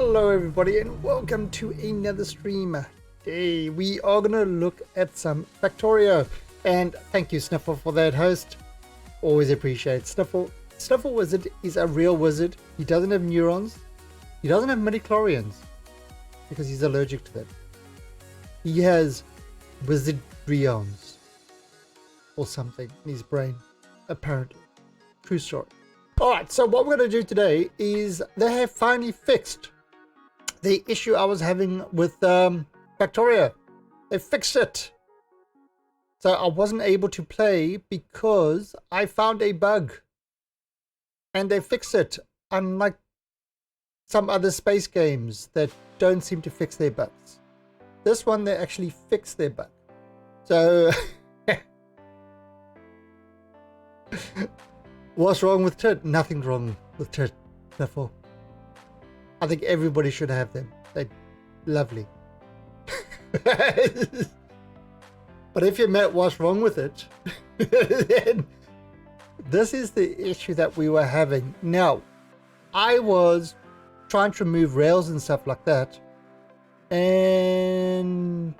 Hello everybody and welcome to another stream. Today we are going to look at some Crackorio, and thank you Sniffle for that host. Always appreciate Sniffle. Sniffle Wizard is a real wizard. He doesn't have neurons. He doesn't have midichlorians because he's allergic to them. He has wizardrions or something in his brain, apparently. True story. Alright, so what we're going to do today is they have finally fixed the issue I was having with Crackorio. They fixed it. So I wasn't able to play because I found a bug. And they fixed it. Unlike some other space games that don't seem to fix their bugs. This one, they actually fixed their bug. So... What's wrong with Tit? Nothing's wrong with Tit. Therefore, I think everybody should have them. They're lovely. But if you met what's wrong with it, then this is the issue that we were having. Now, I was trying to remove rails and stuff like that, and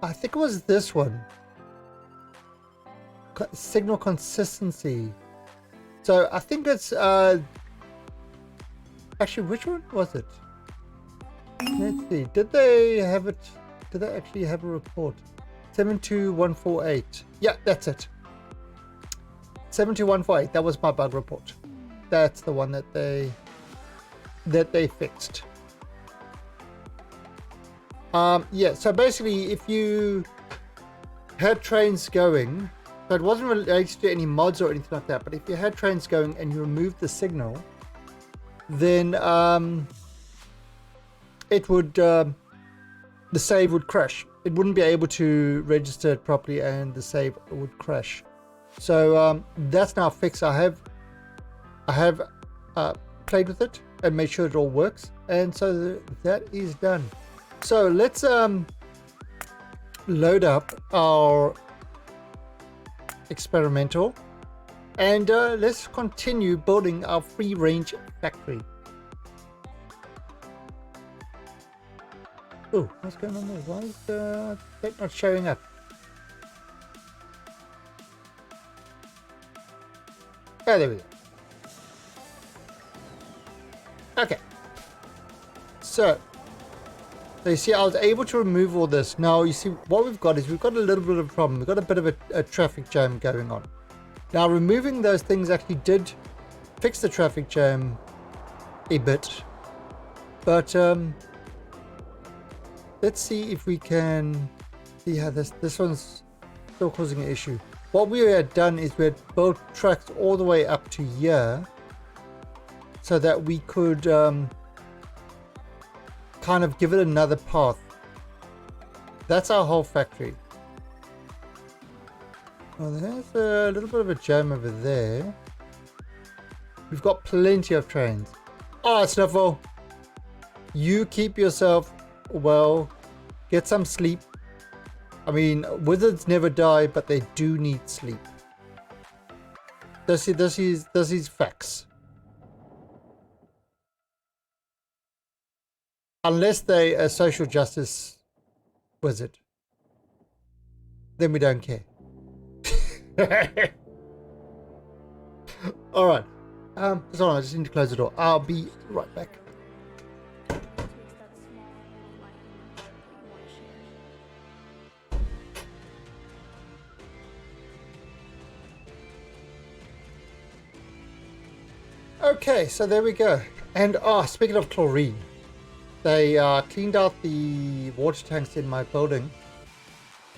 I think it was this one. Signal consistency. So I think it's actually, which one was it? Let's see. Did they have it? Did they actually have a report? 72148. Yeah, that's it. 72148. That was my bug report. That's the one that they fixed. Yeah, so basically if you had trains going, so it wasn't related to any mods or anything like that, but if you had trains going and you removed the signal, then it would the save would crash. It wouldn't be able to register it properly and the save would crash. So that's now fixed. I have played with it and made sure it all works, and so that is done. So let's load up our experimental and let's continue building our free range factory. Oh, what's going on there? Why is that not showing up? Oh, there we go. Okay, so you see, I was able to remove all this. Now, you see, what we've got is we've got a little bit of a problem. We've got a bit of a traffic jam going on. Now, removing those things actually did fix the traffic jam a bit. But let's see if we can see how this one's still causing an issue. What we had done is we had built tracks all the way up to here so that we could kind of give it another path. That's our whole factory. Well, there's a little bit of a jam over there. We've got plenty of trains. Oh, Snuffle, you keep yourself well, get some sleep. I mean, wizards never die, but they do need sleep. This is facts. Unless they a social justice wizard, then we don't care. All right. Hold on, I just need to close the door. I'll be right back. Okay, so there we go. And speaking of chlorine, they cleaned out the water tanks in my building,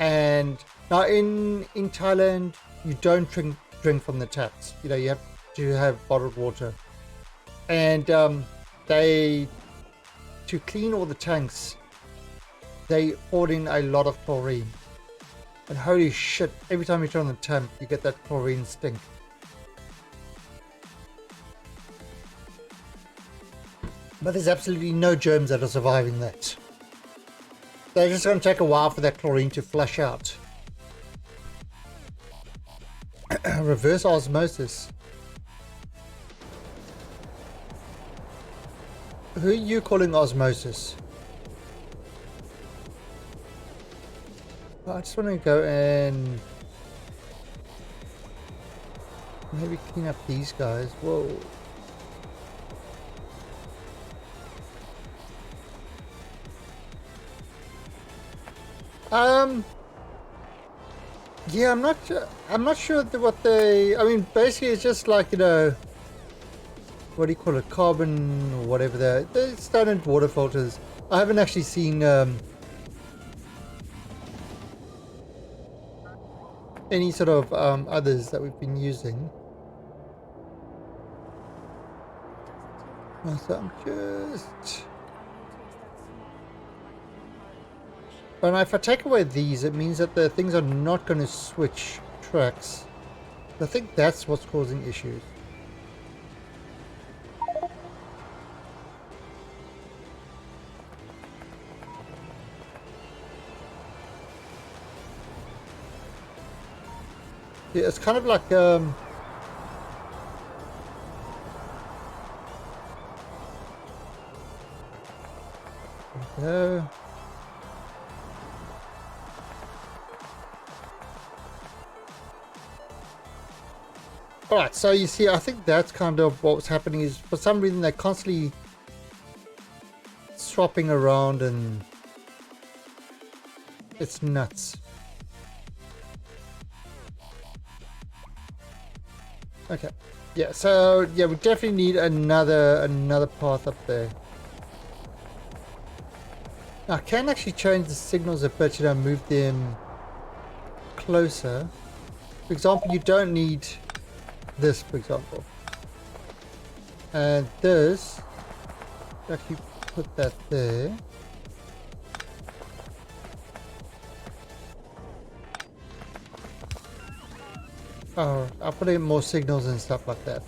and now in Thailand you don't drink from the taps. You know, you have to have bottled water, and to clean all the tanks they poured in a lot of chlorine, and holy shit, every time you turn on the tap you get that chlorine stink. But there's absolutely no germs that are surviving that. They're just going to take a while for that chlorine to flush out. Reverse osmosis. Who are you calling osmosis? I just want to go and maybe clean up these guys. Whoa. Yeah, I'm not sure what they, I mean, basically it's just like, you know, what do you call it, carbon or whatever, they're standard water filters. I haven't actually seen any sort of others that we've been using. So I'm just... And if I take away these, it means that the things are not going to switch tracks. I think that's what's causing issues. Yeah, it's kind of like Alright, so you see, I think that's kind of what's happening is for some reason they're constantly swapping around and it's nuts. Okay. Yeah, so yeah, we definitely need another path up there. Now, I can actually change the signals a bit, you know, move them closer. For example, you don't need this, for example. And this, actually put that there. Oh, I'll put in more signals and stuff like that.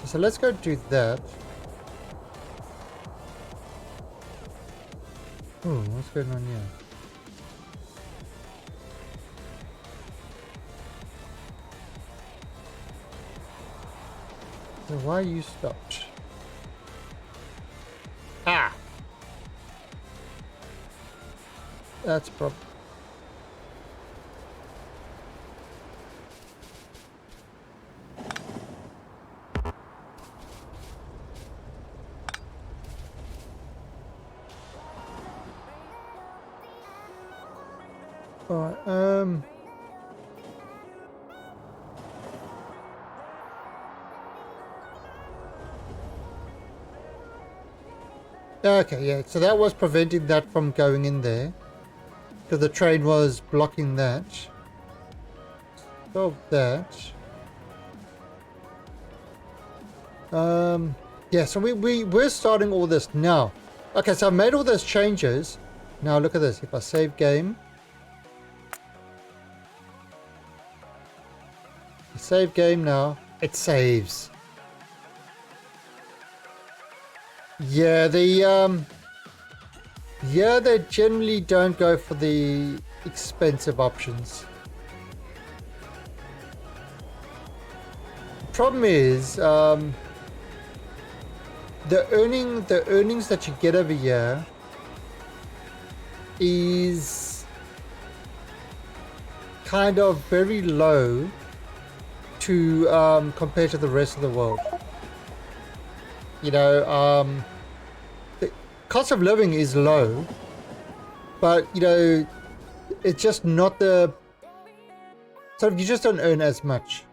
So let's go do that. Oh, what's going on here? So why you stopped? Ah! That's probably... Alright, okay, yeah, so that was preventing that from going in there. Because the train was blocking that. Solve that. Yeah, so we're starting all this now. Okay, so I've made all those changes. Now look at this. If I save game. Save game now. It saves. Yeah, yeah, they generally don't go for the expensive options. The problem is, the earnings that you get over here is kind of very low to compared to the rest of the world. You know, the cost of living is low, but you know, it's just not the, so you just don't earn as much.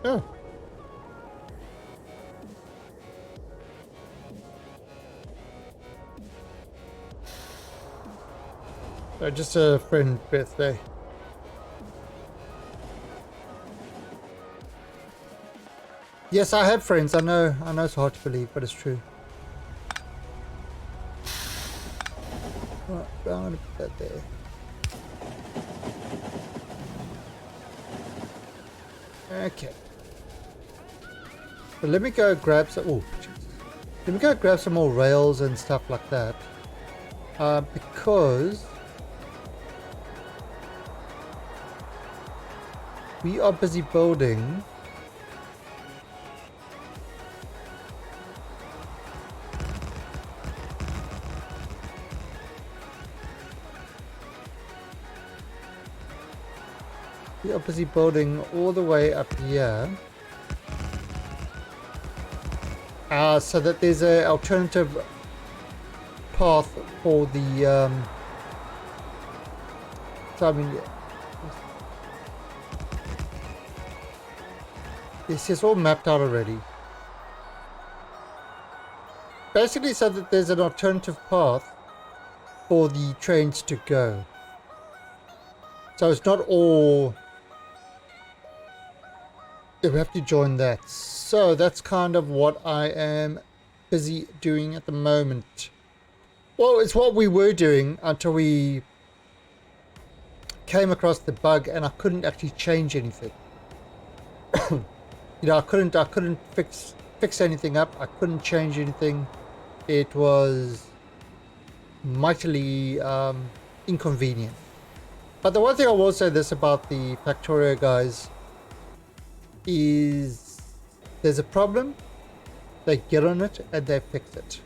Oh. Just a friend's birthday. Yes, I have friends. I know it's hard to believe, but it's true. Right, I'm gonna put that there. Okay. So let me go grab some. Oh, let me go grab some more rails and stuff like that. Because We are busy building. We are busy building all the way up here. So that there's an alternative path for the so I mean this is all mapped out already, basically, so that there's an alternative path for the trains to go, so it's not all we have to join that. So that's kind of what I am busy doing at the moment. Well, it's what we were doing until we came across the bug and I couldn't actually change anything. You know, I couldn't fix anything up. I couldn't change anything. It was mightily inconvenient. But the one thing I will say this about the Crackorio guys is there's a problem, they get on it and they fix it.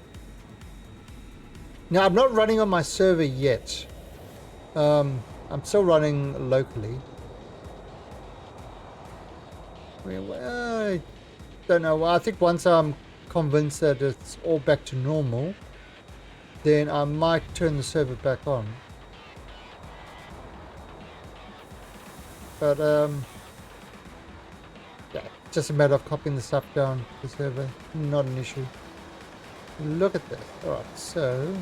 Now I'm not running on my server yet. I'm still running locally. I don't know. I think once I'm convinced that it's all back to normal, then I might turn the server back on. But yeah, just a matter of copying the stuff down to the server. Not an issue. Look at this. Alright, so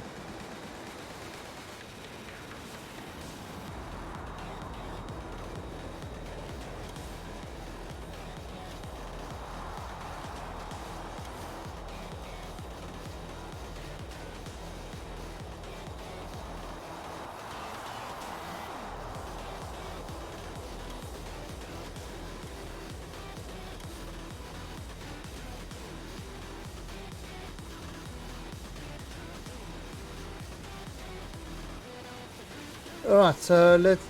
alright, so let's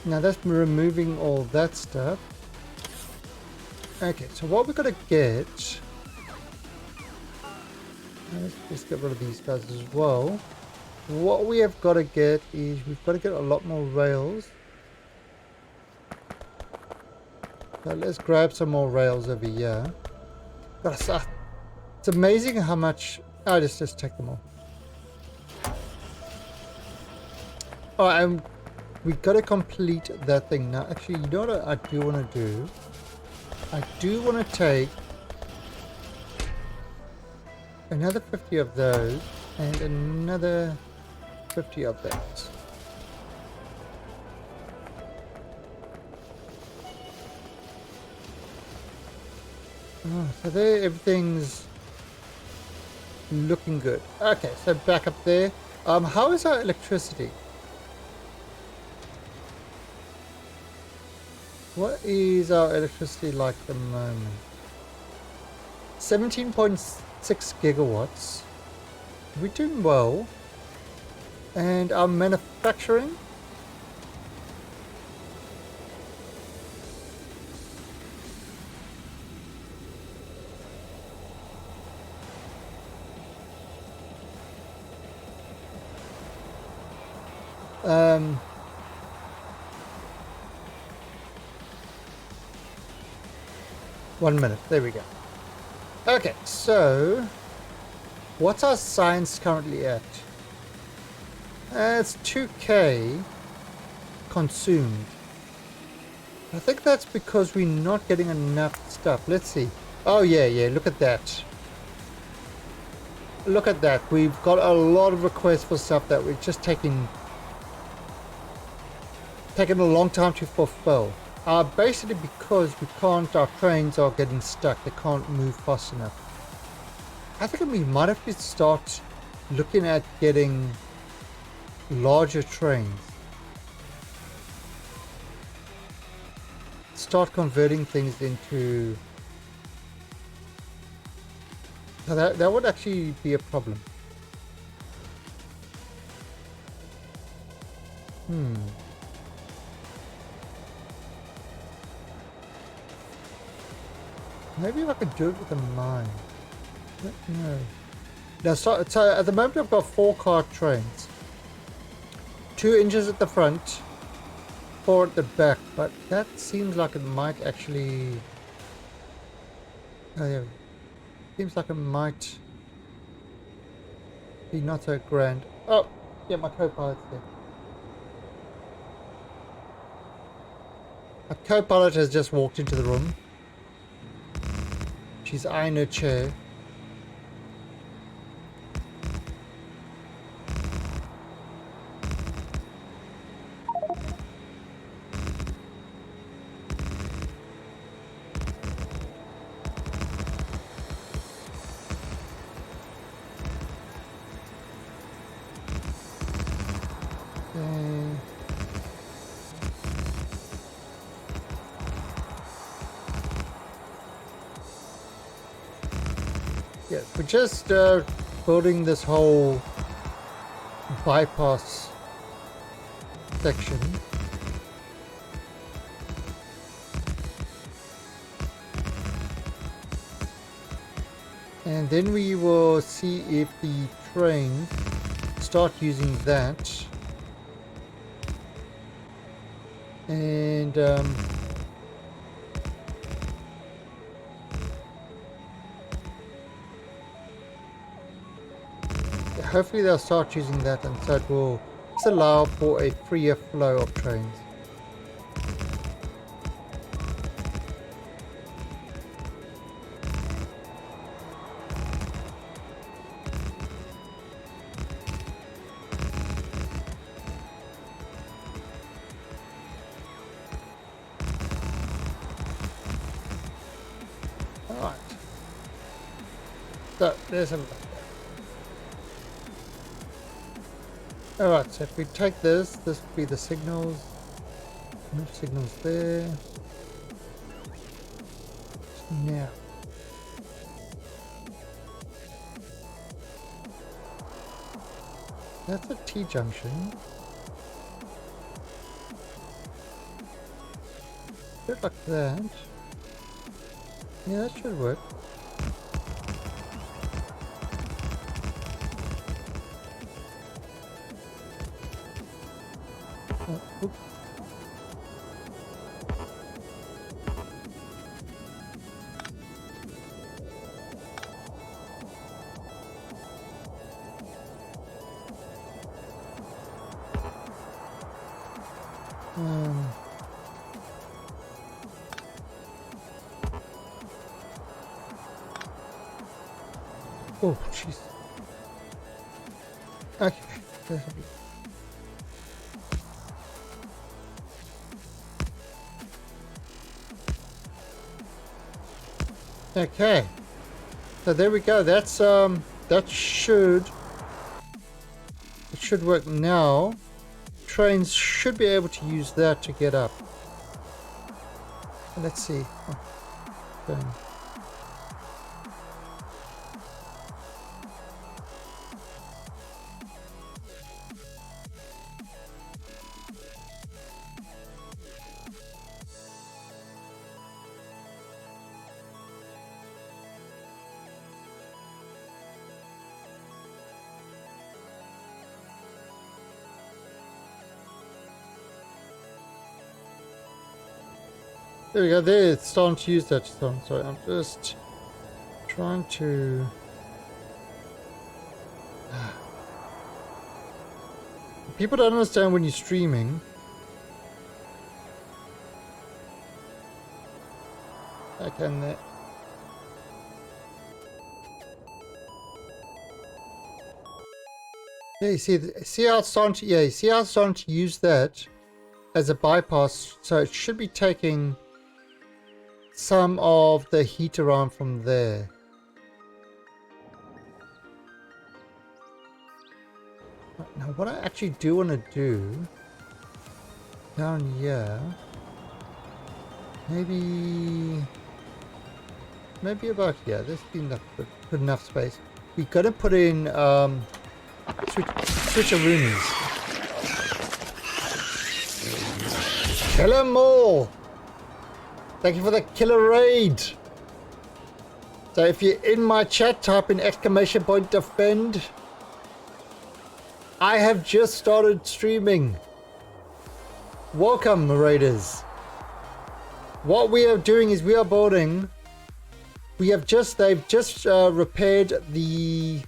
now that's removing all that stuff. Okay, so what we're gonna get, let's just get rid of these guys as well. What we have got to get is we've got to get a lot more rails. So let's grab some more rails over here. But it's amazing how much. Oh, just take them all. Alright, and we got to complete that thing now. Actually, you know what I do want to do? I do want to take another 50 of those and another 50 of that. Oh, so there everything's looking good. Okay, so back up there. How is our electricity? What is our electricity like at the moment? 17.6 gigawatts. We're doing well. And our manufacturing? One minute, there we go. Okay, so what's our science currently at? It's 2k consumed. I think that's because we're not getting enough stuff. Let's see. Oh yeah, look at that. Look at that. We've got a lot of requests for stuff that we're just taking a long time to fulfill. Basically because our trains are getting stuck. They can't move fast enough. I think we might have to start looking at getting larger trains. Start converting things into... That would actually be a problem. Maybe if I could do it with a mine. No. Now, so at the moment I've got 4 cart trains. 2 inches at the front, 4 at the back, but that seems like it might actually... Oh, yeah. Seems like it might be not so grand. Oh, yeah, my co-pilot's there. My co-pilot has just walked into the room. She's eyeing her chair. Yeah, we're just building this whole bypass section. And then we will see if the train start using that. And hopefully they'll start using that, and so it will just allow for a freer flow of trains. Alright. So there's a... Alright, so if we take this would be the signals. No signals there. Now. That's a T-junction. Bit like that. Yeah, that should work. Oops. Oh, jeez. Okay. Okay. So there we go. That's that should work now. Trains should be able to use that to get up. Let's see. Oh, okay. There we go, there it's starting to use that song. Sorry, I'm just trying to... People don't understand when you're streaming. Okay, and that... Yeah, you see how it's starting to, yeah, you see how it's starting to use that as a bypass, so it should be taking some of the heat around from there. Now what I actually do want to do down here, maybe about here, there's been enough, good enough space. We're gonna put in switcheroonies. Kill 'em all! Thank you for the killer raid! So if you're in my chat, type in exclamation point defend. I have just started streaming. Welcome, Raiders. What we are doing is we are building. They've just repaired the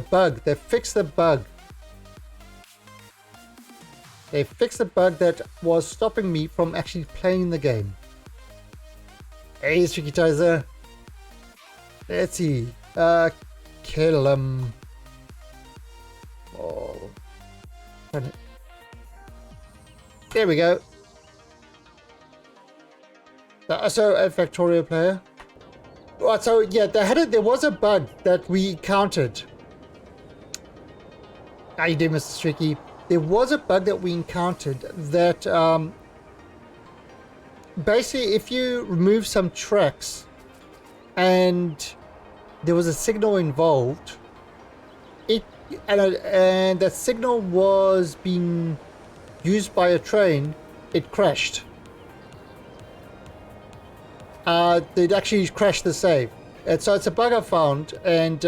bug. They fixed the bug. They fixed the bug that was stopping me from actually playing the game. Hey, Tricky Tizer. Let's see. Kill him. Oh. There we go. So a Crackorio player. Right, so yeah, there was a bug that we encountered. How you doing, Mr. Tricky? There was a bug that we encountered that basically if you remove some tracks and there was a signal involved, and that signal was being used by a train, it crashed. It actually crashed the save. And so it's a bug I found, and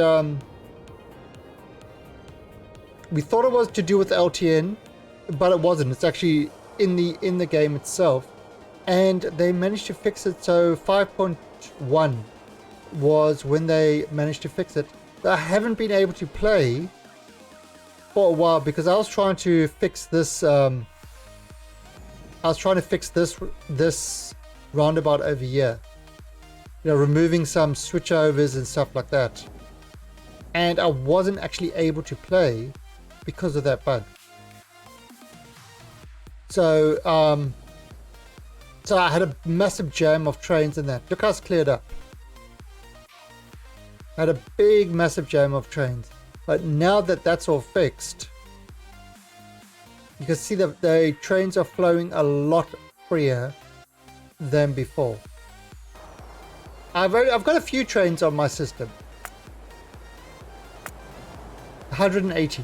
we thought it was to do with LTN, but it wasn't. It's actually in the game itself, and they managed to fix it. So 5.1 was when they managed to fix it. I haven't been able to play for a while because I was trying to fix this. This roundabout over here. You know, removing some switchovers and stuff like that. And I wasn't actually able to play because of that bug. So so I had a massive jam of trains in that. Look how it's cleared up. I had a big massive jam of trains. But now that that's all fixed, you can see that the trains are flowing a lot freer than before. I've got a few trains on my system. 180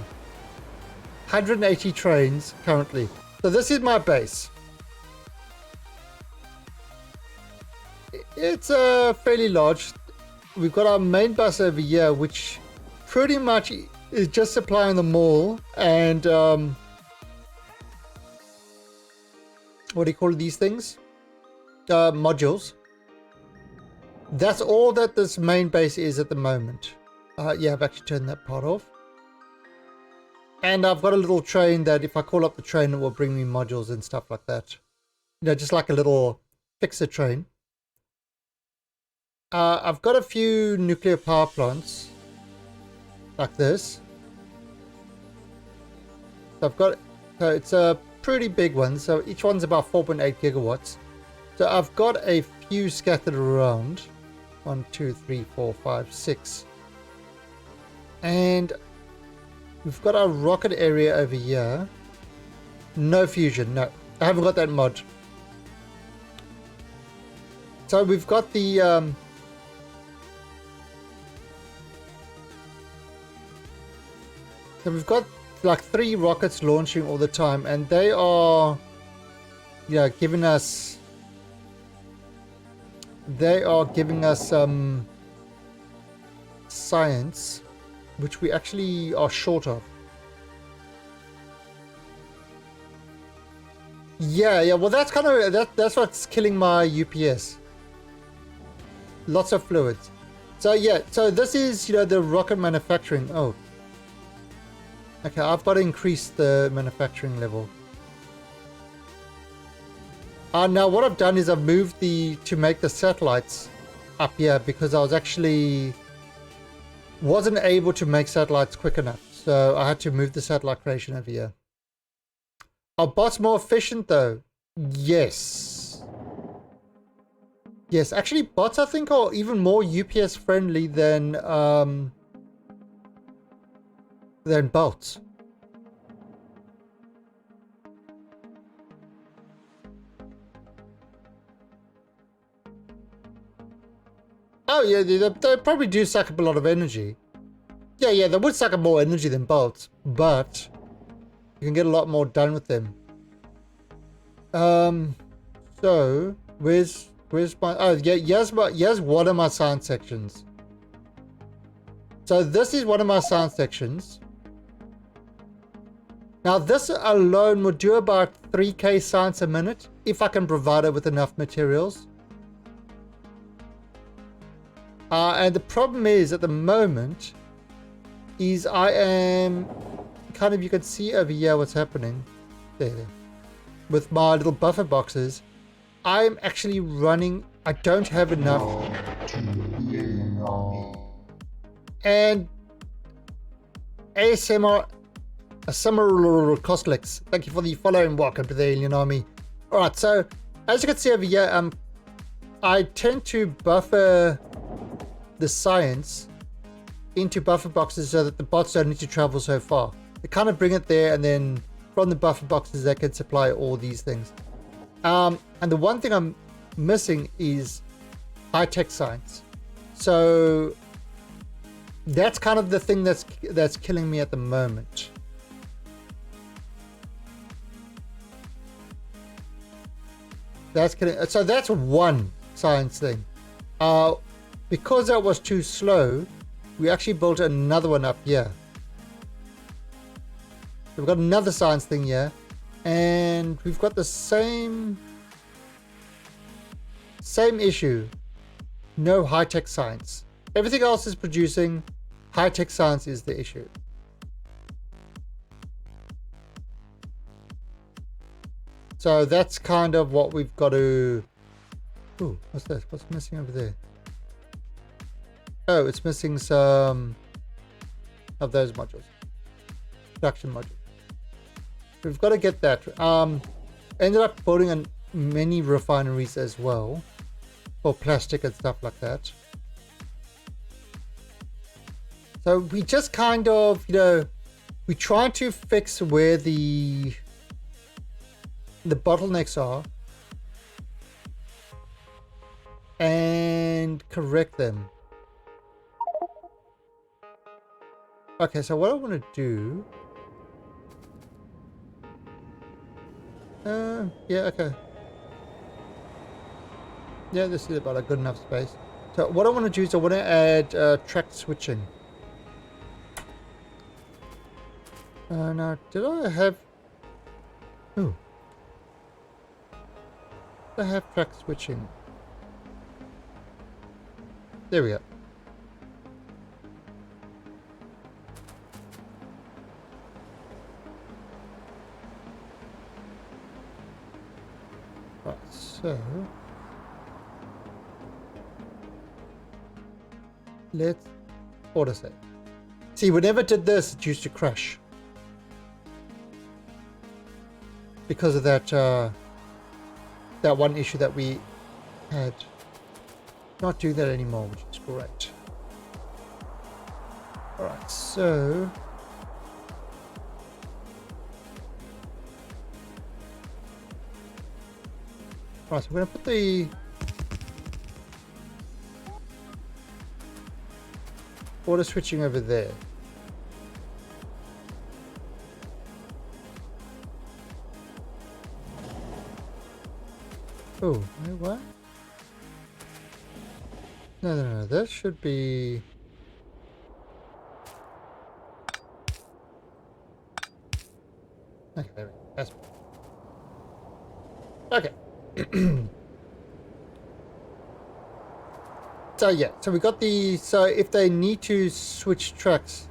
trains currently. So this is my base. It's fairly large. We've got our main bus over here, which pretty much is just supplying the mall and what do you call these things? Modules. That's all that this main base is at the moment. Yeah, I've actually turned that part off. And I've got a little train that if I call up the train, it will bring me modules and stuff like that. You know, just like a little fixer train. I've got a few nuclear power plants like this. So it's a pretty big one. So each one's about 4.8 gigawatts. So I've got a few scattered around. 1, 2, 3, 4, 5, 6. And we've got our rocket area over here. No fusion, no. I haven't got that mod. So we've got the so we've got like 3 rockets launching all the time, and they are, yeah, giving us science, which we actually are short of. Yeah, well that's kind of that's what's killing my UPS. Lots of fluids. So yeah, so this is, you know, the rocket manufacturing. Oh, okay, I've got to increase the manufacturing level. Now what I've done is I've moved to make the satellites up here because I wasn't able to make satellites quick enough. So I had to move the satellite creation over here. Are bots more efficient though? Yes. Yes, actually bots I think are even more UPS friendly than bots. Oh yeah, they probably do suck up a lot of energy. Yeah, they would suck up more energy than bots, but you can get a lot more done with them. So where's Where's my... Oh, yeah, here's one of my science sections. So this is one of my science sections. Now this alone will do about 3k science a minute if I can provide it with enough materials. And the problem is at the moment is I am kind of, you can see over here what's happening there with my little buffer boxes. I'm actually running, I don't have enough. And ASMR Summer Costlix, thank you for the follow and welcome to the Alien Army. Alright, so as you can see over here, I tend to buffer the science into buffer boxes so that the bots don't need to travel so far. They kind of bring it there, and then from the buffer boxes they can supply all these things. And the one thing I'm missing is high-tech science. So that's kind of the thing that's killing me at the moment. That's killing. So that's one science thing. Because that was too slow, we actually built another one up here. So we've got another science thing here, and we've got the same issue. No high-tech science. Everything else is producing. High-tech science is the issue. So that's kind of what we've got to... Ooh, what's that? What's missing over there? Oh, it's missing some of those modules. Production modules. We've got to get that. Ended up building a mini refineries as well for plastic and stuff like that. So we just kind of, you know, we try to fix where the bottlenecks are and correct them. Okay, so what I want to do... yeah, okay. Yeah, this is about a good enough space. So what I want to do is I want to add track switching. Now, did I have... Ooh. Did I have track switching? There we go. Right, so let's autosave. See, whenever I did this, it used to crash because of that that one issue that we had. Not doing that anymore, which is great. All right, so right, so we're going to put the auto switching over there. Oh, wait, what? No, that should be... Okay, there we go. That's... Okay. So yeah, so we got the... So if they need to switch tracks,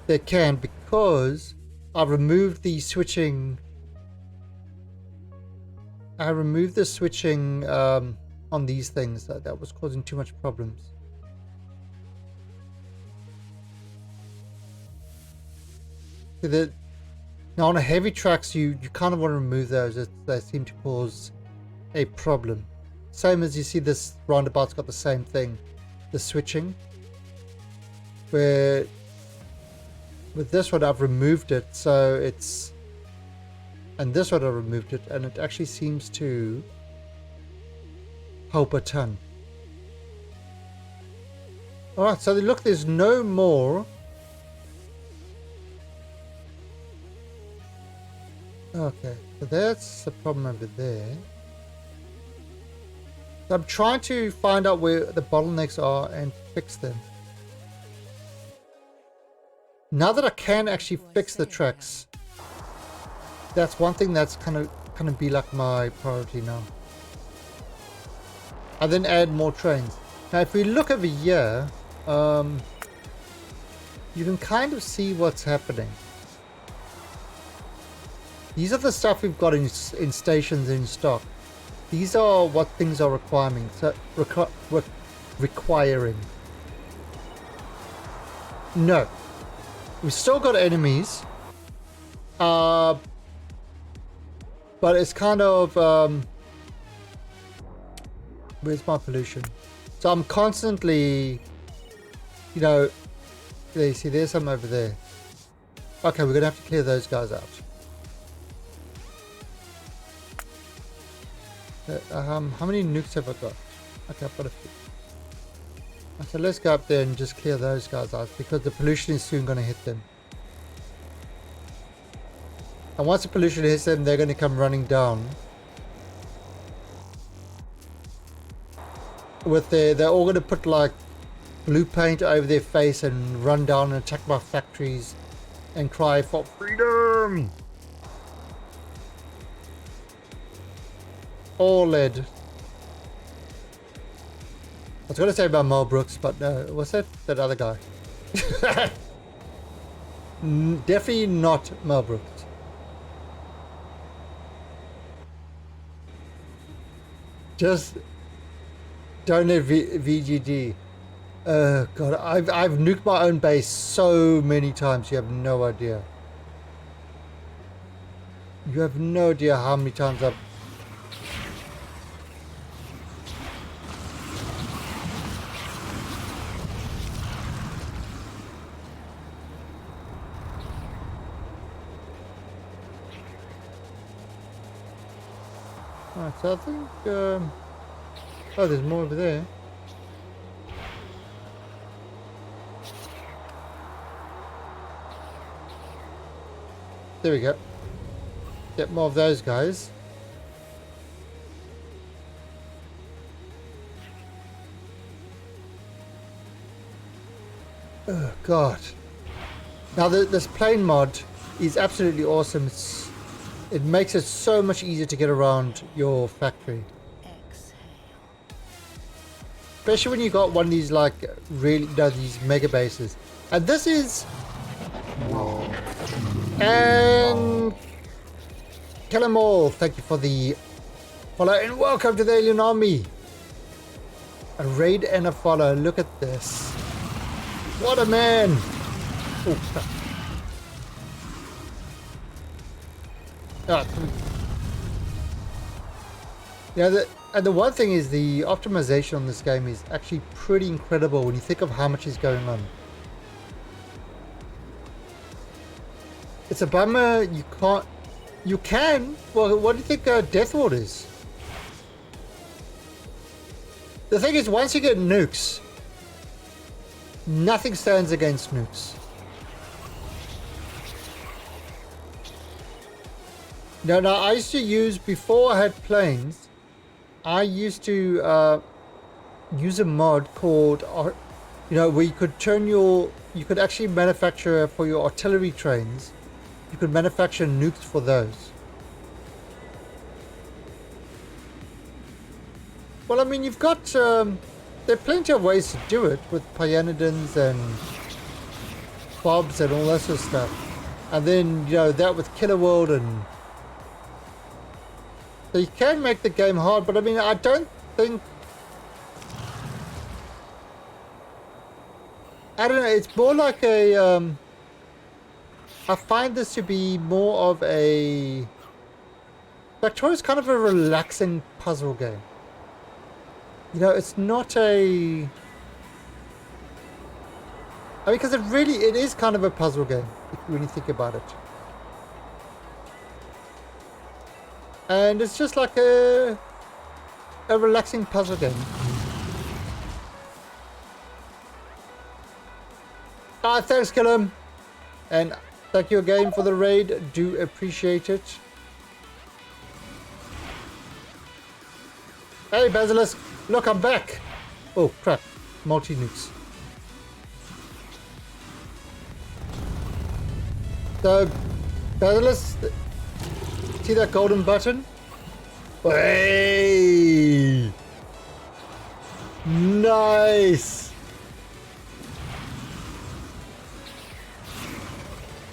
they can, because I removed the switching... I removed the switching on these things that was causing too much problems. Now on a heavy tracks, you kind of want to remove those. They seem to cause a problem. Same as you see this roundabout's got the same thing, the switching. Where with this one I've removed it, so it's... And this one I removed it, and it actually seems to help a ton. Alright, so look, there's no more. Okay, so that's the problem over there. I'm trying to find out where the bottlenecks are and fix them. Now that I can actually fix the tracks, that's one thing that's kind of be like my priority now. And then add more trains. Now if we look over here, you can kind of see what's happening. These are the stuff we've got in stations in stock. These are what things are requiring. Requiring. No. We've still got enemies. But it's kind of... where's my pollution? So I'm constantly... You know... There, you see, there's some over there. Okay, we're going to have to clear those guys out. How many nukes have I got? Okay, I've got a few. So let's go up there and just clear those guys out because the pollution is soon going to hit them. And once the pollution hits them, they're going to come running down. They're all going to put like blue paint over their face and run down and attack my factories and cry for freedom. All lead. I was going to say about Mel Brooks, but no. What's that other guy? Definitely not Mel Brooks. Just don't let VGD. God, I've nuked my own base so many times. You have no idea. You have no idea how many times I've... Alright, so I think... oh, there's more over there. There we go. Get more of those guys. Oh God. Now this plane mod is absolutely awesome. It makes it so much easier to get around your factory. Especially when you got one of these like really these mega bases. And this is... And kill them all. Thank you for the follow and welcome to the alien army. A raid and a follow. Look at this. What a man. Oh, yeah, and the one thing is the optimization on this game is actually pretty incredible when you think of how much is going on. It's a bummer you can't... You can? Well, what do you think Death Ward is? The thing is, once you get nukes, nothing stands against nukes. No, I used to use, before I had planes, I used to use a mod called, you know, where you could turn you could actually manufacture for your artillery trains. You could manufacture nukes for those. Well, I mean, you've got, there are plenty of ways to do it with Pyanidins and Bobs and all that sort of stuff. And then, you know, that with Killer World and... So you can make the game hard, but I mean, I don't think... I don't know, it's more like a... I find this to be more of a... Factorio is kind of a relaxing puzzle game. You know, it's not a... I mean, because it is kind of a puzzle game, when you think about it. And it's just like a relaxing puzzle game. Thanks, Killum. And thank you again for the raid. Do appreciate it. Hey, Basilisk. Look, I'm back. Oh, crap. Multi-nukes. So, Basilisk, see that golden button? Hey! Nice!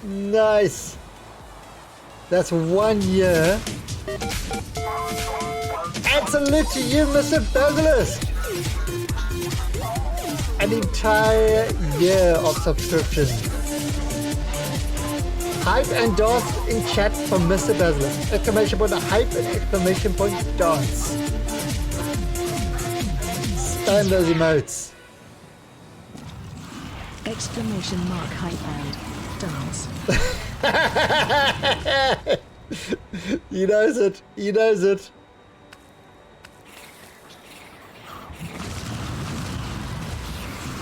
Nice! That's 1 year. And salute to you, Mr. Basilisk! An entire year of subscription. Hype and dance in chat from Mr. Basilisk. Exclamation point hype and exclamation point dance. Spam those emotes. Exclamation mark hype and dance. He knows it. He knows it.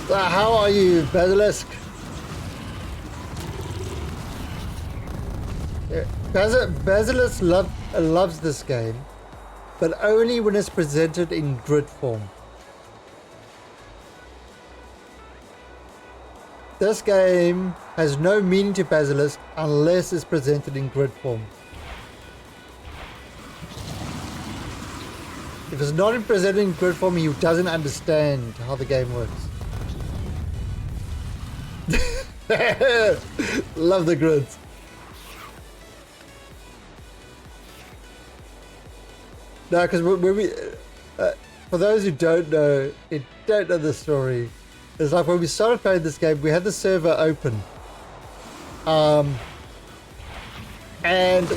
So how are you, Basilisk? Basilisk loves this game, but only when it's presented in grid form. This game has no meaning to Basilisk unless it's presented in grid form. If it's not presented in grid form, he doesn't understand how the game works. Love the grids. No, because when we, for those who don't know the story, it's like when we started playing this game, we had the server open. And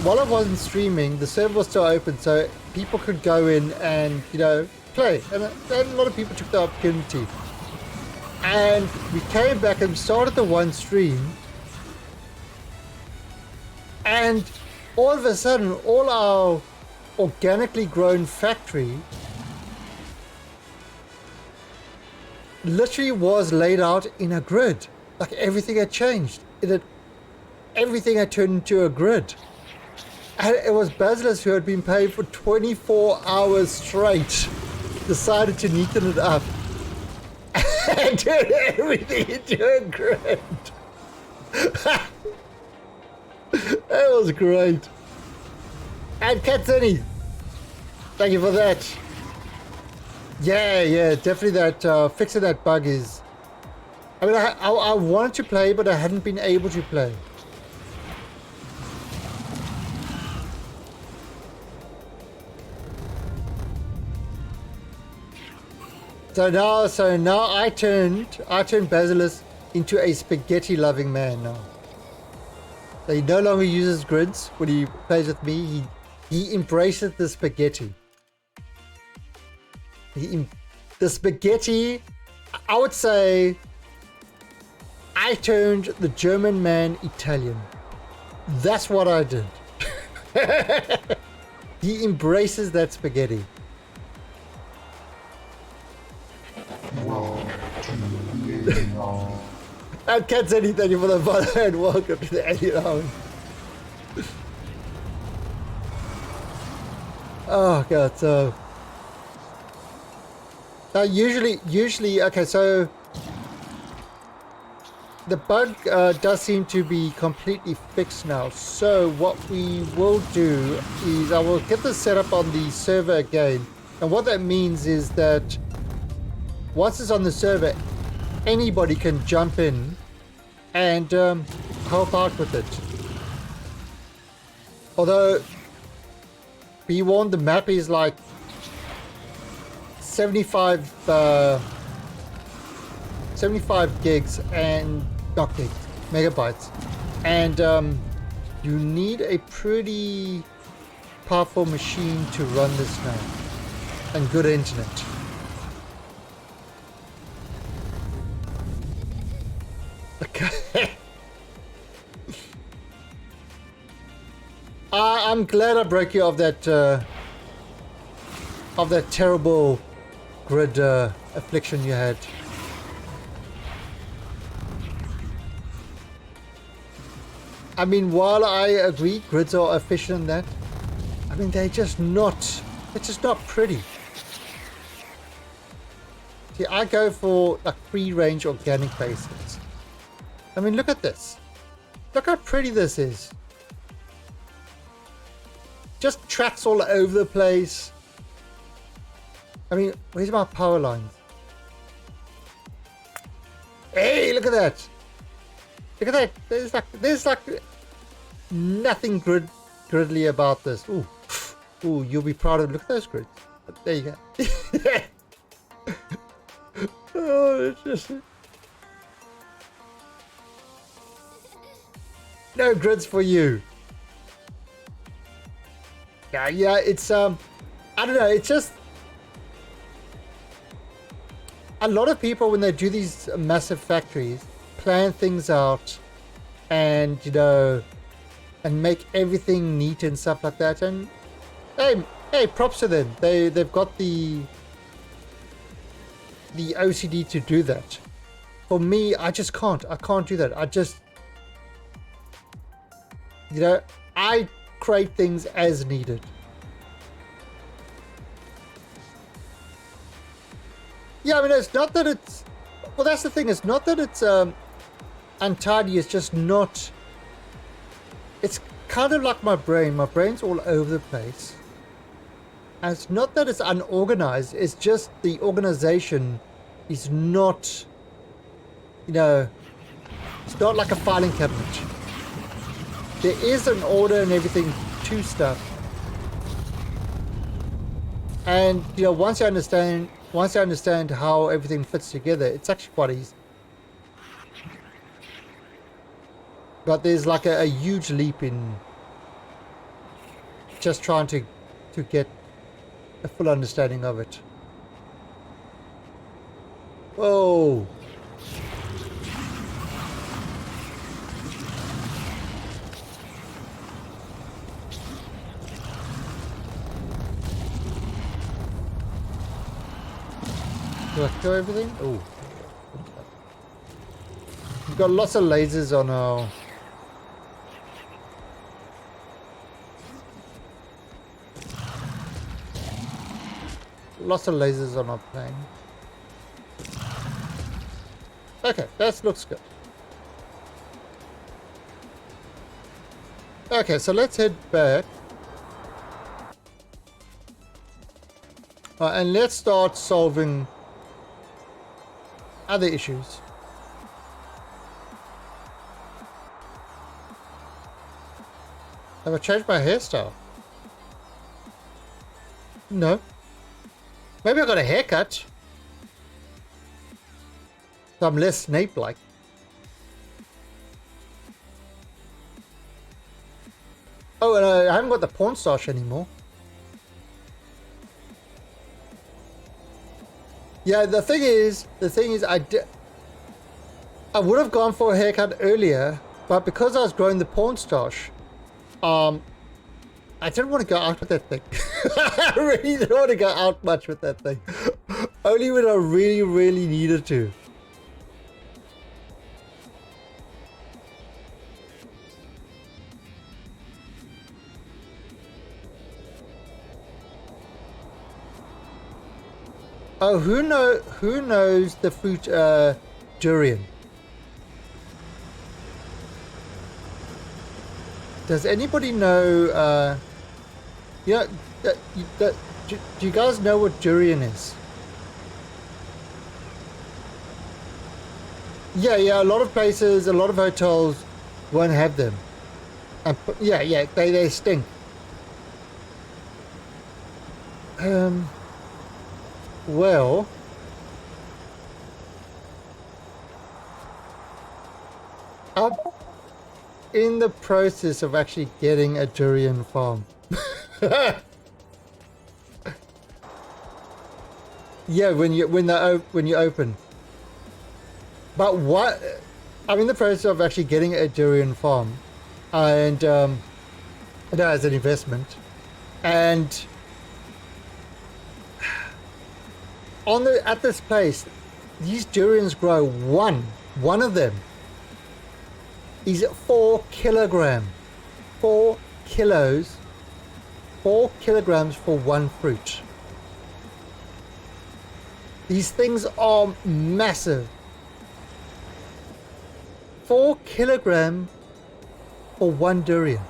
while I wasn't streaming, the server was still open, so people could go in and, you know, play. And a lot of people took the opportunity. And we came back and started the one stream. And all of a sudden, all our organically grown factory literally was laid out in a grid. Like everything had changed. Everything had turned into a grid. And it was Basilisk who had been paid for 24 hours straight decided to neaten it up and turn everything into a grid. That was great. And Katsuni, thank you for that. Yeah, definitely that fixing that bug is... I mean, I wanted to play, but I hadn't been able to play. So now I turned Basilisk into a spaghetti-loving man now. So he no longer uses grids when he plays with me. He embraces the spaghetti. The spaghetti, I would say, I turned the German man Italian. That's what I did. He embraces that spaghetti. And can't say anything for the follow and welcome to the Alien Army. Oh god, so usually okay, so the bug does seem to be completely fixed now. So what we will do is I will get this set up on the server again, and what that means is that once it's on the server, anybody can jump in and help out with it. Although, be warned, the map is like 75 gigs and not gigs, megabytes, and you need a pretty powerful machine to run this now, and good internet. Okay. I'm glad I broke you of that terrible grid affliction you had. I mean, while I agree grids are efficient in that, I mean they're just not pretty. See, I go for like free-range organic bases. I mean, look at this. Look how pretty this is. Just tracks all over the place. I mean, where's my power lines? Hey, look at that. Look at that. There's like nothing gridly about this. Ooh. Ooh, you'll be proud of. Look at those grids. There you go. Oh, it's just no grids for you. Yeah, it's I don't know, it's just a lot of people when they do these massive factories plan things out and and make everything neat and stuff like that, and hey, props to them. They've got the OCD to do that. For me, I just can't. I can't do that. I just, I create things as needed. Yeah, I mean, it's not that it's, well, that's the thing. It's not that it's untidy. It's just not, it's kind of like my brain. My brain's all over the place. And it's not that it's unorganized, it's just the organization is not, it's not like a filing cabinet. There is an order and everything to stuff. And, once you understand how everything fits together, it's actually quite easy. But there's like a huge leap in just trying to get a full understanding of it. Whoa. Do I kill everything? Oh. We've got lots of lasers on our... Lots of lasers on our plane. Okay, that looks good. Okay, so let's head back. And let's start solving other issues. Have I changed my hairstyle? No. Maybe I got a haircut. So I'm less Snape-like. Oh, and I haven't got the porn stash anymore. Yeah, the thing is, I would have gone for a haircut earlier, but because I was growing the porn stash, I didn't want to go out with that thing. I really didn't want to go out much with that thing. Only when I really, really needed to. Oh, who knows the fruit durian? Does anybody know? Do you guys know what durian is? Yeah. A lot of places, a lot of hotels won't have them. Yeah. They stink. Well, I'm in the process of actually getting a durian farm. Yeah, when you open. But what? I'm in the process of actually getting a durian farm, and as an investment, and at this place, these durians grow one of them is 4 kilograms. 4 kilos. 4 kilograms for one fruit. These things are massive. 4 kilogram for one durian.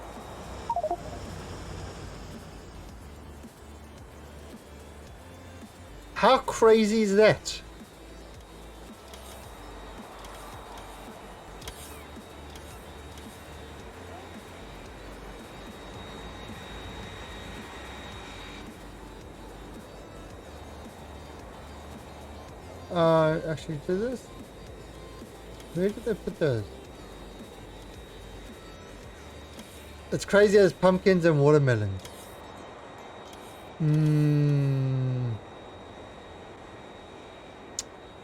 How crazy is that? Actually, do this? Where did they put those? It's crazy as pumpkins and watermelons.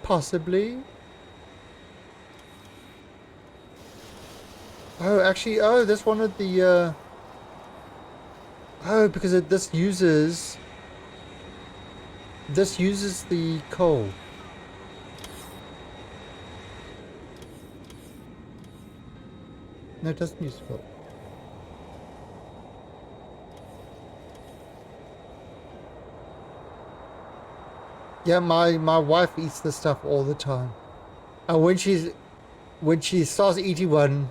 Possibly. Oh, actually, oh, that's one of the, oh, because this uses the coal. No, it doesn't use coal. Yeah, my wife eats this stuff all the time. And when she starts eating one,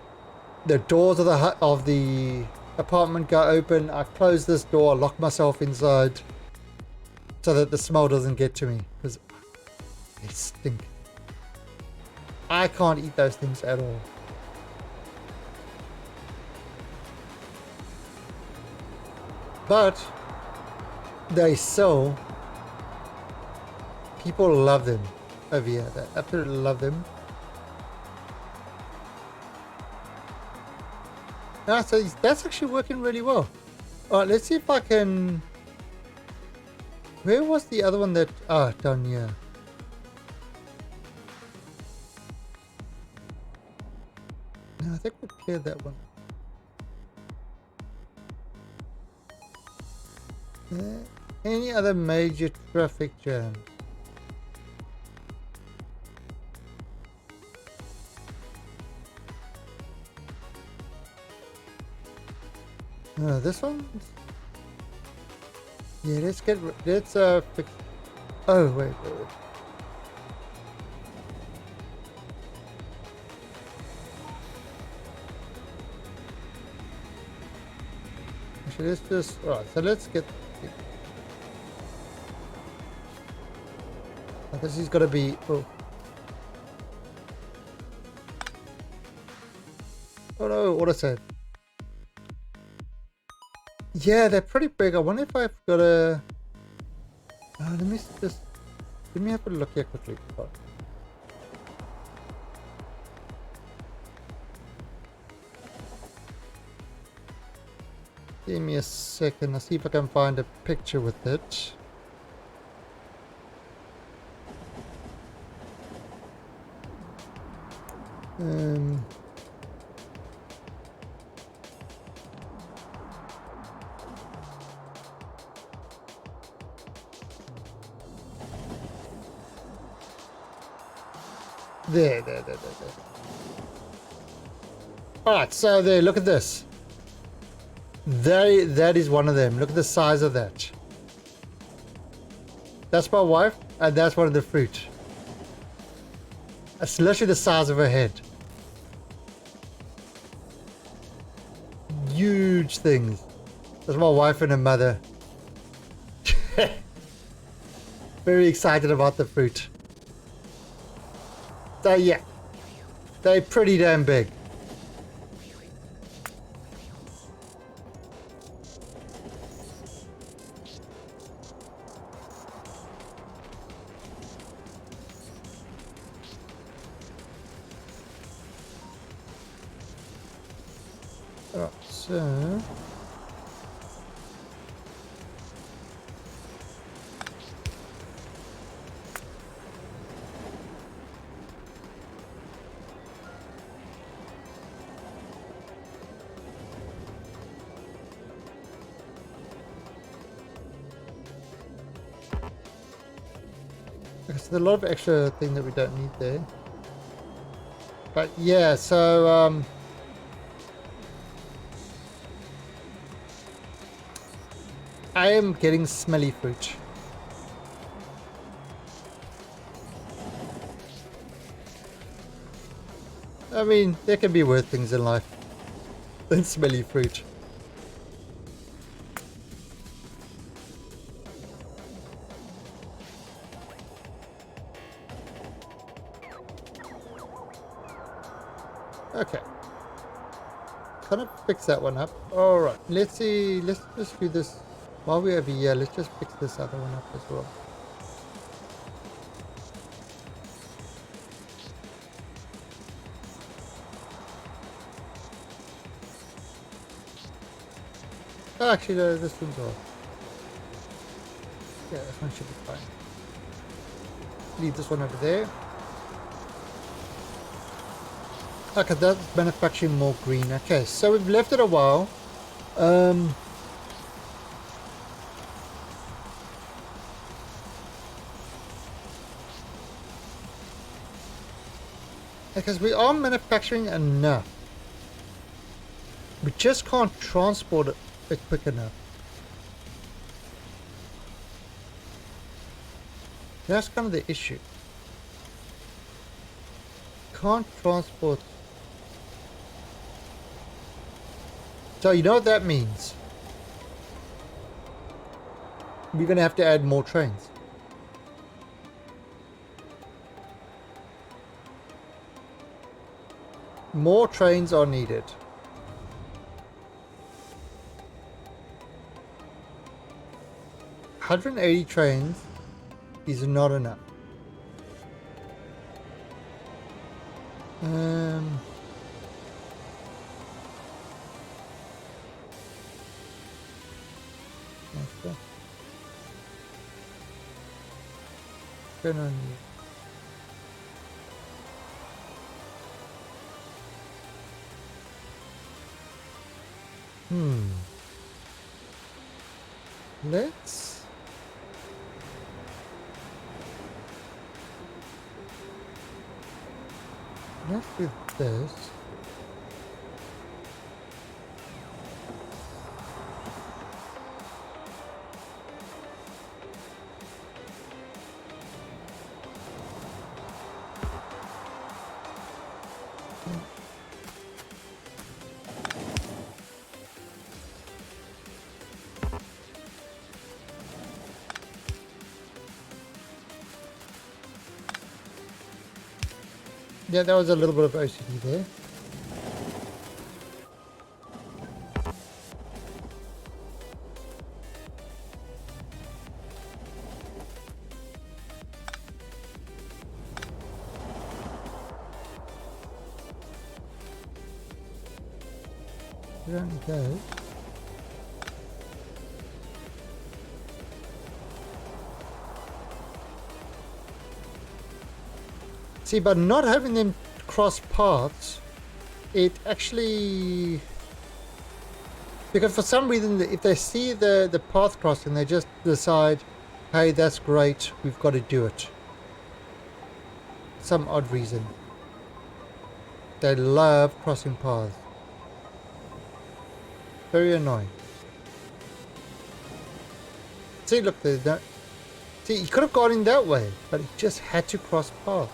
the doors of the apartment go open. I close this door, lock myself inside, so that the smell doesn't get to me, because they stink. I can't eat those things at all. But they sell. People love them over here. They absolutely love them. Ah, so that's actually working really well. Alright, let's see if I can... Where was the other one that... Ah, down here. No, I think we cleared that one. Any other major traffic jams? No, this one. Yeah, let's fix. Oh wait. Actually, let's just. Alright, so let's get. This is gonna be. Oh. Oh no, what I said. Yeah, they're pretty big. I wonder if I've got a... let me have a look here quickly. Give me a second. I'll see if I can find a picture with it. There. Alright, so there, look at this. That is one of them. Look at the size of that. That's my wife, and that's one of the fruit. It's literally the size of her head. Huge things. That's my wife and her mother. Very excited about the fruit. So yeah, they're pretty damn big. Oh, so... There's a lot of extra thing that we don't need there. But yeah, so I am getting smelly fruit. I mean, there can be worse things in life than smelly fruit. Okay. Kind of fix that one up. Alright, let's see. Let's just do this while we're over here. Let's just fix this other one up as well. Oh, actually, no, this one's off. Yeah, this one should be fine. Leave this one over there. Okay, that's manufacturing more green. Okay, so we've left it a while. Because we are manufacturing enough. We just can't transport it quick enough. That's kind of the issue. Can't transport. So you know what that means? We're going to have to add more trains. More trains are needed. $180 trains is not enough. Okay. Turn on you. Let's do this. Yeah, that was a little bit of OCD there. There we go. See, by not having them cross paths, it actually... Because for some reason, if they see the path crossing, they just decide, hey, that's great, we've got to do it. Some odd reason. They love crossing paths. Very annoying. See, look, there's no... See, he could have gone in that way, but he just had to cross paths.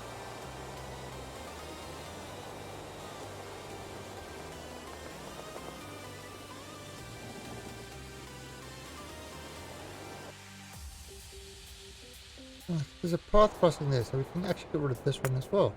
There's a path crossing there, so we can actually get rid of this one as well.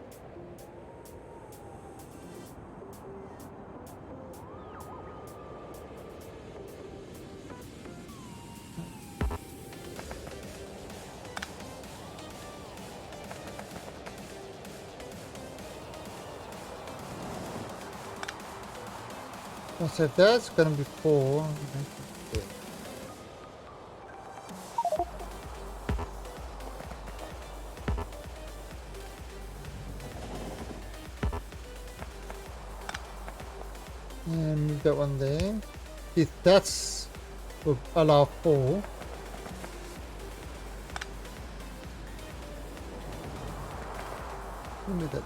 So that's going to be 4. And move that one there. If that's will allow 4. Move that there.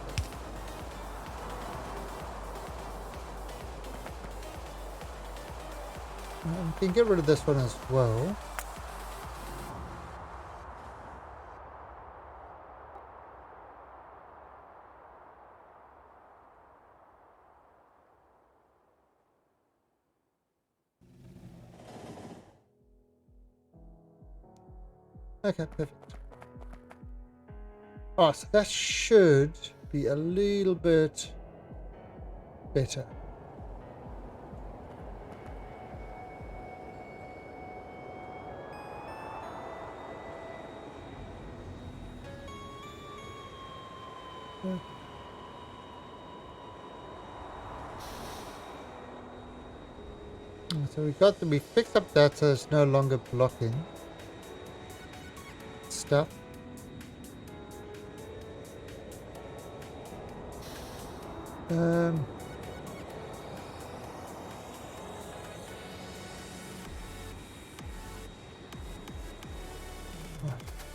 We can get rid of this one as well. Okay, perfect. Oh, so that should be a little bit better. So we fixed up that so it's no longer blocking stuff.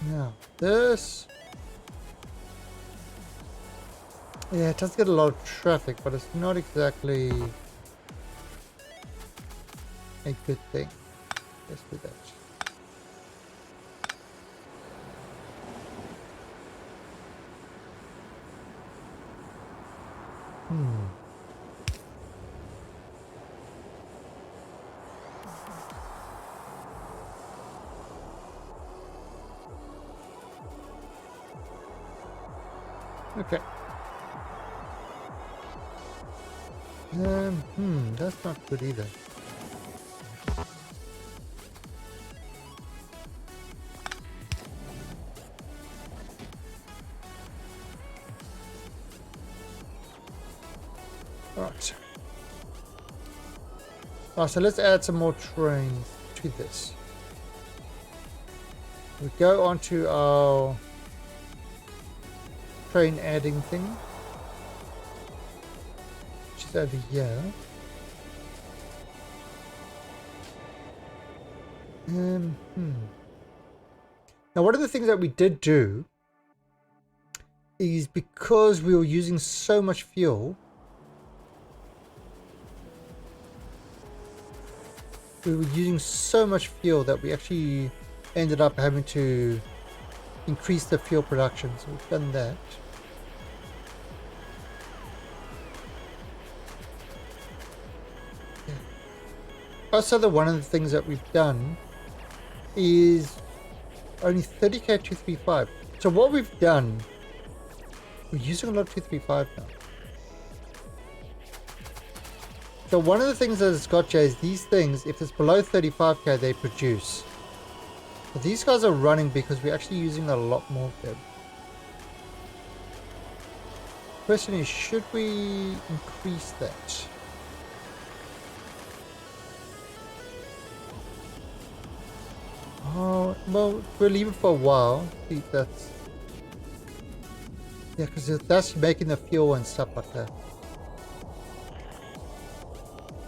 Now this, yeah, it does get a lot of traffic, but it's not exactly a good thing. Let's do that. Okay. That's not good either. Alright. Oh, so let's add some more trains to this. We go onto our train adding thing, which is over here. Now, one of the things that we did do is because we were using so much fuel, that we actually ended up having to increase the fuel production. So we've done that. Yeah. Also, one of the things that we've done is only 30k 235. So what we've done, we're using a lot of 235 now. So one of the things that it's got here is these things, if it's below 35k, they produce. But these guys are running because we're actually using a lot more of them. Question is, should we increase that? Oh, well, we'll leave it for a while. See, that's... yeah, because that's making the fuel and stuff like that.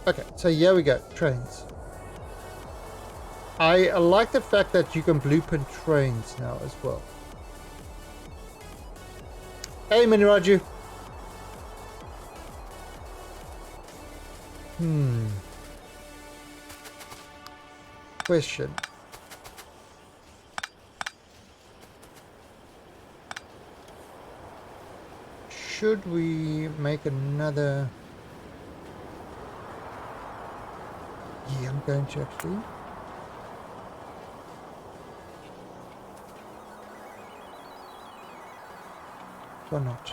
Okay, so here we go. Trains. I like the fact that you can blueprint trains now as well. Hey, Mini Raju. Question. Should we make another... yeah, I'm going to actually. Or not?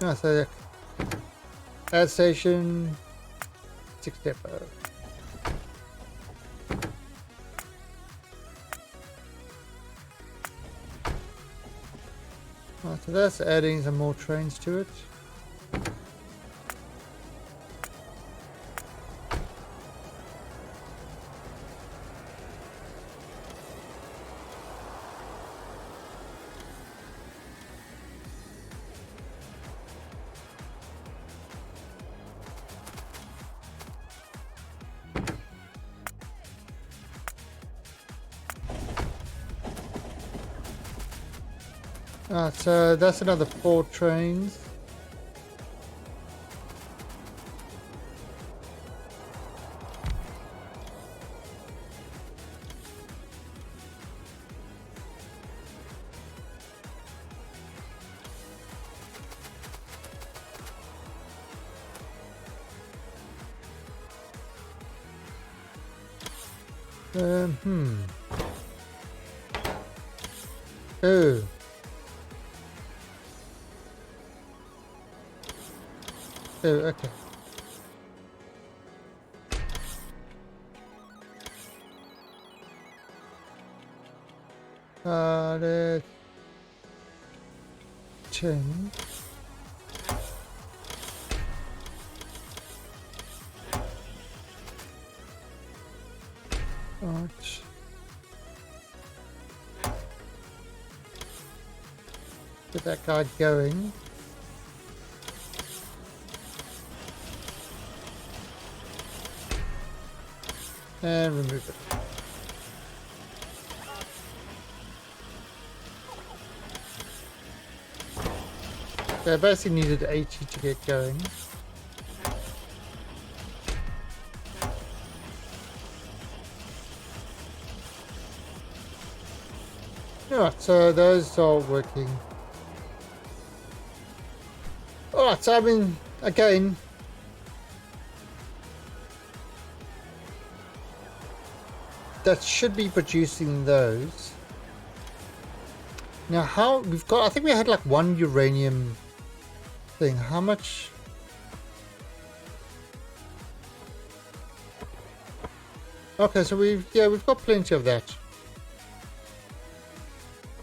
No, so add station, 6 depot. Oh, so that's adding some more trains to it. So that's another 4 trains. Hmm. Oh. Oh, okay. Let's change. Ouch. Get that guy going. And remove it. So I basically needed 80 to get going. Alright, so those are working. Alright, so I mean, again, that should be producing those. Now how, we've got, I think we had like one uranium thing. How much? Okay, so we've got plenty of that.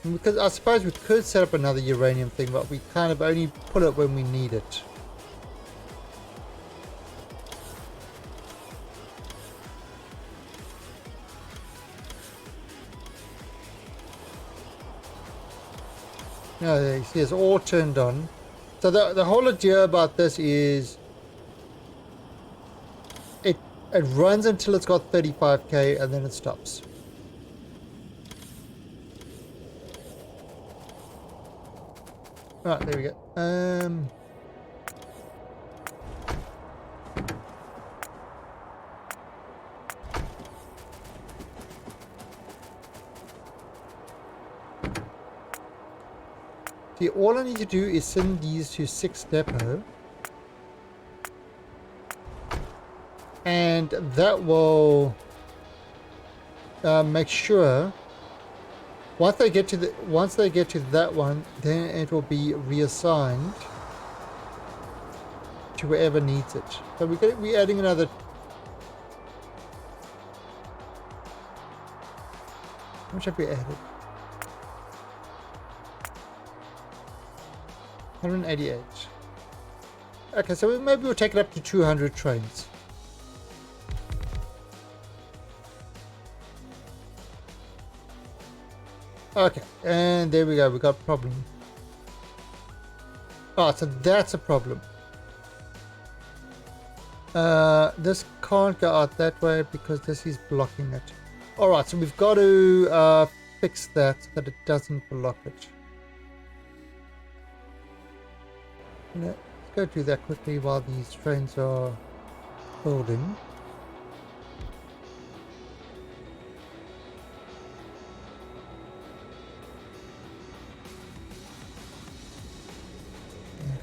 Because I suppose we could set up another uranium thing, but we kind of only put it when we need it. No, you see, it's all turned on. So the whole idea about this is it runs until it's got 35k and then it stops. Right, there we go. See, all I need to do is send these to 6 depot. And that will make sure once they get to that one, then it will be reassigned to wherever needs it. So we're adding another. How much have we added? 188. Okay, so maybe we'll take it up to 200 trains. Okay, and there we go, we got a problem. Oh, so that's a problem. This can't go out that way because this is blocking it. Alright, so we've got to fix that so that it doesn't block it. Let's go do that quickly while these trains are building.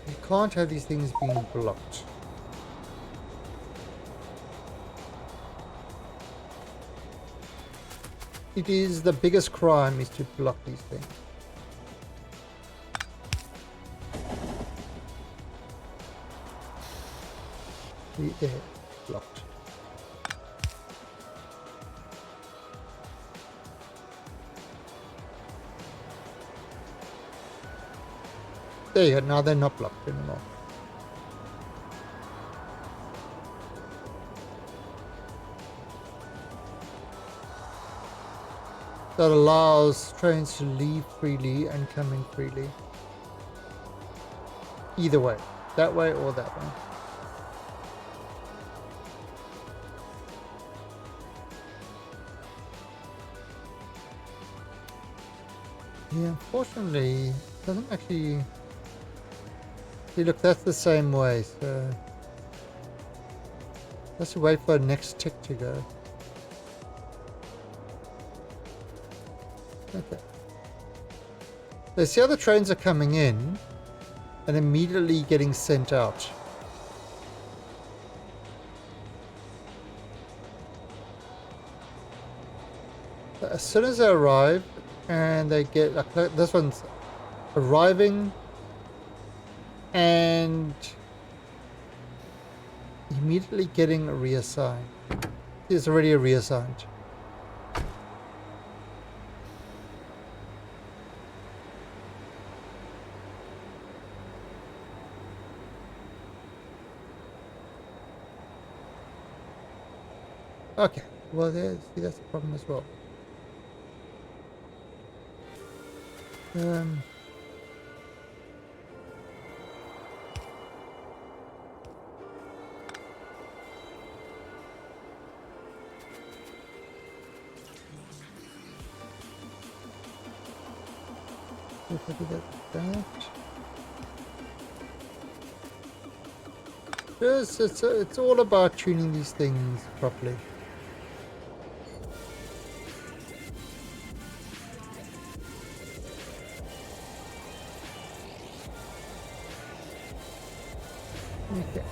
We can't have these things being blocked. It is the biggest crime is to block these things. There, blocked. There you go, now they're not blocked anymore. That allows trains to leave freely and come in freely. Either way, that way or that way. Yeah, unfortunately, it doesn't actually... See, look, that's the same way, so... Let's wait for the next tick to go. Okay. So see how the trains are coming in and immediately getting sent out. as soon as they arrive and they get like this one's arriving and immediately getting reassigned. It's already reassigned. Okay, well, see, that's the problem as well. If I do that. Yes, it's all about tuning these things properly. Okay.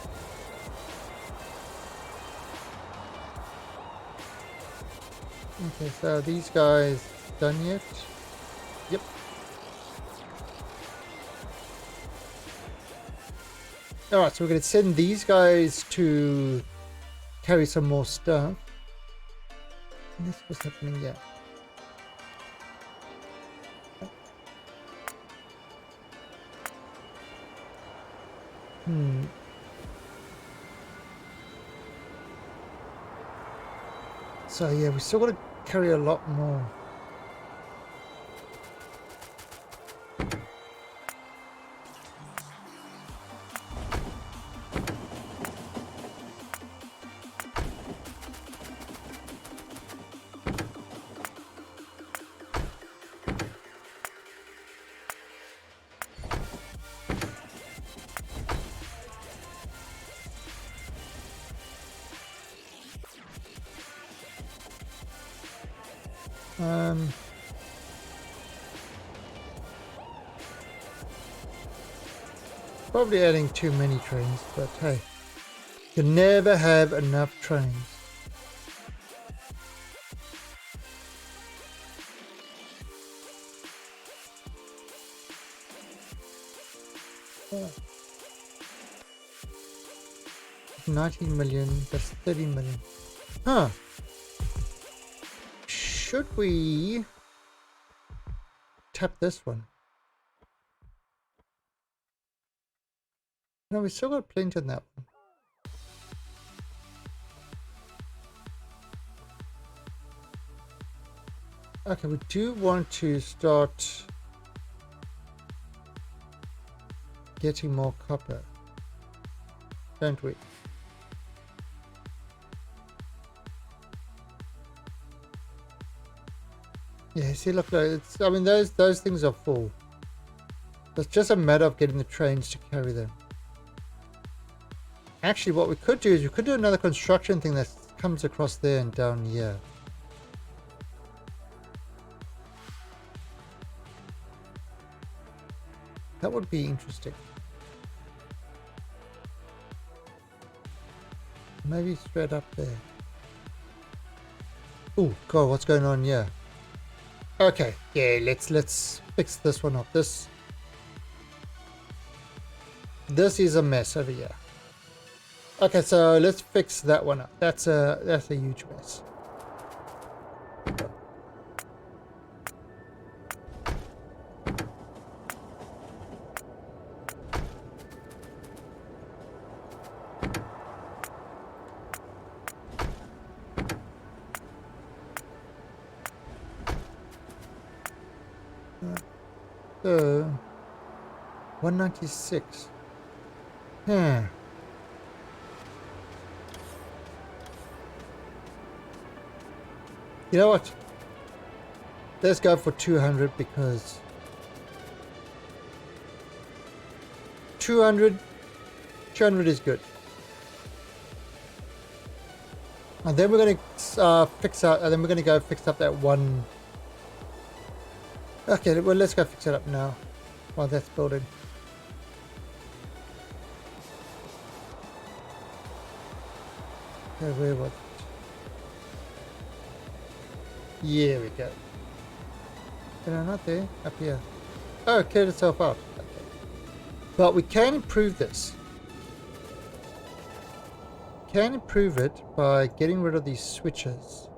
Okay, so these guys done yet? Yep. Alright, so we're going to send these guys to carry some more stuff. And this was happening, yeah. So yeah, we still got to carry a lot more. Probably adding too many trains, but hey, you never have enough trains. Oh. 19 million, that's 30 million. Huh. Should we tap this one? No, we still got plenty on that one. Okay, we do want to start getting more copper, don't we? Yeah, see, look, it's, I mean, those things are full. It's just a matter of getting the trains to carry them. Actually, what we could do is we could do another construction thing that comes across there and down here. That would be interesting. Maybe straight up there. Oh God, what's going on here? Okay, yeah, let's fix this one up. This is a mess over here. Okay, so let's fix that one up. That's a huge mess. So 196. Hmm. You know what? Let's go for 200 because 200 is good. And then we're going to fix out, and then we're going to go fix up that one. Okay, well, let's go fix it up now while that's building. Okay, where was it? Here we go. No, not there. Up here. Oh, it cleared itself out. Okay. But we can improve this. Can improve it by getting rid of these switches.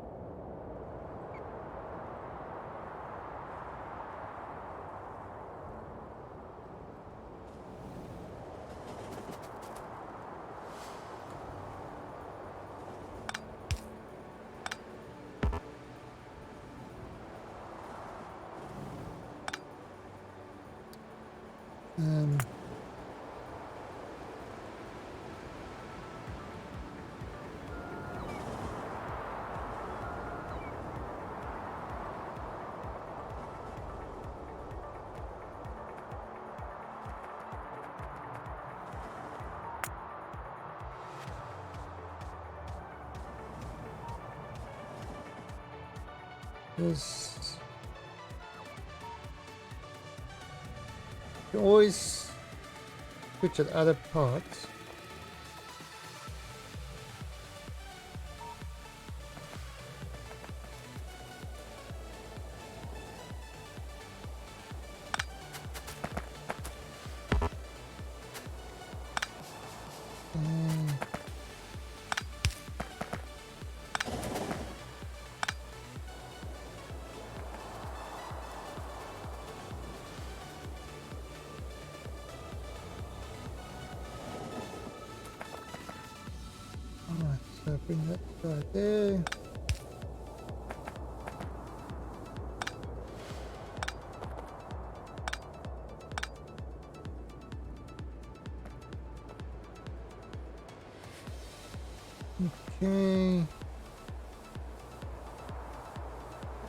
Um, there's you can always switch at other parts. Alright, so bring that right there. Okay.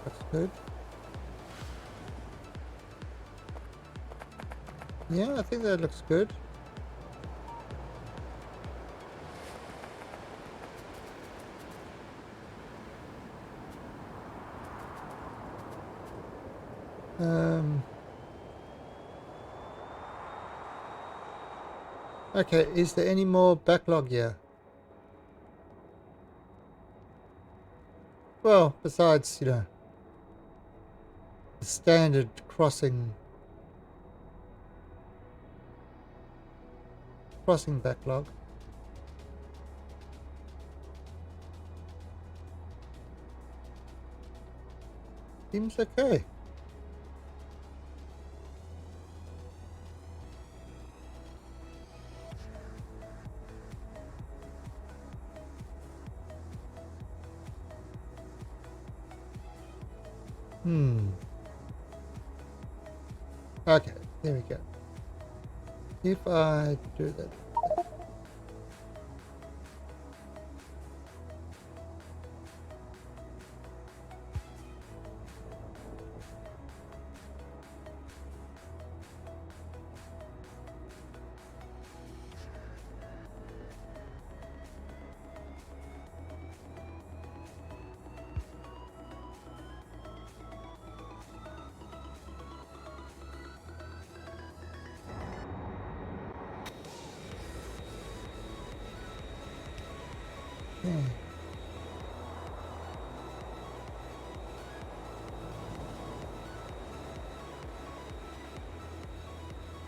That's good. Yeah, I think that looks good. Okay, is there any more backlog here? Well, besides, you know, the standard crossing backlog. Seems okay. Okay, there we go. If I do that. Okay.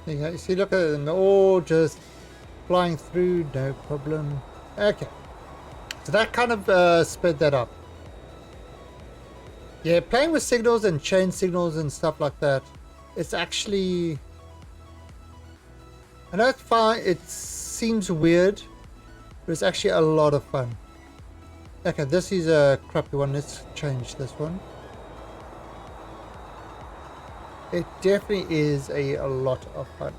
There you go. See, look at them all just flying through, no problem. Okay. So that kind of sped that up. Yeah, playing with signals and chain signals and stuff like that, it's actually... I know it's fine, it seems weird, but it's actually a lot of fun. Okay, this is a crappy one. Let's change this one. It definitely is a lot of fun.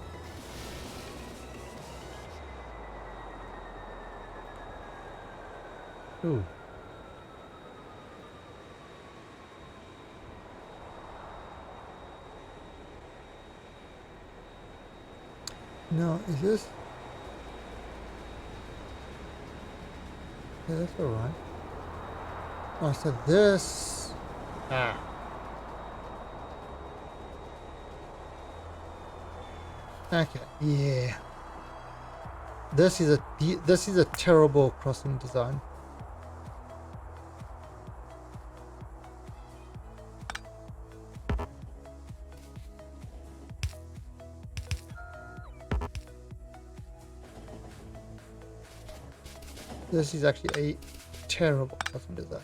Ooh. No, is this? Yeah, that's alright. Oh, so this... Ah. Okay, yeah. This is a terrible crossing design. This is actually a terrible custom design.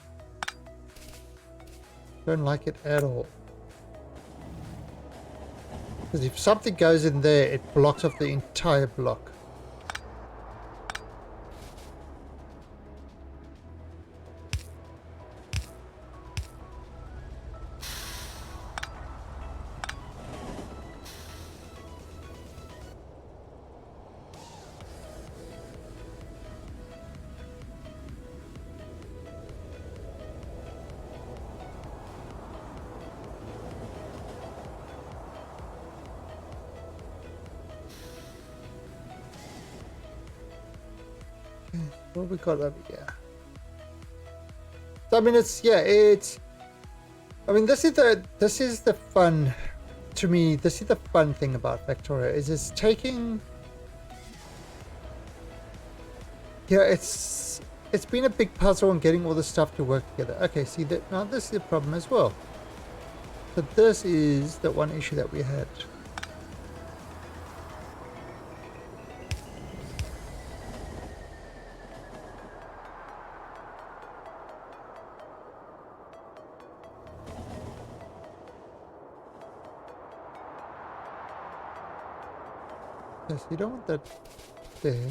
Don't like it at all. Because if something goes in there, it blocks off the entire block. What we got over here? So, I mean, it's, yeah, it's, I mean, this is the fun, to me, this is the fun thing about Factorio, is it's taking, yeah, it's been a big puzzle on getting all the stuff to work together. Okay, see that, now this is the problem as well. So this is the one issue that we had. Yes, you don't want that there.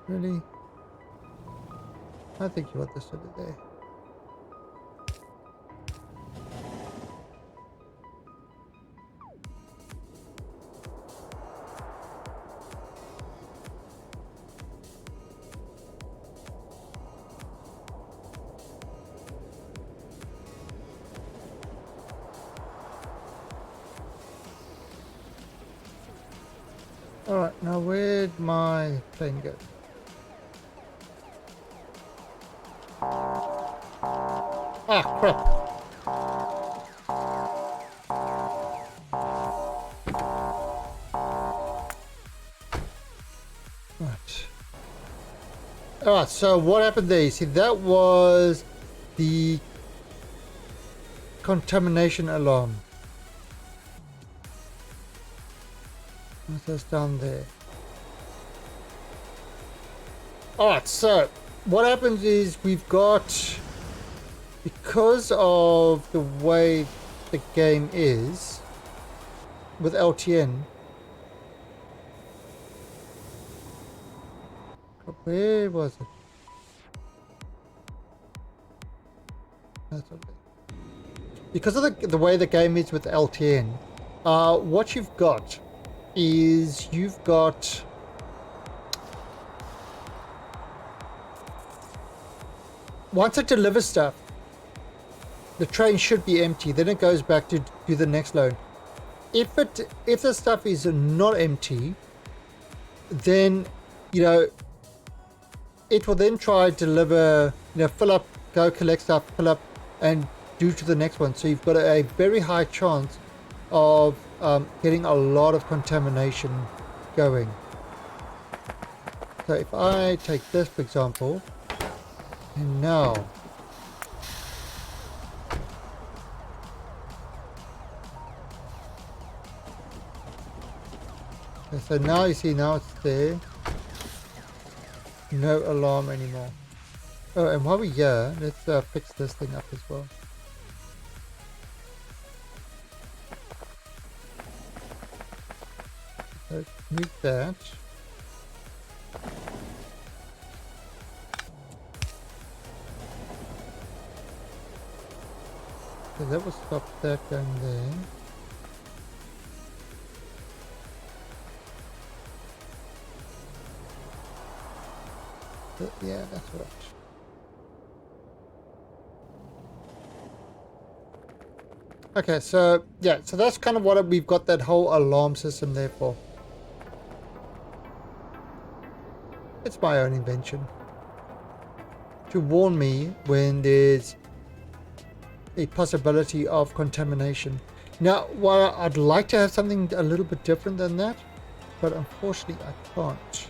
Really? I think you want this over there. Alright, now where'd my plane go? Ah, crap. Right. Alright, so what happened there? You see, that was the contamination alarm. That's down there. Alright, so what happens is we've got, because of the way the game is with LTN, where was it? That's okay. Because of the way the game is with LTN, what you've got is you've got once it delivers stuff, the train should be empty. Then it goes back to do the next load. If the stuff is not empty, then it will then try to deliver, fill up, go collect stuff, fill up, and do to the next one. So you've got a very high chance of getting a lot of contamination going. So if I take this for example, and now okay, so now you see, now it's there, no alarm anymore. Oh, and while we're here, let's fix this thing up as well. So move that. So that will stop that going there. But yeah, that's right. Okay, so yeah, so that's kind of what we've got that whole alarm system there for. It's my own invention. To warn me when there's a possibility of contamination. Now, while I'd like to have something a little bit different than that, but unfortunately I can't.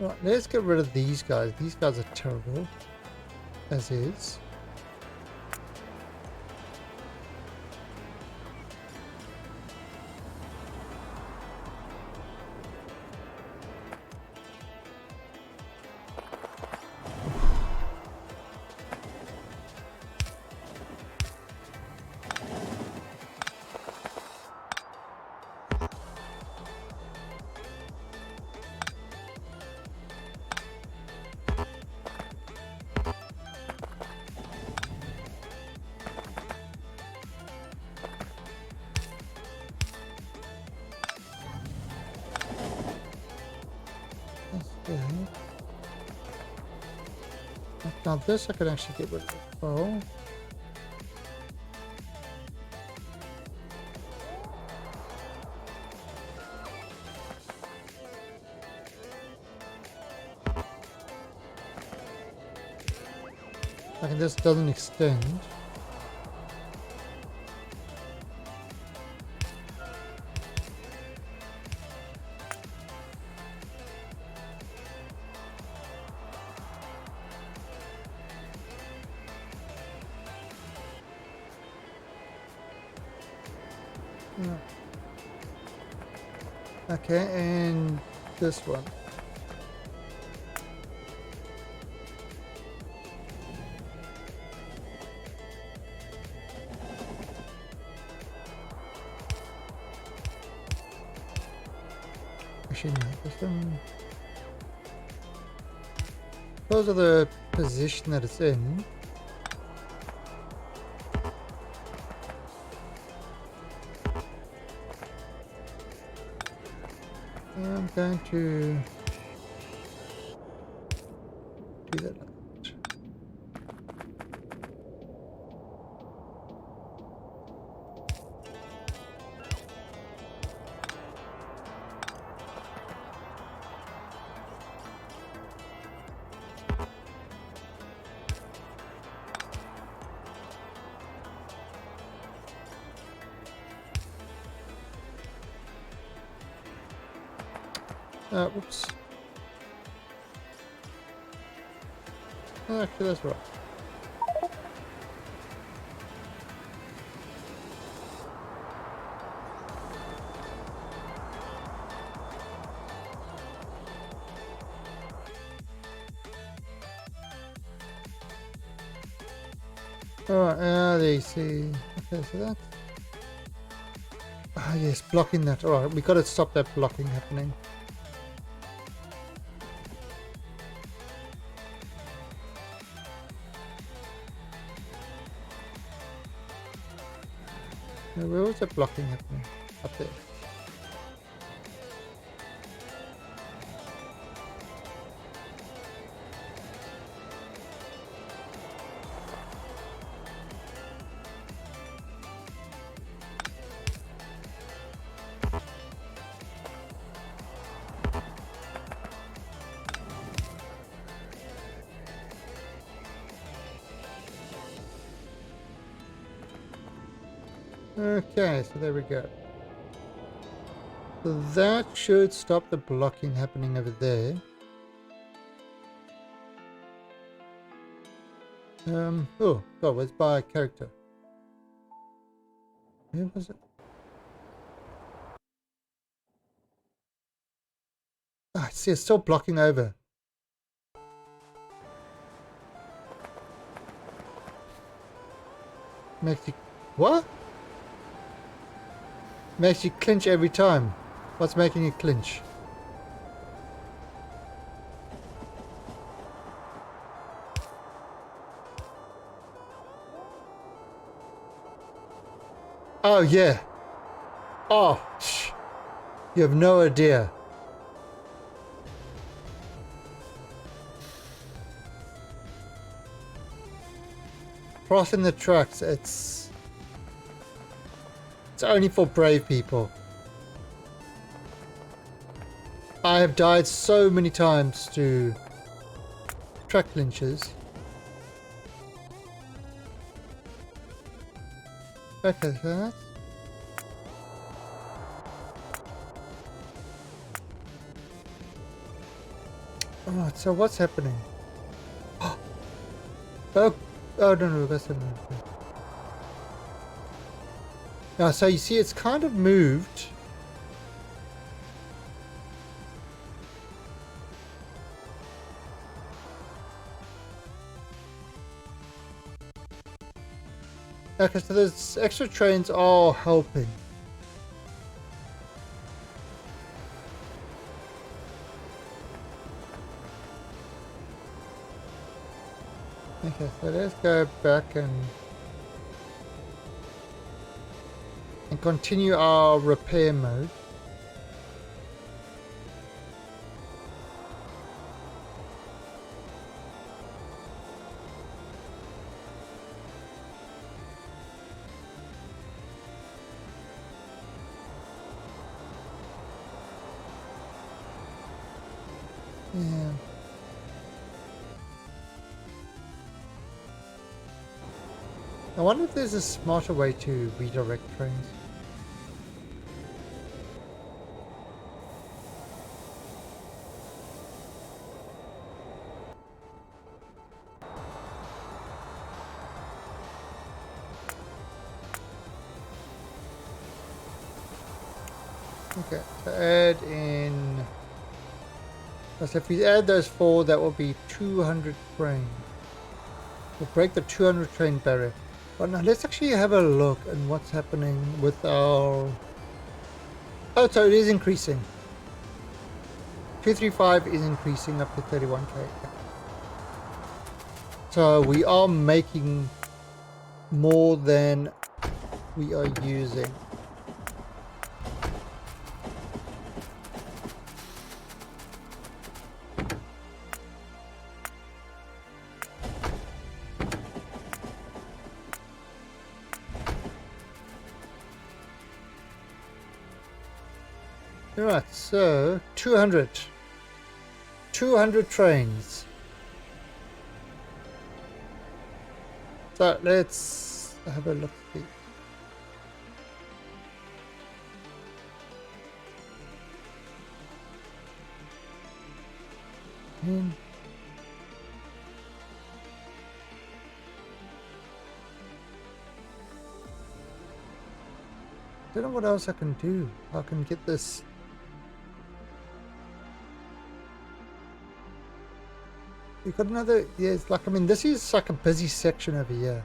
Right, let's get rid of these guys. These guys are terrible, as is. Okay. Now this I can actually get rid of. Oh. Like this doesn't extend. Yeah. Okay, and this one. Actually, no, this one. Because of the position that it's in. I'm going to do that like that. Whoops. Actually, that's right. Alright, there you see. Okay, so that's... Ah, yes, blocking that. Alright, we got to stop that blocking happening. Where was that blocking happening? Up there. Okay, so there we go. So that should stop the blocking happening over there. Oh, God, where's my character? Where was it? Ah, see, it's still blocking over. Makes you... What? Makes you clinch every time. What's making you clinch? Oh, yeah. Oh, you have no idea. Crossing the tracks, it's only for brave people. I have died so many times to track clinches. Okay, so that's... Alright, so what's happening? Oh, oh no, that's not okay. Now, so you see it's kind of moved. Okay, so those extra trains are helping. Okay, so let's go back and continue our repair mode. Yeah. I wonder if there's a smarter way to redirect trains. Okay, so add in. So if we add those 4, that will be 200 trains. We'll break the 200 train barrier. But now let's actually have a look at what's happening with our... Oh, so it is increasing. 235 is increasing up to 31k. So we are making more than we are using. Alright, so 200 trains. So let's have a look. Don't know what else I can do. I can get this. We've got another, yeah, it's like, I mean, this is like a busy section over here.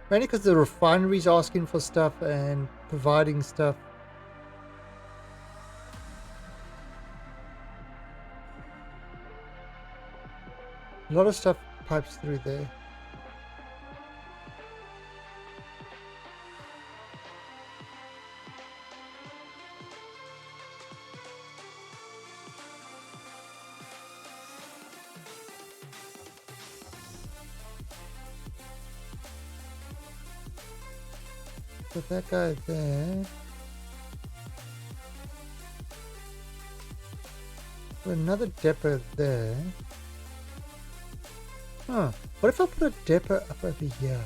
Mainly because the refinery's asking for stuff and providing stuff. A lot of stuff pipes through there. Put that guy there. Put another depot there. Huh. What if I put a depot up over here?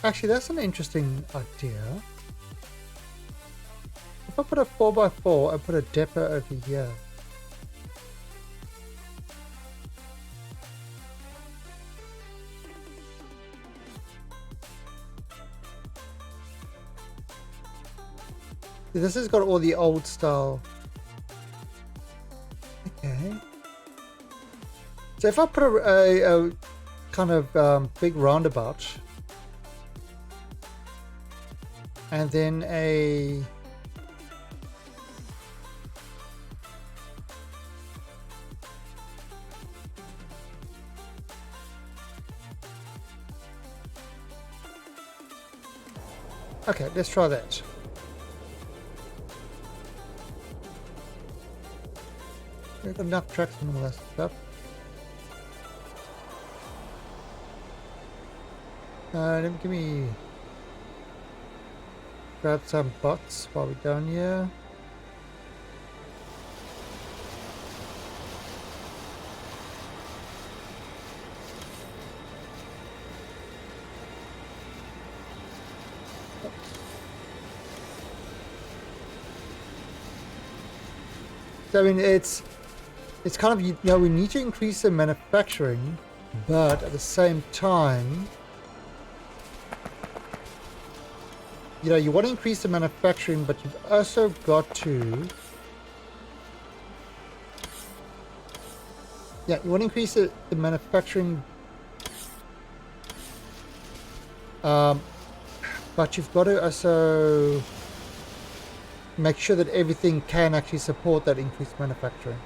Actually, that's an interesting idea. If I put a 4x4 and put a depot over here. This has got all the old style. Okay. So if I put a kind of big roundabout and then a okay, let's try that. We've got enough tracks and all that stuff. Let me grab some bots while we're down here. So, I mean, it's kind of, you know, we need to increase the manufacturing, but at the same time, you know, you want to increase the manufacturing, but you've also got to, yeah, you want to increase the manufacturing, but you've got to also make sure that everything can actually support that increased manufacturing.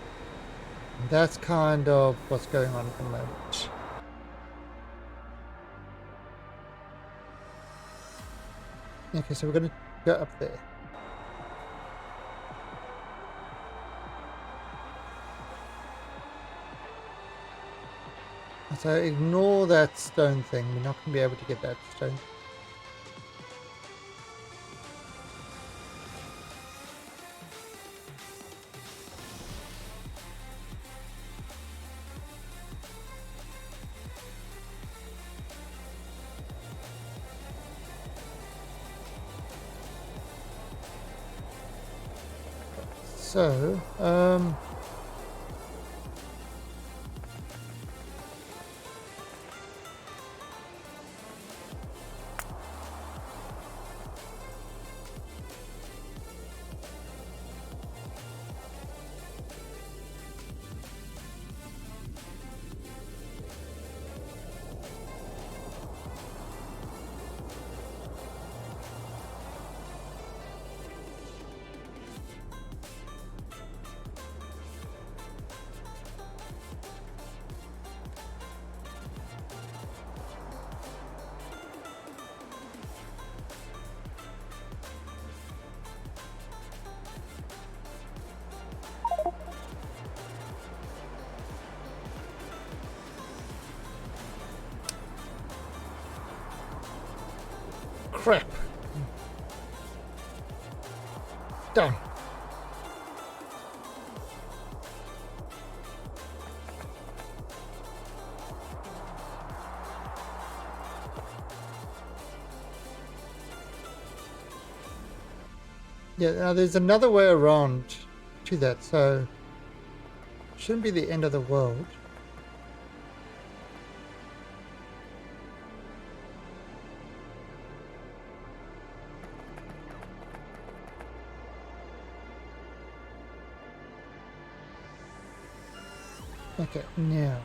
And that's kind of what's going on at the moment. Okay, so we're going to go up there. So ignore that stone thing. We're not going to be able to get that stone. So, crap. Done. Yeah, now there's another way around to that, so shouldn't be the end of the world. Okay, now,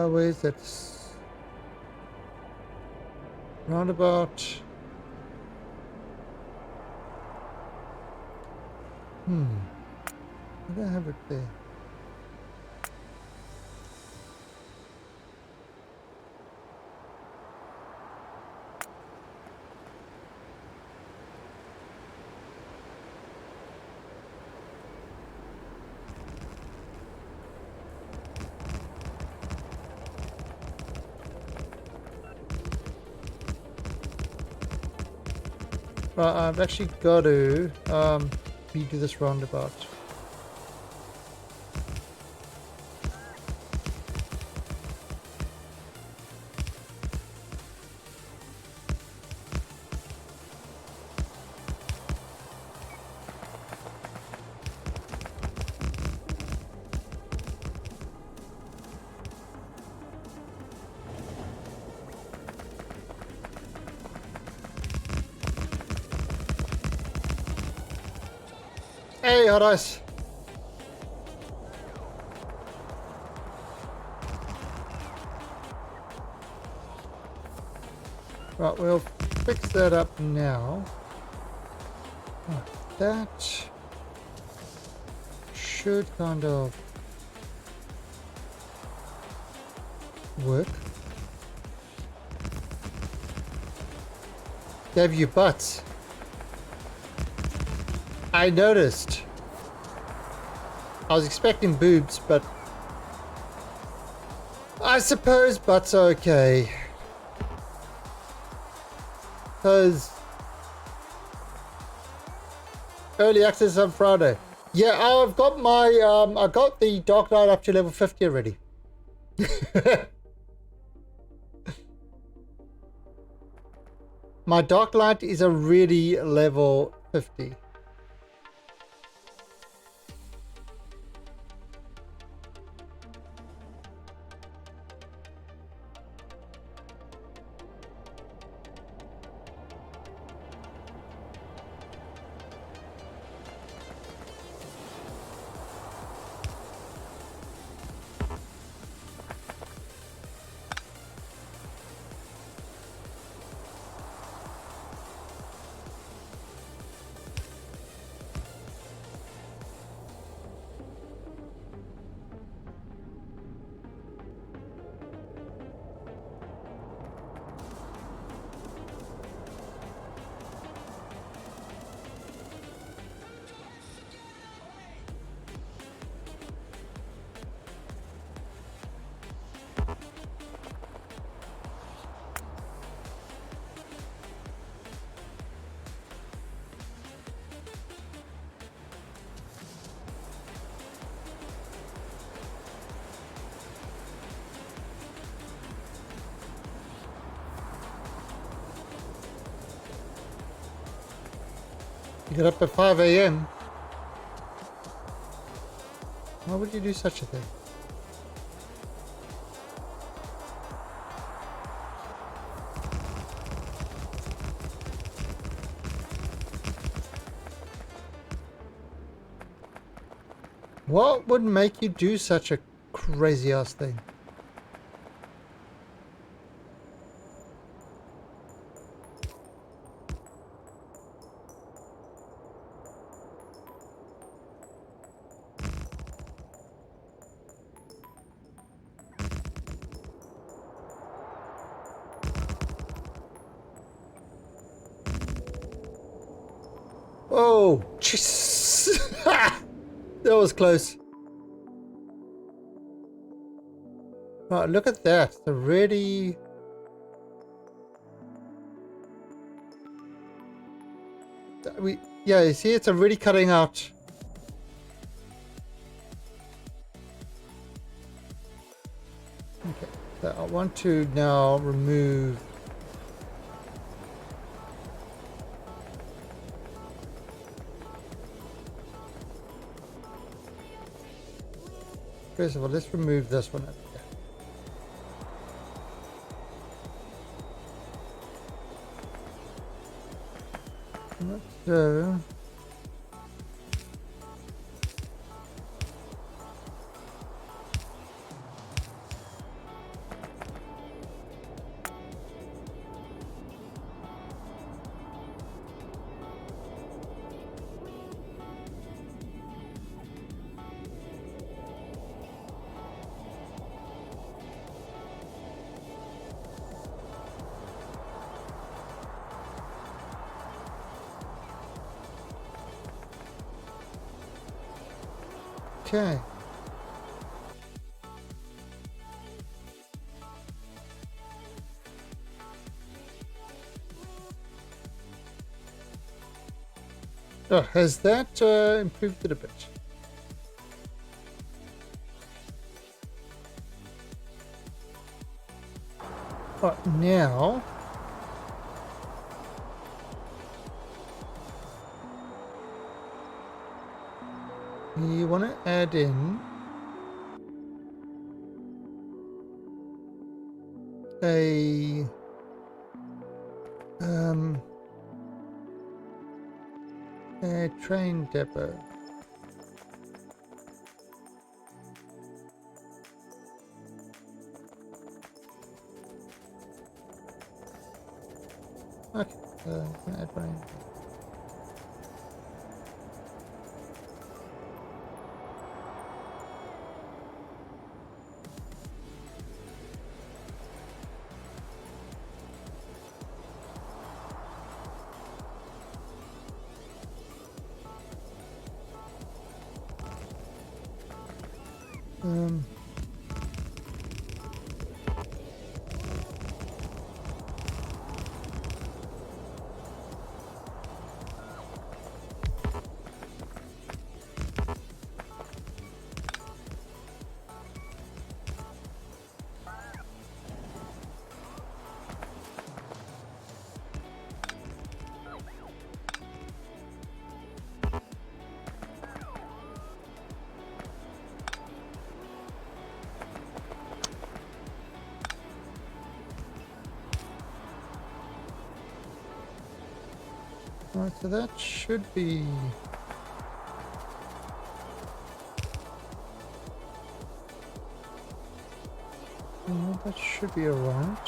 where's that roundabout? I don't have it there. Right, I've actually got to redo this roundabout. Hey, hot ice. Right, we'll fix that up now. Right, that should kind of work. Gave you butts. I noticed. I was expecting boobs, but I suppose butts are okay. Because early access on Friday. Yeah, I've got my I got the Dark Knight up to level 50 already. My dark light is already level 50. You get up at 5 a.m. Why would you do such a thing? What would make you do such a crazy ass thing? Oh, jeez. That was close. Right, look at that. It's already... Yeah, you see, it's already cutting out. Okay, so I want to now remove... First of all, let's remove this one over here. So... Okay. Oh, has that improved it a bit? Right, now... You want to add in a train depot. Okay, add rain. Um, Right, so that should be... that should be alright.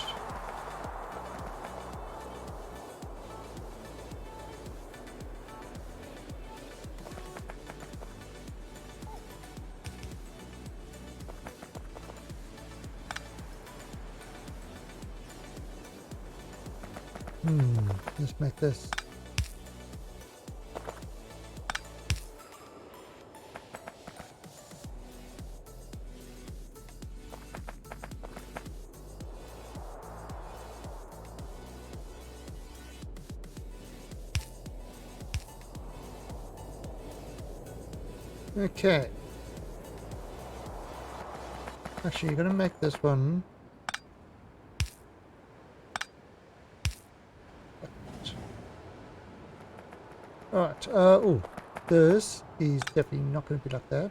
Let's make this. Okay. Actually, you're gonna make this one. Alright, oh, this is definitely not gonna be like that.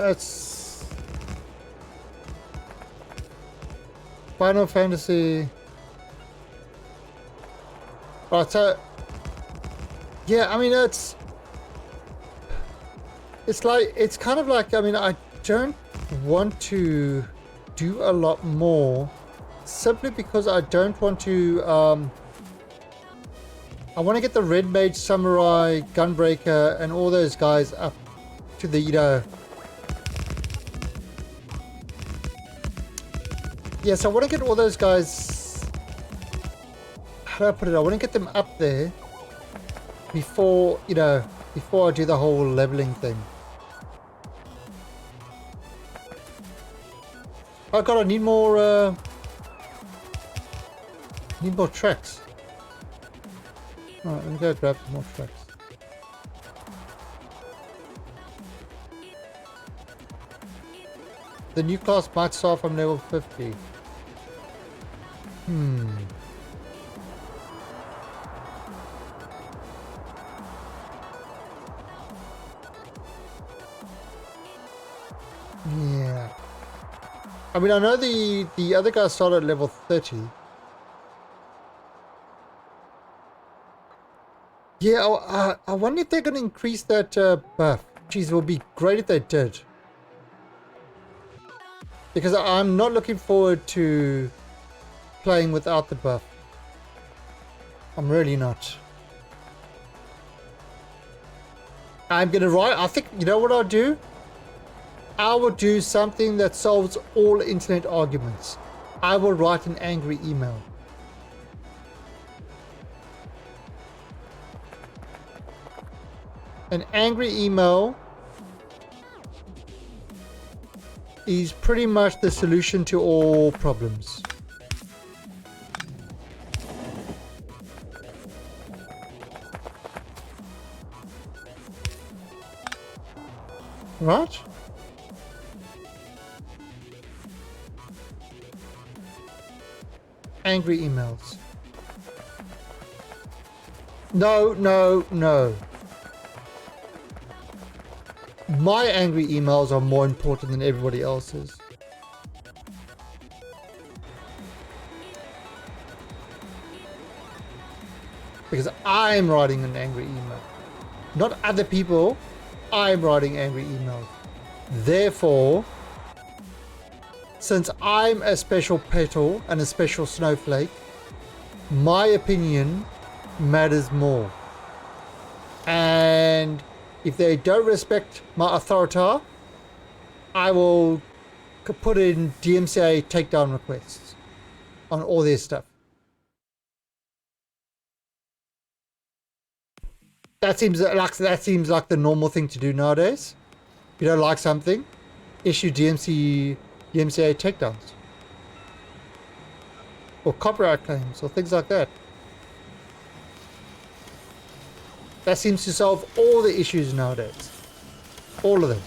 It's Final Fantasy. Right, so yeah, I mean it's like, it's kind of like, I mean, I don't want to do a lot more simply because I don't want to I want to get the Red Mage, Samurai, Gunbreaker and all those guys up to the, you know, yes, I want to get all those guys, how do I put it, I want to get them up there before, you know, before I do the whole leveling thing. Oh god, I need more tracks. Alright, let me go grab some more tracks. The new class might start from level 50. Yeah. I mean, I know the other guy started at level 30. Yeah, I wonder if they're going to increase that buff. Jeez, it would be great if they did. Because I'm not looking forward to playing without the buff. I'm really not. I'm going to write, I think, you know what I'll do? I will do something that solves all internet arguments. I will write an angry email. An angry email is pretty much the solution to all problems. Right? Angry emails. No, no, no. My angry emails are more important than everybody else's. Because I'm writing an angry email. Not other people. I'm writing angry emails. Therefore, since I'm a special petal and a special snowflake, my opinion matters more. And if they don't respect my authority, I will put in DMCA takedown requests on all their stuff. That seems like the normal thing to do nowadays. If you don't like something, issue DMCA takedowns. Or copyright claims or things like that. That seems to solve all the issues nowadays. All of them.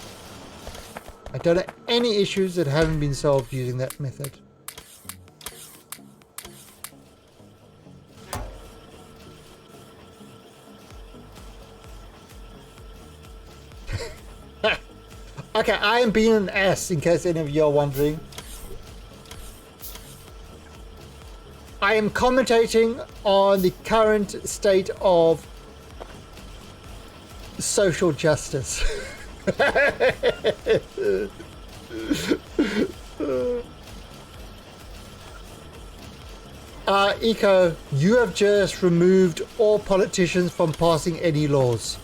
I don't know any issues that haven't been solved using that method. Okay, I am being an ass, in case any of you are wondering. I am commentating on the current state of social justice. Eco, you have just removed all politicians from passing any laws.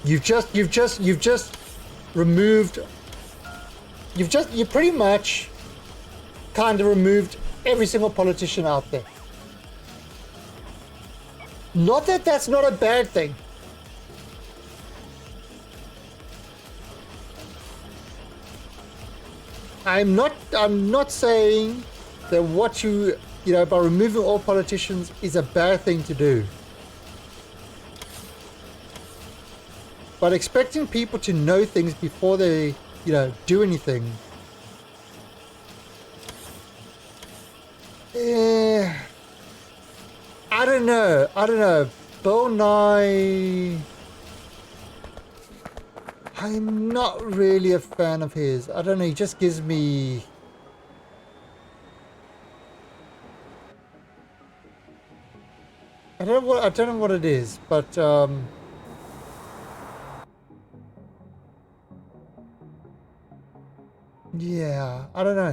You've just removed. You pretty much kind of removed every single politician out there. Not that that's not a bad thing. I'm not saying that what you know, by removing all politicians is a bad thing to do. But expecting people to know things before they, you know, do anything. I don't know. Bill Nye, I'm not really a fan of his. I don't know, he just gives me... I don't know what it is, but yeah, I don't know.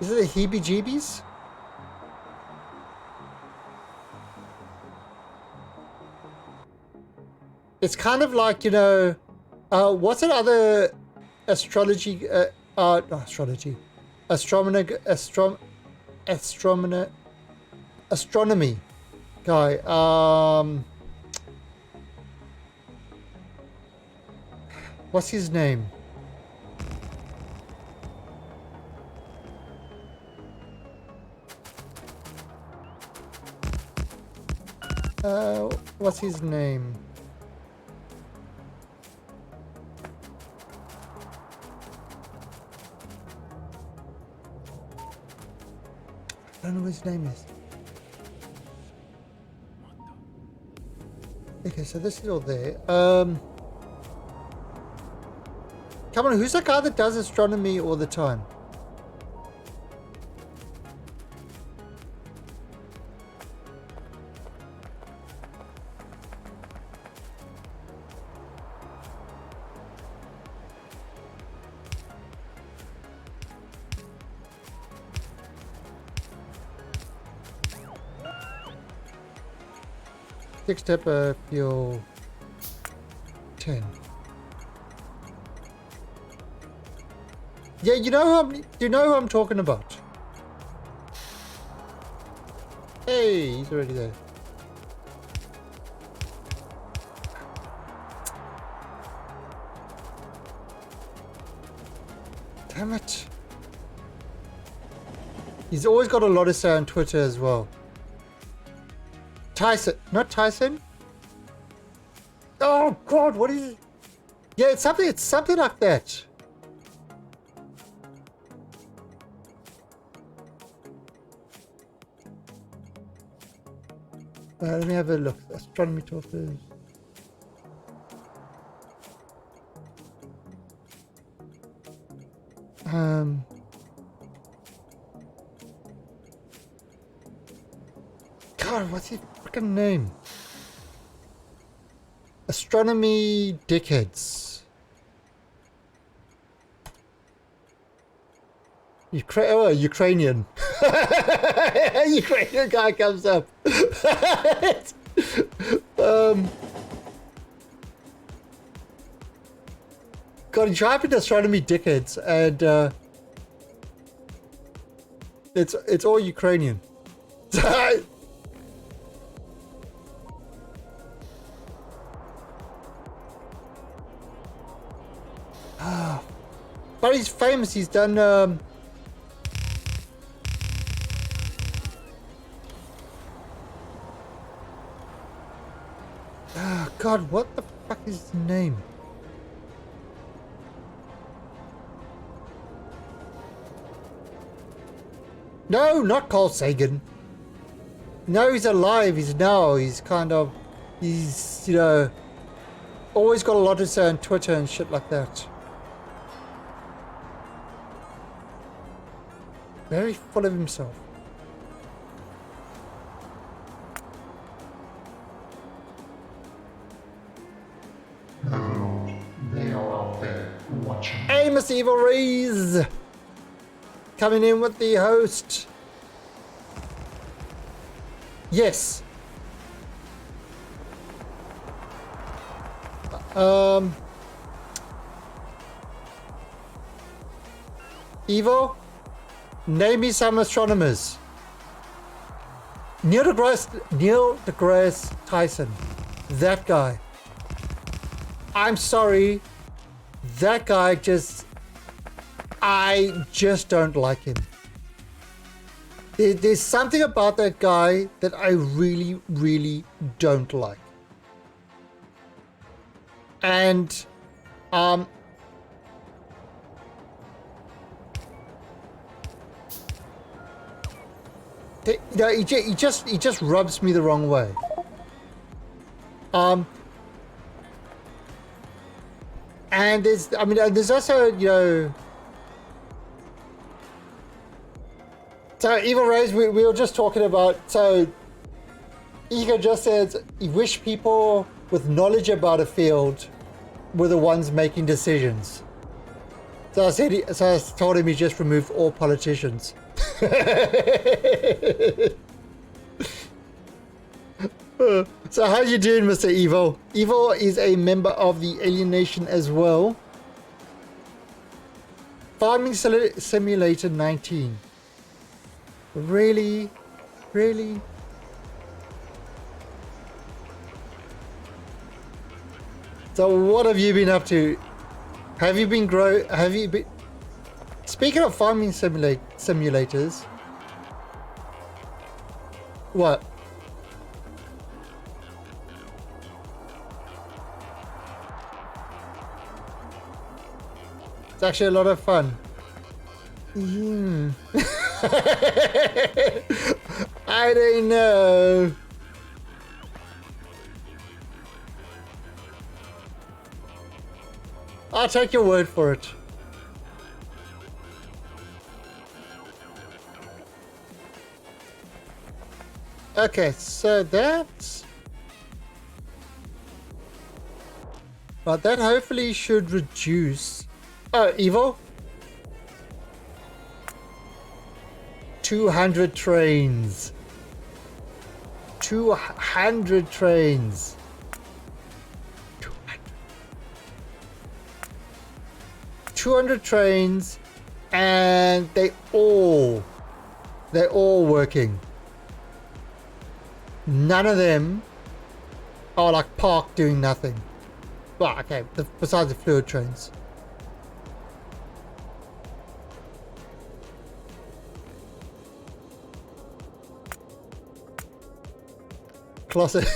Is it the heebie-jeebies? It's kind of like, you know, what's that other astrology, not astrology, astronomy guy, what's his name? What's his name? I don't know what his name is. Okay, so this is all there. Come on, who's that guy that does astronomy all the time? Six-step fuel 10. Yeah, you know who I'm talking about. Hey, he's already there. Damn it. He's always got a lot to say on Twitter as well. Tyson, not Tyson. Oh God, what is it? Yeah, it's something like that. Let me have a look. Astronomy talkers. God, what's his freaking name? Astronomy dickheads. Ukrainian. Ukrainian guy comes up. God, you type in astronomy dickheads and it's all Ukrainian. But he's famous. He's done God, what the fuck is his name? No, not Carl Sagan. No, he's alive. He's kind of, you know, Always got a lot to say on Twitter and shit like that. Very full of himself. They are out there watching. Hey, Mr. Evil Rees! Coming in with the host. Yes. Evo, name me some astronomers. Neil deGrasse Tyson. That guy. I'm sorry. That guy I just don't like him. There's something about that guy that I really, really don't like. And, you know, he just rubs me the wrong way. And there's also, you know, so Evil Rays, we were just talking about, so Ego just says he wish people with knowledge about a field were the ones making decisions. So I told him he just removed all politicians. So how you doing, Mr. Evil? Evil is a member of the Alien Nation as well. Farming Simulator 19. Really? Really? So what have you been up to? Have you been Speaking of farming simulators. What? It's actually a lot of fun. I don't know. I'll take your word for it. Okay, so that's... But that hopefully should reduce... Oh, Evo? 200 trains. 200 trains. 200 trains, and they're all working. None of them are like parked doing nothing. Well, okay, besides the fluid trains. Closet.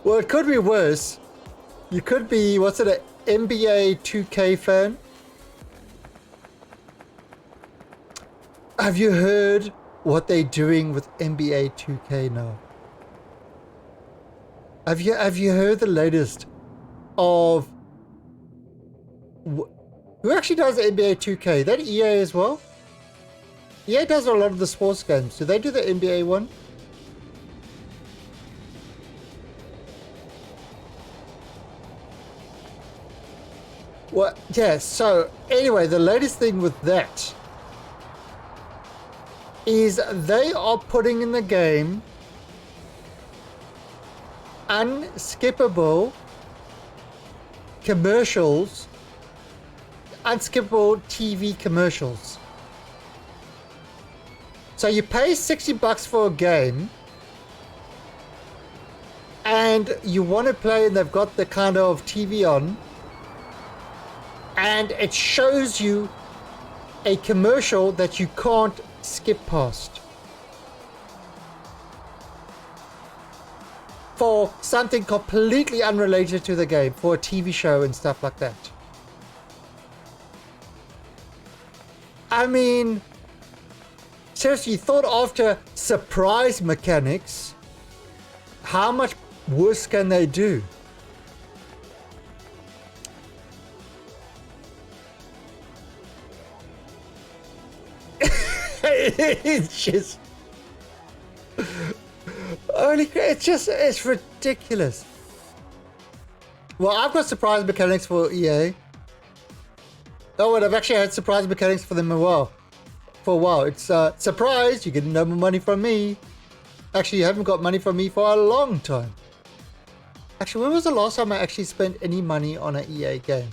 Well, it could be worse. You could be, what's it, an NBA 2K fan? Have you heard what they're doing with NBA 2K now? Have you heard the latest of who actually does NBA 2K? That EA as well? EA does a lot of the sports games. Do they do the NBA one? Well, yeah, so anyway, the latest thing with that is they are putting in the game unskippable commercials, unskippable TV commercials. So you pay $60 for a game and you want to play and they've got the kind of TV on, and it shows you a commercial that you can't skip past for something completely unrelated to the game, for a TV show and stuff like that. I mean, seriously, you thought after surprise mechanics How much worse can they do? It's just holy crap, it's ridiculous. Well, I've got surprise mechanics for EA. Oh, and I've actually had surprise mechanics for them as well. For a while. It's surprise, you get no more money from me. Actually, you haven't got money from me for a long time. Actually, when was the last time I actually spent any money on an EA game?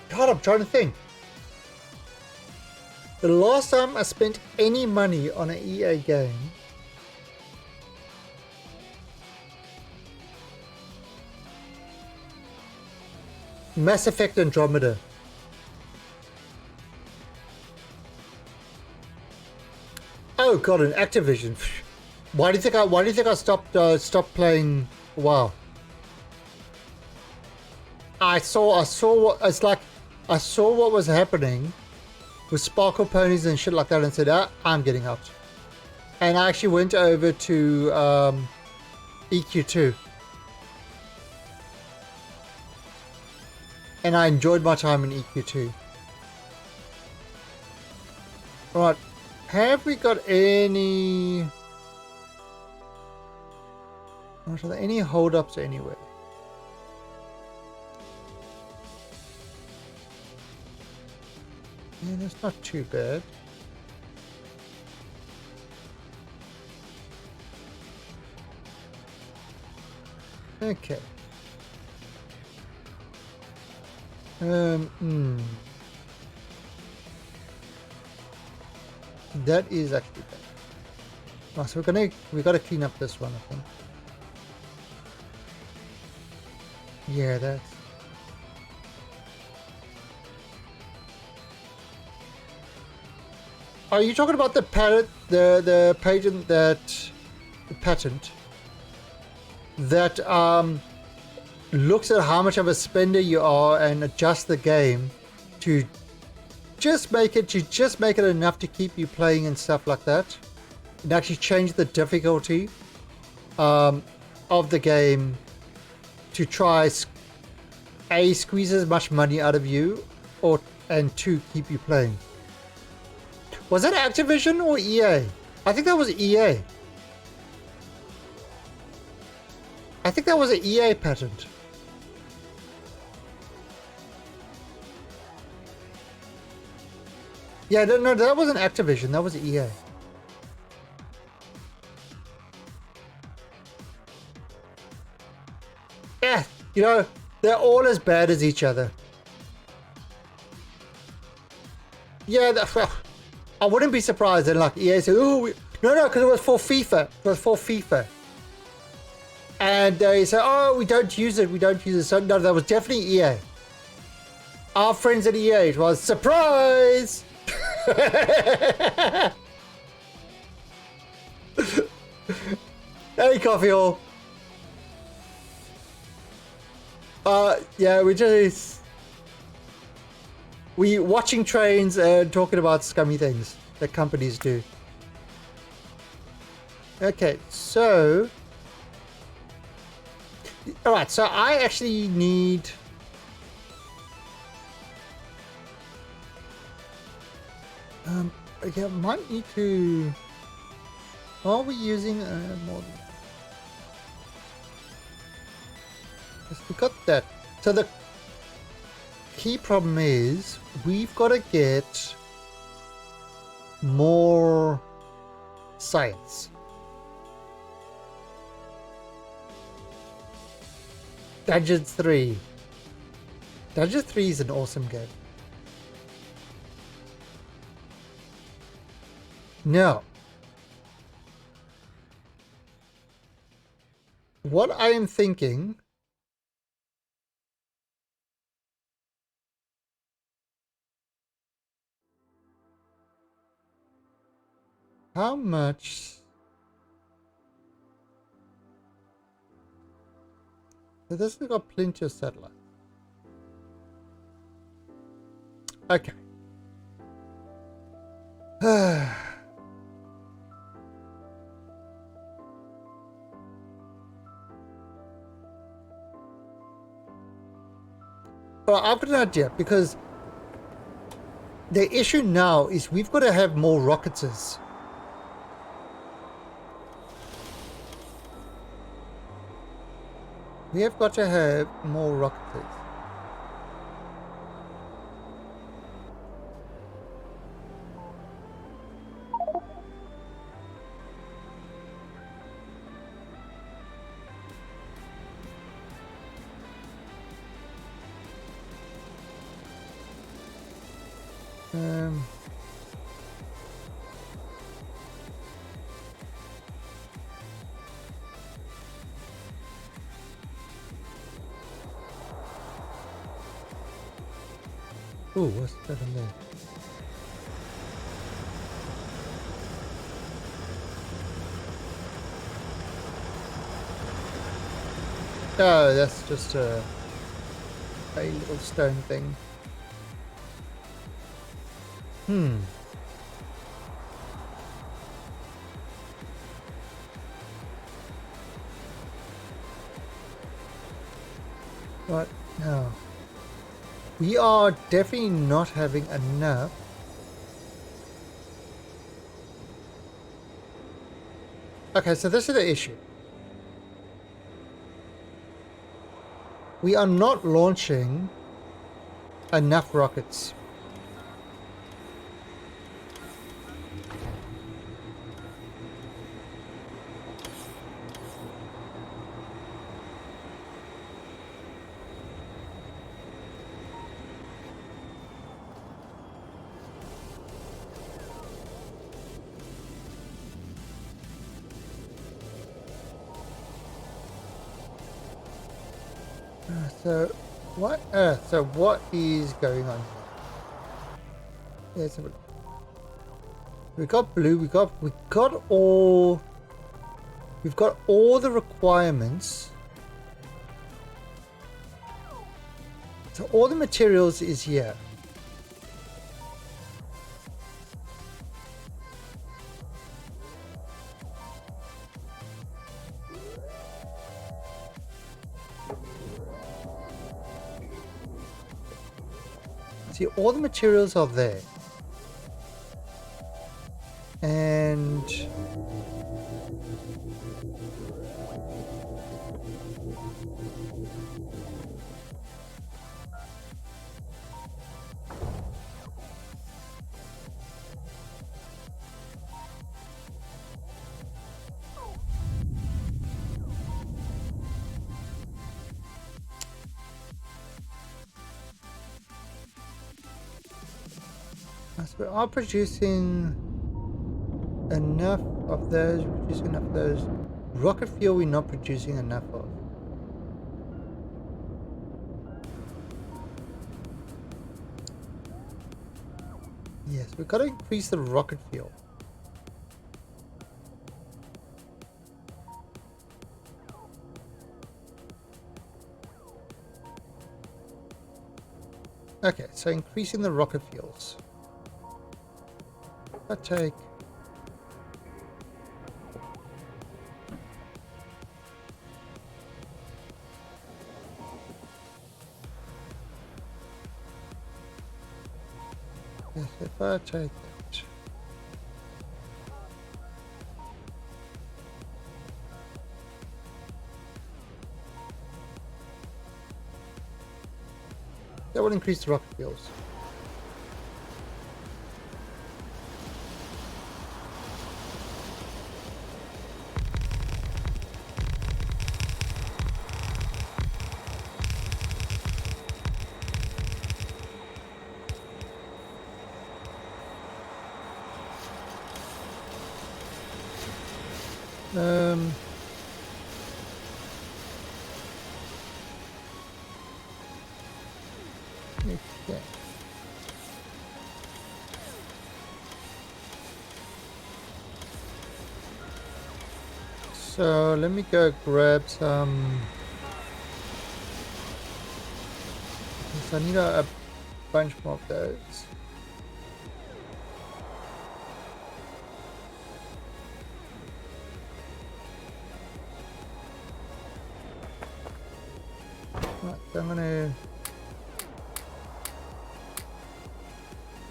God, I'm trying to think. The last time I spent any money on an EA game. Mass Effect Andromeda. Oh god, an Activision. Why do you think I stopped playing WoW? I saw what it's like. I saw what was happening with Sparkle Ponies and shit like that, and said, I'm getting out. And I actually went over to EQ2, and I enjoyed my time in EQ2. Right, have we got any? Are there any hold-ups anywhere? Yeah, that's not too bad. Okay. That is actually bad. Oh, so we gotta clean up this one, I think. Yeah, that's. Are you talking about the patent, the patent that, the patent that looks at how much of a spender you are and adjusts the game to just make it enough to keep you playing and stuff like that, and actually change the difficulty of the game to try A, squeeze as much money out of you, and 2, keep you playing. Was that Activision or EA? I think that was EA. I think that was an EA patent. Yeah, no, that wasn't Activision. That was EA. Yeah, you know, they're all as bad as each other. Yeah, I wouldn't be surprised then, like, EA said, oh, no, because it was for FIFA. It was for FIFA. And they said, oh, we don't use it. So, no, that was definitely EA. Our friends at EA, it was surprise! Hey, Coffee Hall. Yeah, we watching trains and talking about scummy things that companies do. Okay, so all right, so I actually need okay, might need to. Are we using more? Yes, we got that. So the key problem is we've got to get more science. Dungeons 3. Dungeons 3 is an awesome game. Now, what I am thinking, how much? So this has got plenty of satellites. Okay. Alright, I've got an idea, because the issue now is we've got to have more rocketers. We have got to have more rocketers. Ooh, what's that on there? Oh, that's just a little stone thing. Right now, we are definitely not having enough. Okay, so this is the issue. We are not launching enough rockets. So what is going on here? Let's have a look. We got blue, we've got all the requirements. So all the materials is here. See, all the materials are there. And we are producing enough of those, producing enough of those. Rocket fuel we're not producing enough of. Yes, we've got to increase the rocket fuel. Okay, so increasing the rocket fuels. I take yes, if I take that. That will increase the rocket fuels. Okay. So let me go grab some. So I need a bunch more of those. Right, so I'm gonna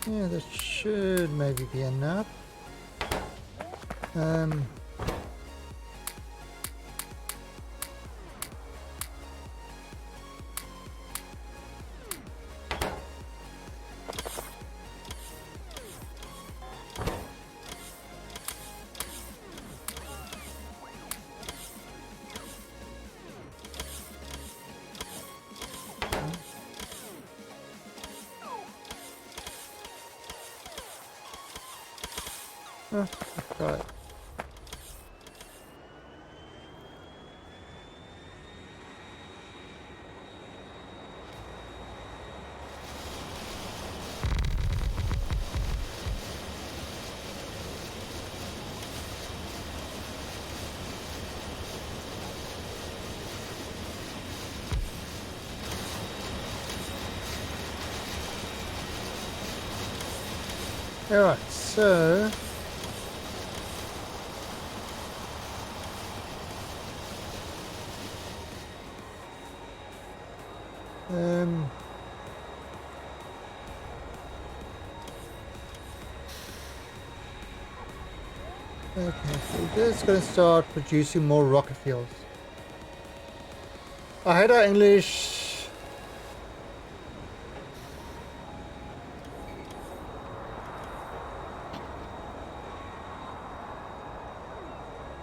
Yeah, that should maybe be enough. Oh, right. Alright, so okay, so we're just gonna start producing more rocket fuels. I had our English.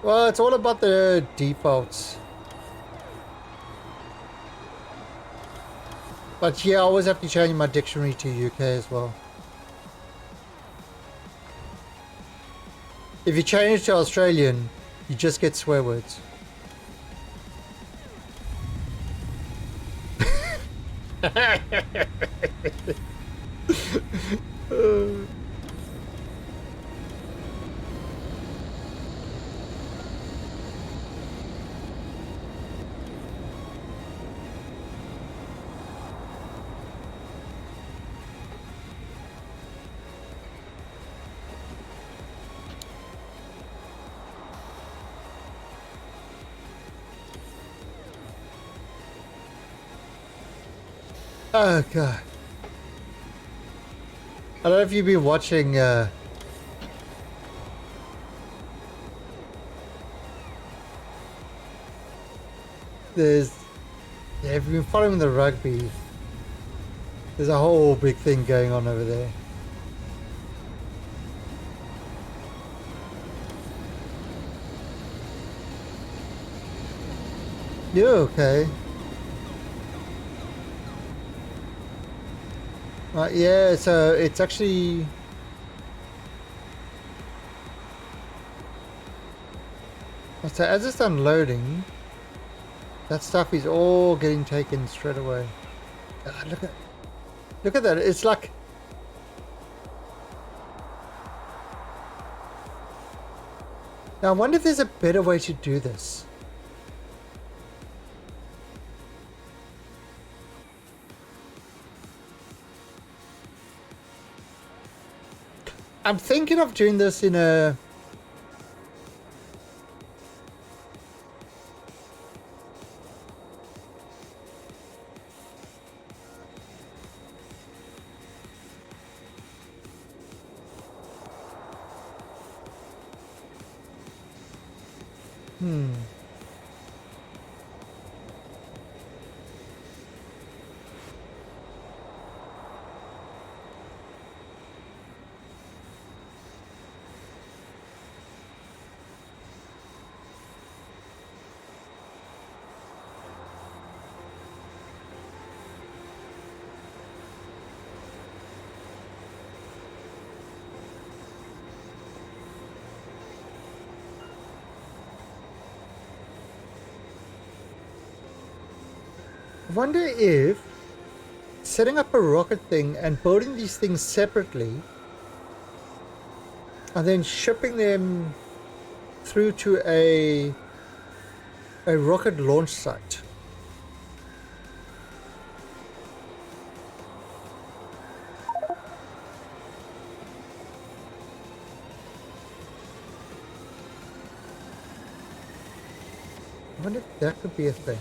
Well, it's all about the defaults. But yeah, I always have to change my dictionary to UK as well. If you change to Australian, you just get swear words. Oh god. I don't know if you've been watching there's yeah, if you've been following the rugby, there's a whole big thing going on over there. You're okay. Yeah, so it's actually so as it's unloading, that stuff is all getting taken straight away. God, look at that. It's like now I wonder if there's a better way to do this. I'm thinking of doing this in a I wonder if setting up a rocket thing and building these things separately and then shipping them through to a rocket launch site. I wonder if that could be a thing.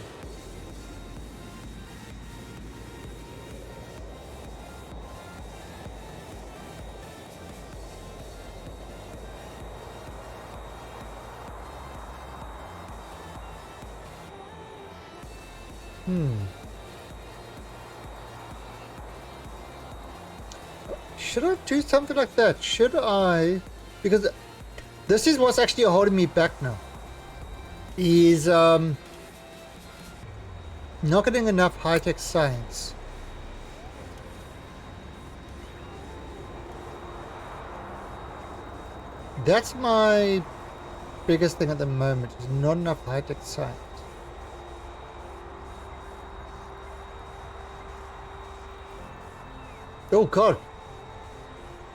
Should I do something like that? Should I? Because this is what's actually holding me back now. Is not getting enough high-tech science. That's my biggest thing at the moment, is not enough high-tech science. Oh god.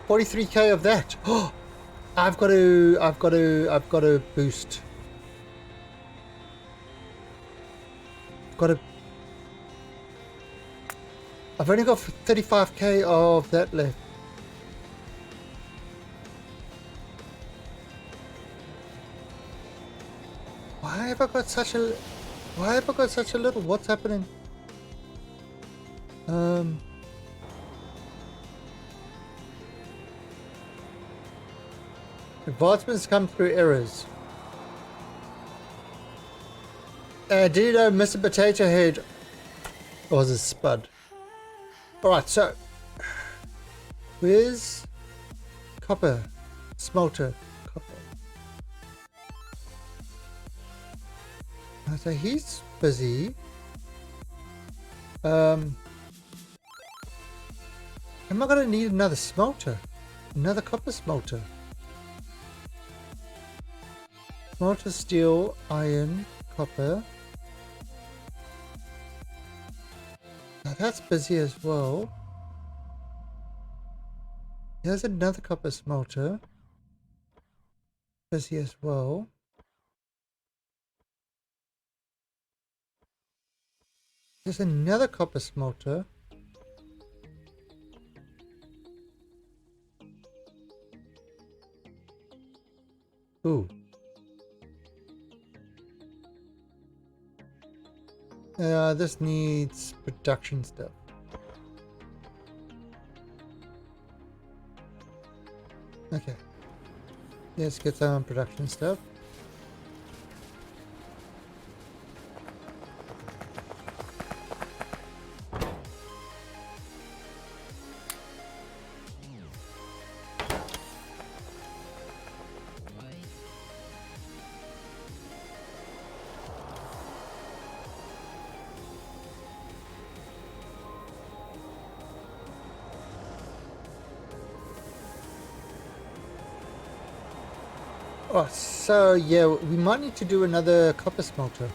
43k of that. Oh, I've got to boost. I've only got 35k of that left. Why have I got such a little? What's happening? Advancements come through errors. Did you know Mr. Potato Head was a spud? Alright, so where's copper? Smelter copper. So he's busy. Am I gonna need another smelter? Another copper smelter? Smelter, steel, iron, copper. Now that's busy as well. There's another copper smelter. Busy as well. There's another copper smelter. Ooh. This needs production stuff. Okay. Let's get some production stuff. Oh, so yeah, we might need to do another copper smelter.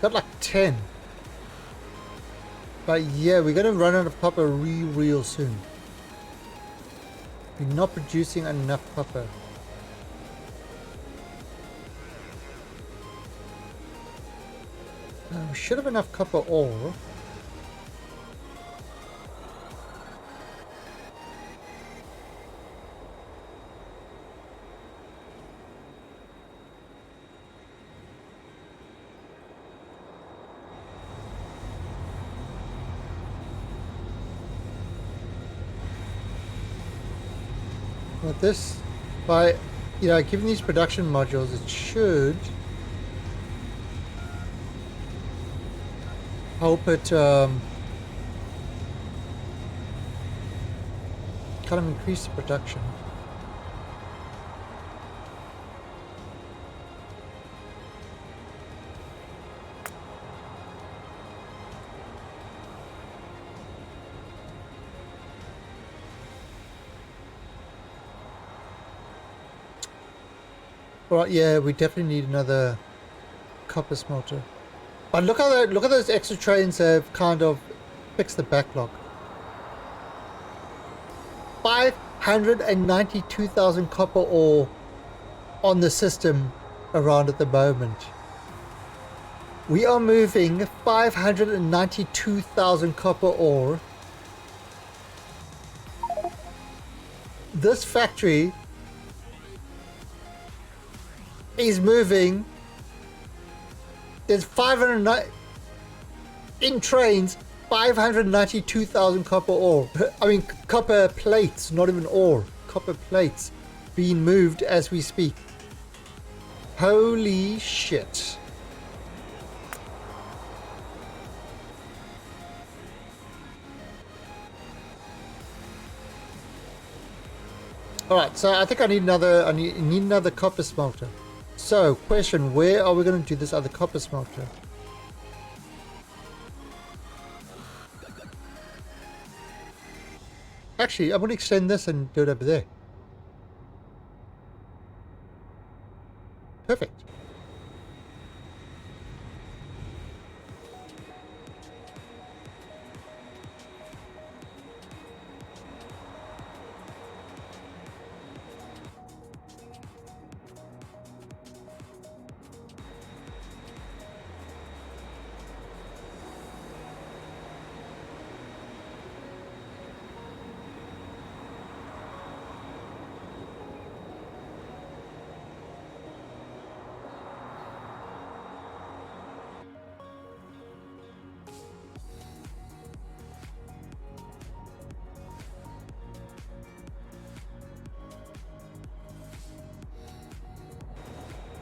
Got like 10. But yeah, we're gonna run out of copper real soon. We're not producing enough copper. We should have enough copper ore. But this, by given these production modules, it should help it kind of increase the production. Right, yeah, we definitely need another copper smelter. But look at those extra trains have kind of fixed the backlog. 592,000 copper ore on the system around at the moment. We are moving 592,000 copper ore. This factory is moving. There's 509 in trains, 592,000 copper ore. I mean copper plates, not even ore. copper plates being moved as we speak. Holy shit. Alright, so I think I need another copper smelter. So, question, where are we going to do this other copper smelter? Actually, I'm going to extend this and do it over there. Perfect.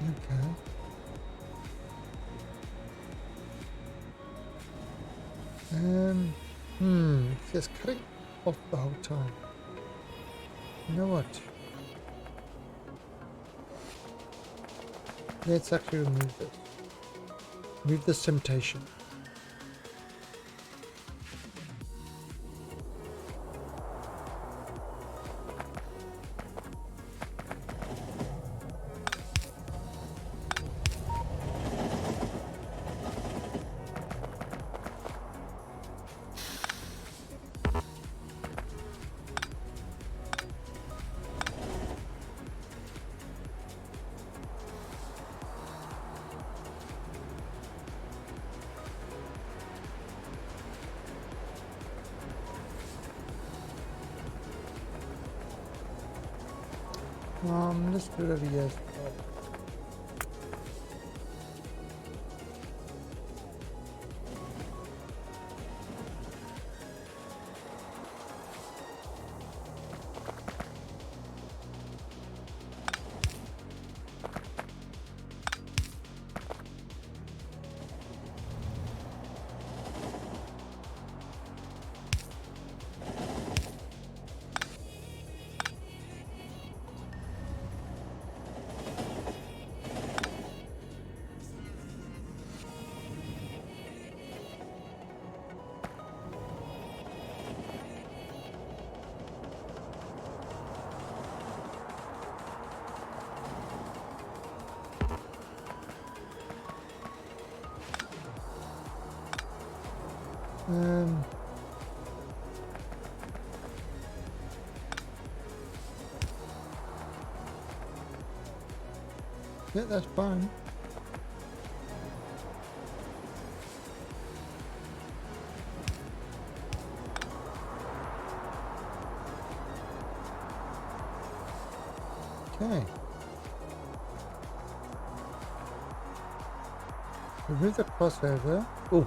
Okay. It's just cutting off the whole time. You know what? Let's actually remove this. Remove this temptation. Let's do it over here. Yeah, that's fine. Okay. Remove the crossover. Oh.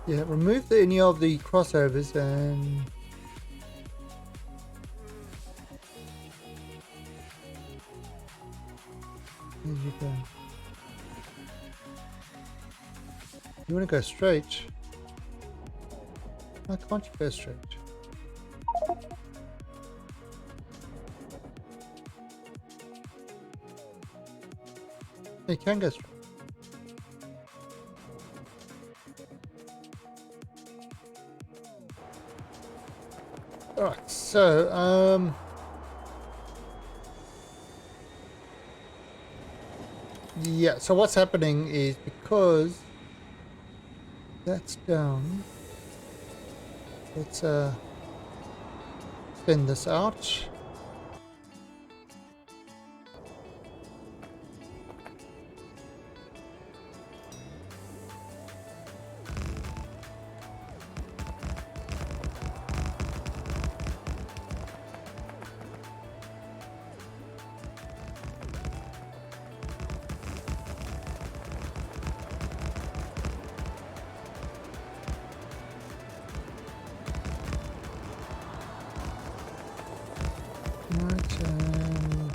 Yeah, remove any of the crossovers and there you go. You want to go straight? Why can't you go straight? You can go straight. Alright, so yeah, so what's happening is because that's down, let's spin this out. and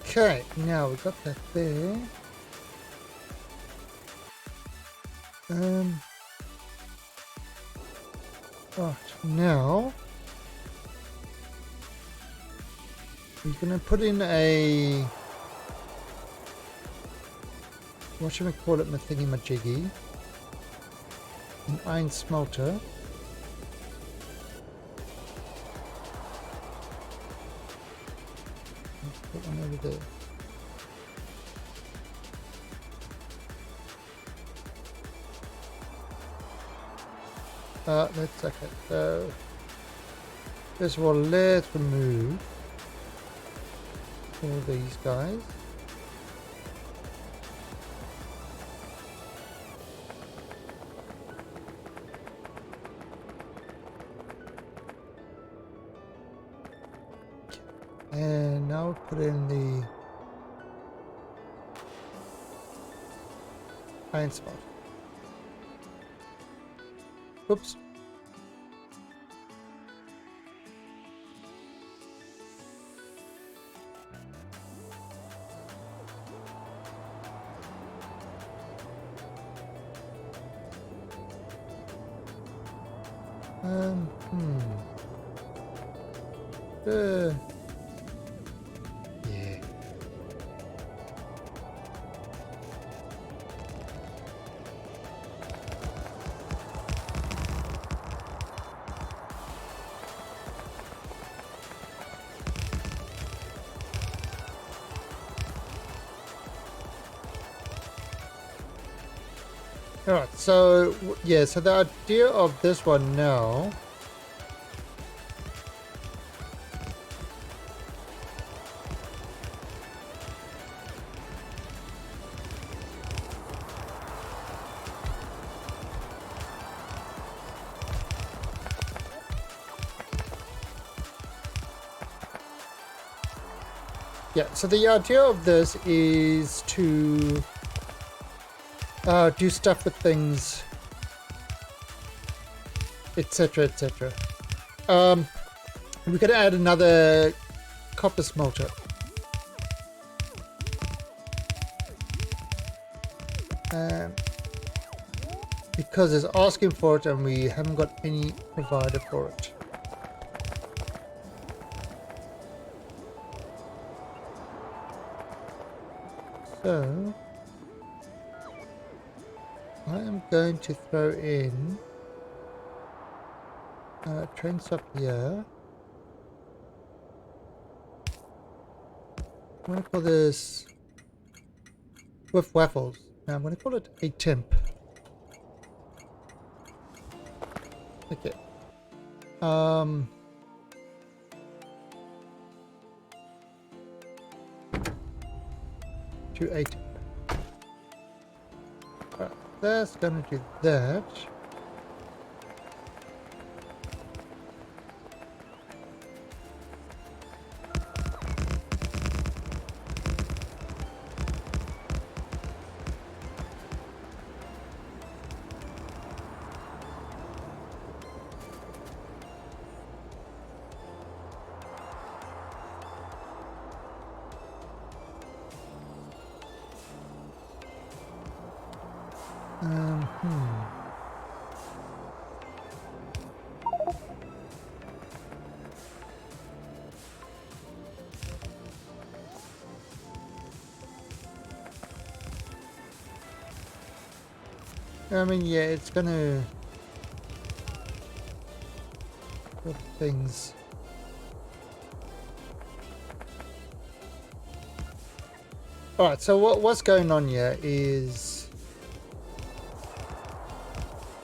okay, now we got that there. Right, now we're gonna put in a, what should we call it, my thingy majiggy, an iron smelter. Let's put one over there. Let's okay. So first of all, let's remove all these guys. And now put in the iron spot. Oops. Yeah. All right. So yeah. So the idea of this one now. Yeah, so the idea of this is to do stuff with things, etc, etc. We're going to add another copper smelter. Because it's asking for it and we haven't got any provider for it. So I am going to throw in train stop here. I'm going to call this with waffles. Now I'm going to call it a temp. Okay. To 8. Right, that's gonna do that. I mean, yeah, it's gonna put things. All right. So what's going on here is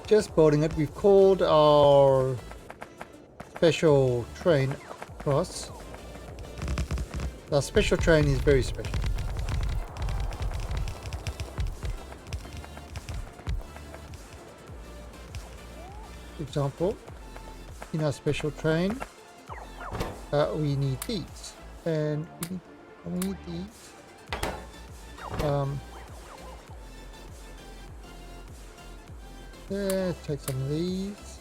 just building it. We've called our special train across. Our special train is very special. example, in our special train, we need these, and we need these. Let's take some of these,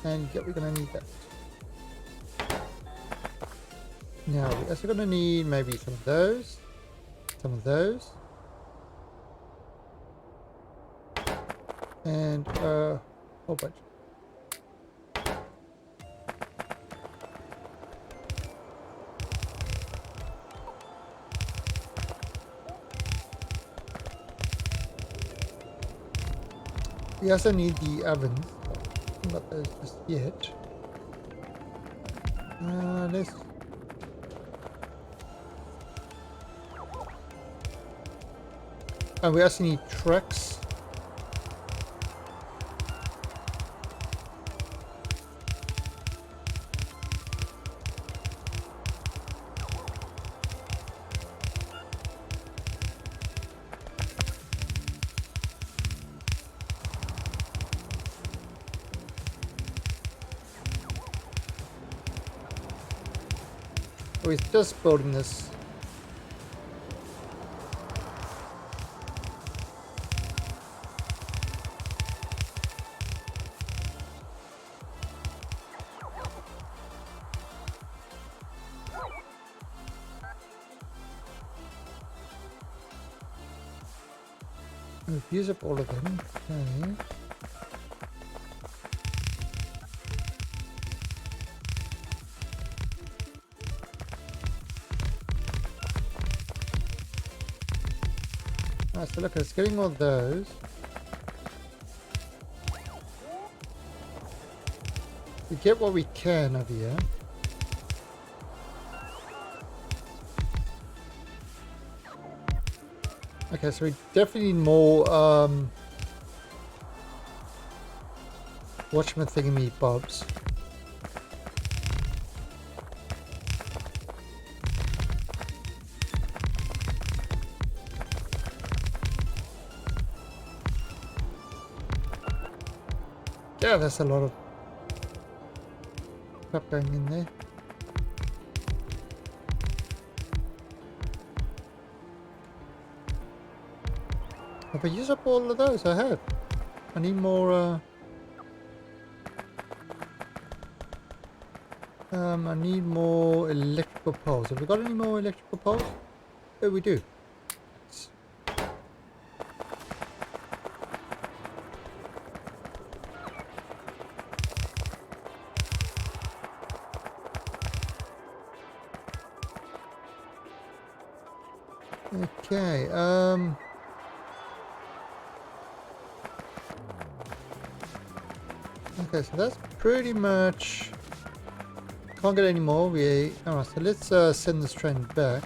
and we're gonna need that. Now we're also gonna need maybe some of those, and a whole bunch. We also need the ovens. Not those just yet. Let's. And we also need trucks. We're just building this. We've used up all of them. Okay. So look, it's getting all those. We get what we can over here. Okay, so we definitely need more whatchamacallit bobs. Yeah, there's a lot of crap going in there. Have I used up all of those? I have. I need more, I need more electrical poles. Have we got any more electrical poles? Oh, we do. Okay, okay, so that's pretty much... Can't get any more. Alright, so let's send this train back.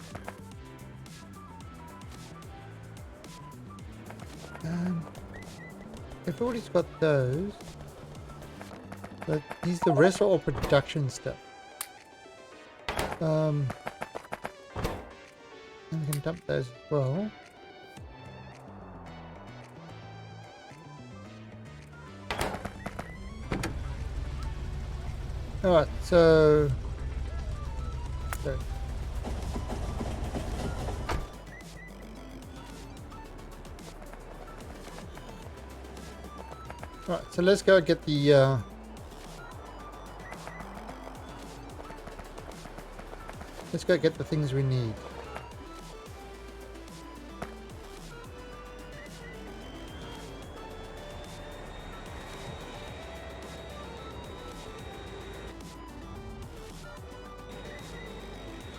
Everybody's got those. But the rest are all production stuff. And we can dump those as well. Alright, so... Alright, so let's go get the... Let's go get the things we need.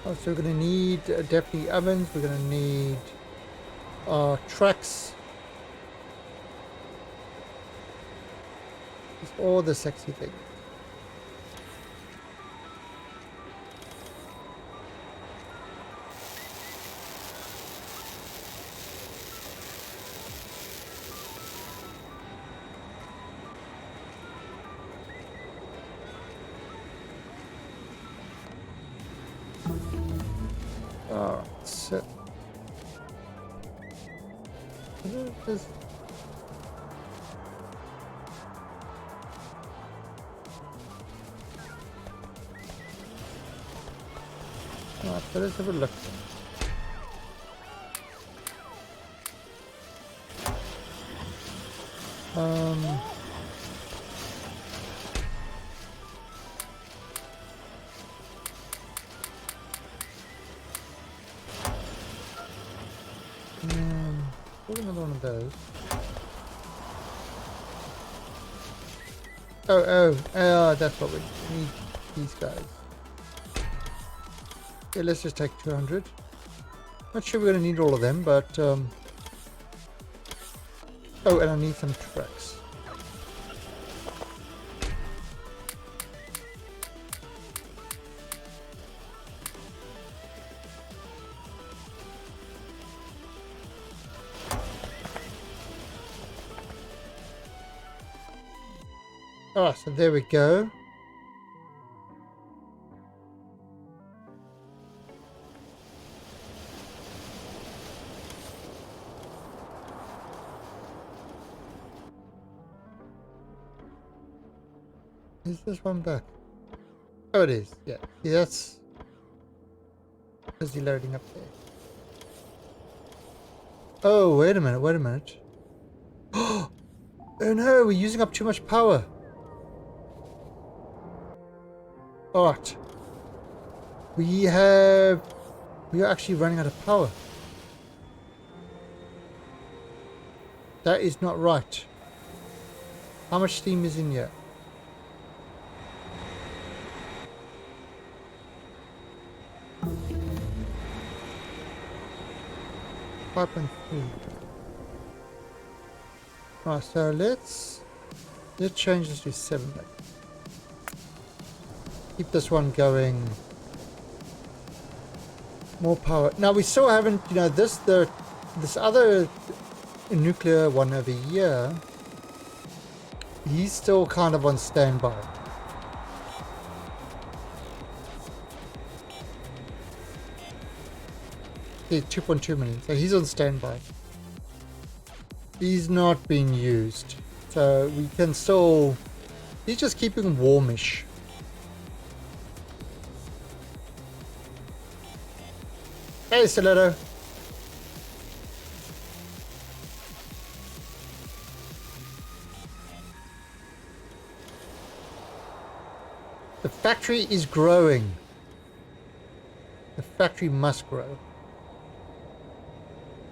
Oh, so we're going to need definitely ovens, we're going to need trucks. It's all the sexy things. Alright, so Alright, so let's have a look. Put another one of those. Oh, that's what we need. These guys. Okay, let's just take 200. Not sure we're going to need all of them, but oh, and I need some tracks. Oh, so there we go. Is this one back? Oh, it is. Yeah. See, that's busy loading up there. Oh, wait a minute. Wait a minute. Oh no, we're using up too much power. Alright. We are actually running out of power. That is not right. How much steam is in here? 5.3. Right, so let's change this to 7. Keep this one going. More power. Now we still haven't, you know, this other nuclear one over here. He's still kind of on standby. Yeah, 2.2 million. So he's on standby. He's not being used. So we can still... He's just keeping warmish. Hey, Stiletto. The factory is growing. The factory must grow.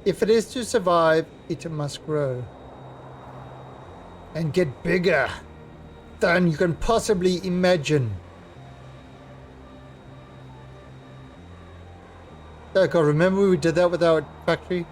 If it is to survive, it must grow. And get bigger than you can possibly imagine. Oh God, remember we did that with our factory?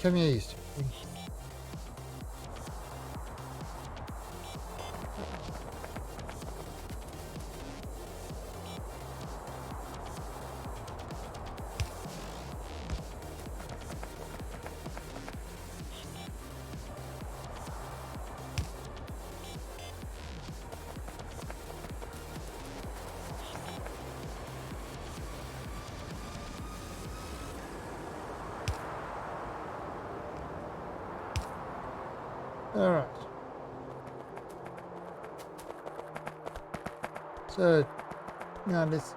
Come here, East. All right. So now let's.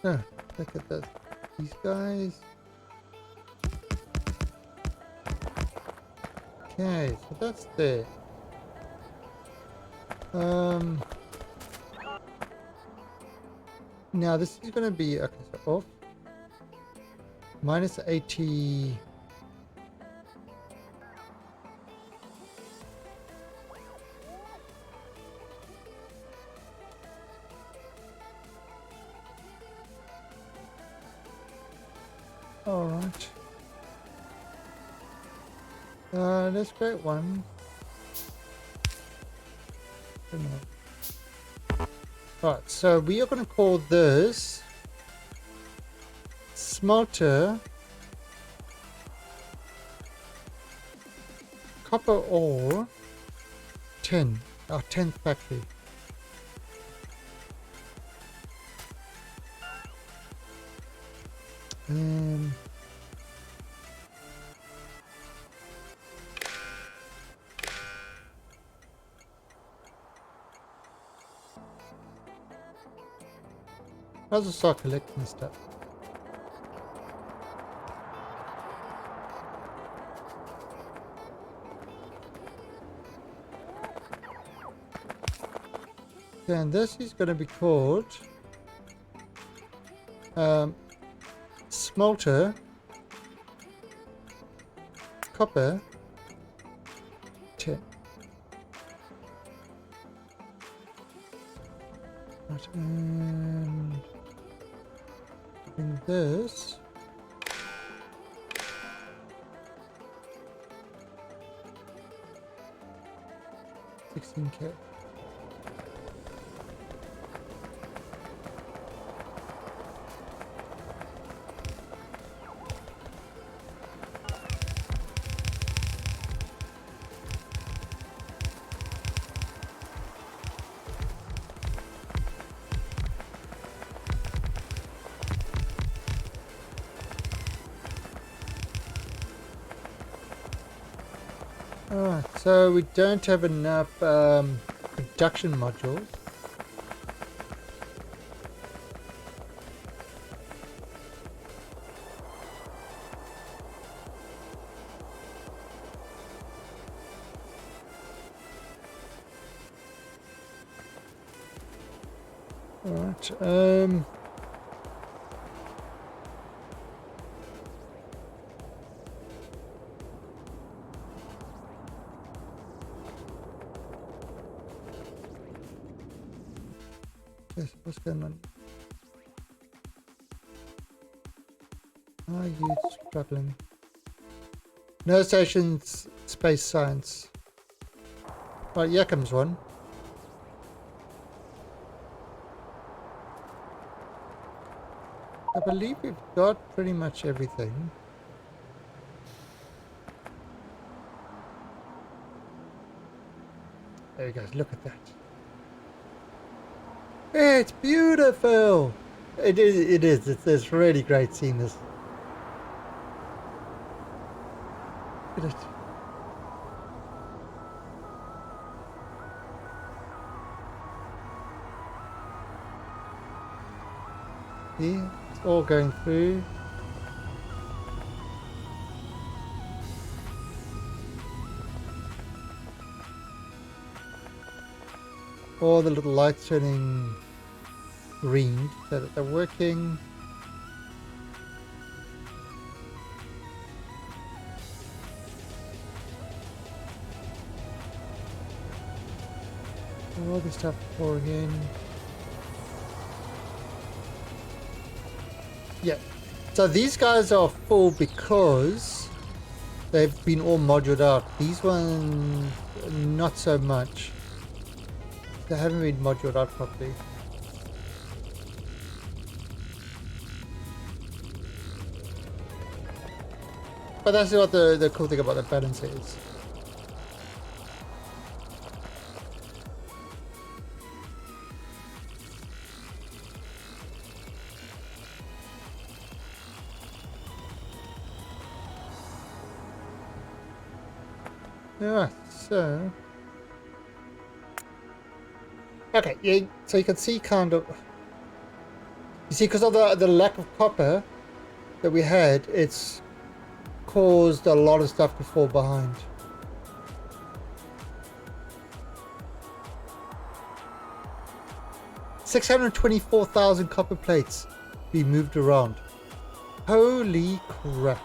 Oh, look at this. These guys. Okay, so that's there. Now this is going to be, okay, so off. Minus 80. All right. Let's go one. Right, so we are going to call this smelter copper ore 10, our 10th factory. I'll just start collecting stuff. And this is going to be called smelter copper 10. Right, and in this 16K. Alright, so we don't have enough production modules. Alright, yes, what's going on? Are you struggling? No stations, space science. Right, here comes one. I believe we've got pretty much everything. There you go, look at that. It's beautiful! It is. It's really great seeing this. Look at it. See? It's all going through. All the little lights turning green so that they're working. All this stuff pouring in. Yeah. So these guys are full because they've been all moduled out. These ones, not so much. They haven't been moduled out properly. But that's what the cool thing about the balance is. Alright, so... Okay, yeah, so you can see kind of... You see, because of the lack of copper that we had, it's caused a lot of stuff to fall behind. 624,000 copper plates be moved around. Holy crap.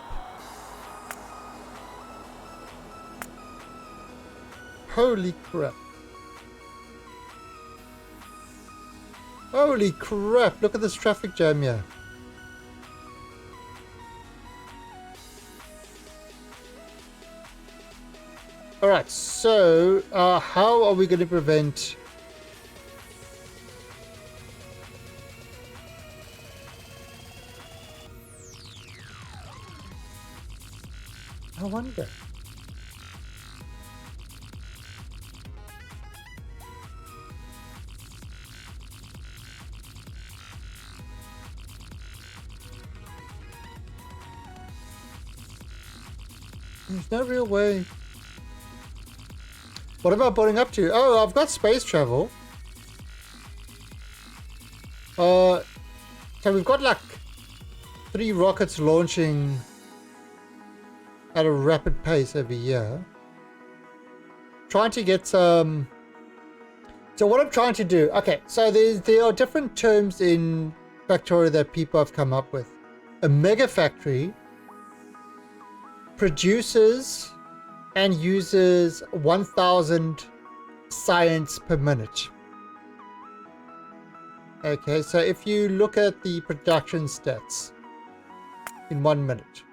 Holy crap. Holy crap, look at this traffic jam here. Alright, so how are we going to prevent... I wonder. There's no real way. What am I boarding up to? Oh, I've got space travel. So we've got like 3 rockets launching at a rapid pace over here. Trying to get some... So what I'm trying to do... Okay, so there are different terms in Factorio that people have come up with. A mega factory produces and uses 1,000 science per minute. Okay, so if you look at the production stats in 1 minute.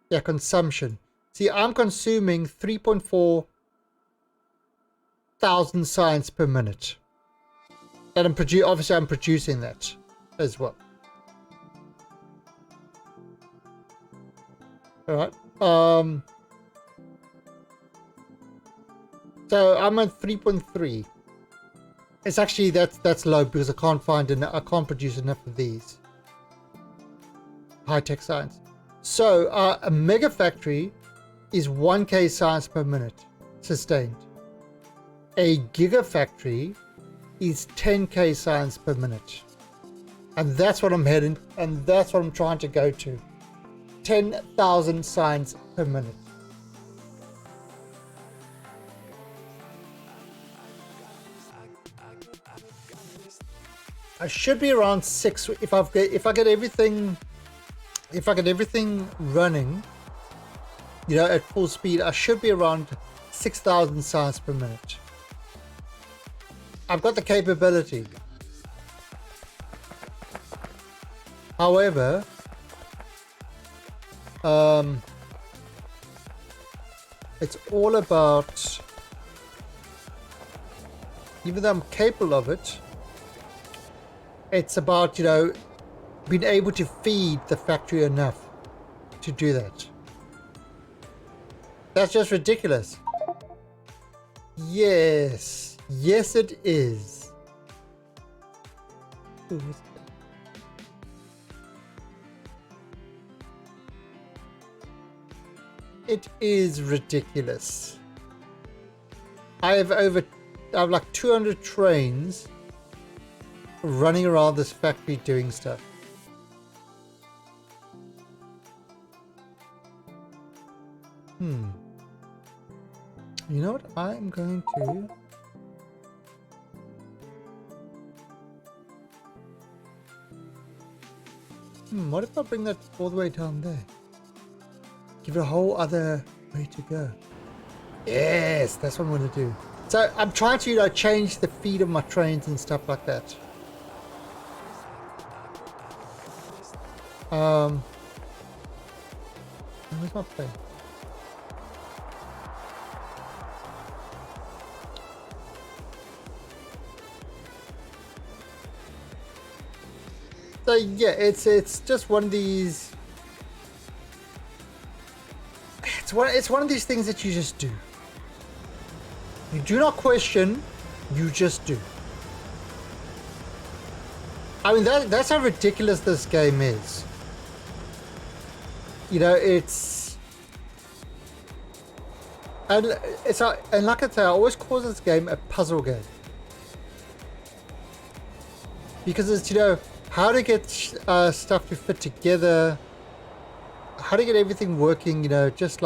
Yeah, consumption. See, I'm consuming 3.4 thousand science per minute. And obviously I'm producing that as well. Alright. So I'm at 3.3. It's actually that's low because I can't produce enough of these. High-tech science. So a mega factory is 1k science per minute sustained. A gigafactory is 10k science per minute. And that's what I'm heading, and that's what I'm trying to go to. 10,000 science per minute. I should be around 6 if I get everything running, you know, at full speed. I should be around 6,000 science per minute. I've got the capability. However, it's all about, even though I'm capable of it, it's about, you know, being able to feed the factory enough to do that. That's just ridiculous. Yes. Yes, it is. Ooh, what's that? It is ridiculous. I have like 200 trains running around this factory doing stuff. You know what? I'm going to... what if I bring that all the way down there? Give it a whole other way to go. Yes, that's what I'm going to do. So I'm trying to, you know, change the feed of my trains and stuff like that. Where's my plane? So yeah, it's just one of these. It's one of these things that you just do. You do not question, you just do. I mean, that's how ridiculous this game is. You know, and like I say, I always call this game a puzzle game, because it's, you know, how to get stuff to fit together, how to get everything working, you know, just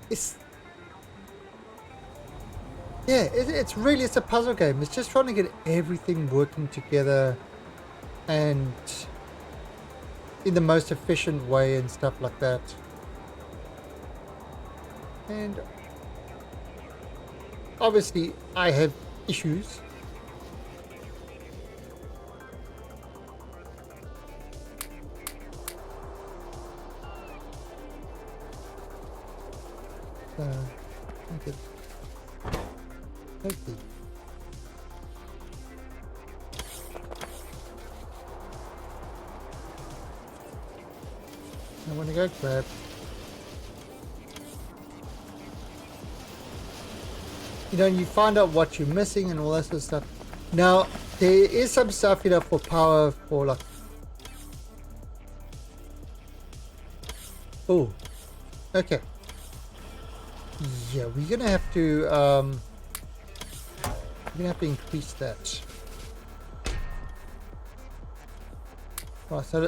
it's Yeah, it's a puzzle game. It's just trying to get everything working together and in the most efficient way and stuff like that. And obviously I have issues. Okay. Okay. I want to go grab. You know, you find out what you're missing and all that sort of stuff. Now, there is some stuff, you know, for power for like. Oh, okay. Yeah, we're gonna have to increase that. Right, so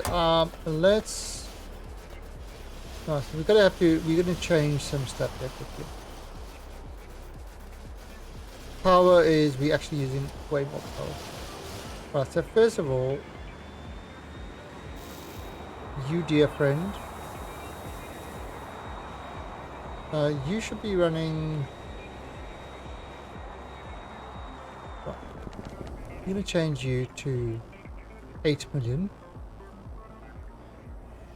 let's. Right, so we're gonna change some stuff there quickly. Power is we're actually using way more power. Right, so first of all, you dear friend, you should be running. Right. I'm gonna change you to 8 million.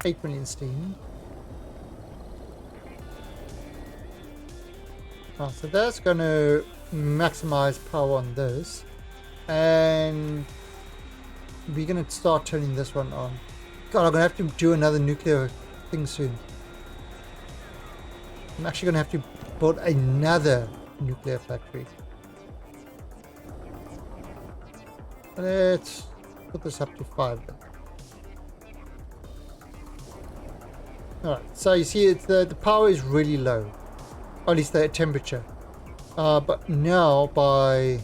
8 million steam. Right, so that's gonna maximize power on this, and we're gonna start turning this one on. God, I'm gonna have to do another nuclear thing soon. I'm actually gonna have to build another nuclear factory. Let's put this up to 5 then. Alright, so you see it's the power is really low, or at least the temperature. But now by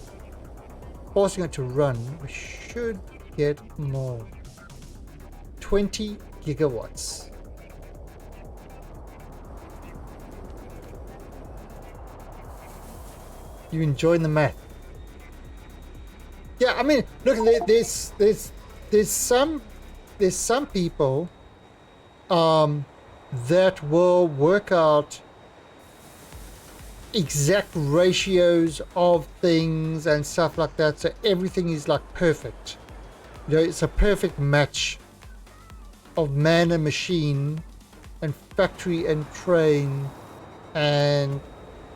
forcing it to run, we should get more. 20 gigawatts. You enjoying the math? Yeah, I mean, look, there's some people that will work out exact ratios of things and stuff like that, so everything is like perfect. You know, it's a perfect match of man and machine and factory and train and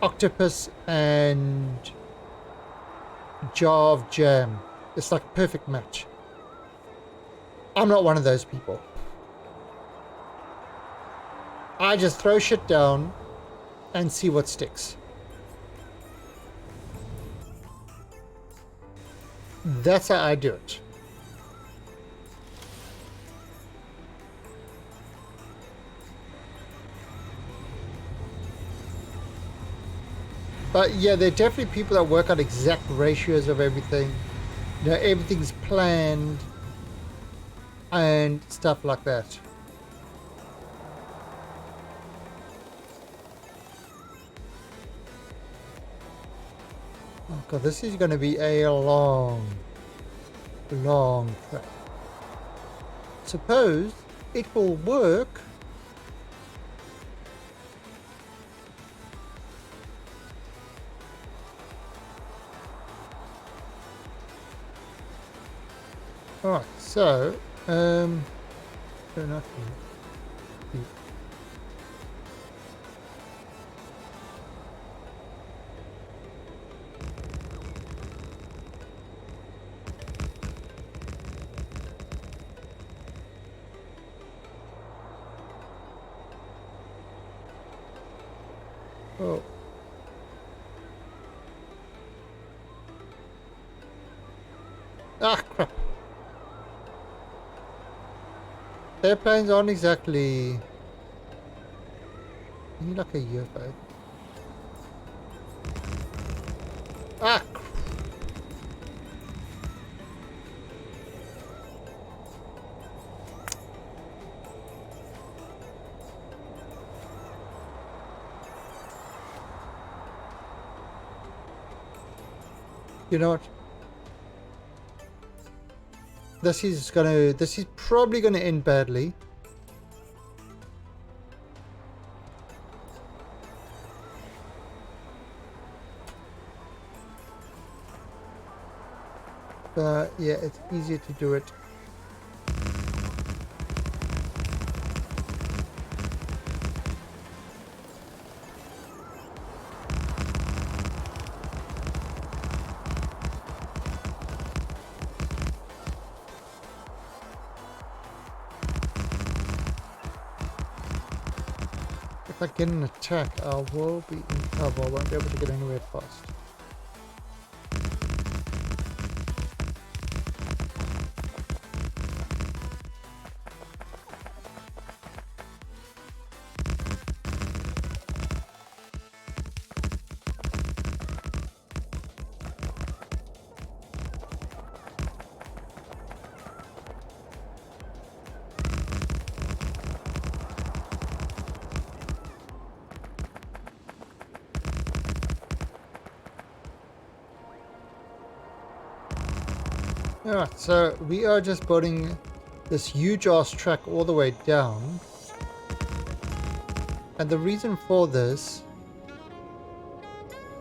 octopus and jar of jam. It's like a perfect match. I'm not one of those people. I just throw shit down and see what sticks. That's how I do it. But yeah, there are definitely people that work out exact ratios of everything. You know, everything's planned and stuff like that. Oh god, this is going to be a long track. Suppose it will work. Alright, so, fair enough. Oh. Ah, crap. Airplanes aren't exactly... You need like a UFO. Ah! You know what? This is probably gonna end badly. But yeah, it's easier to do it. If I get an attack, I will be in trouble. I won't be able to get anywhere fast. Alright, so we are just building this huge ass track all the way down. And the reason for this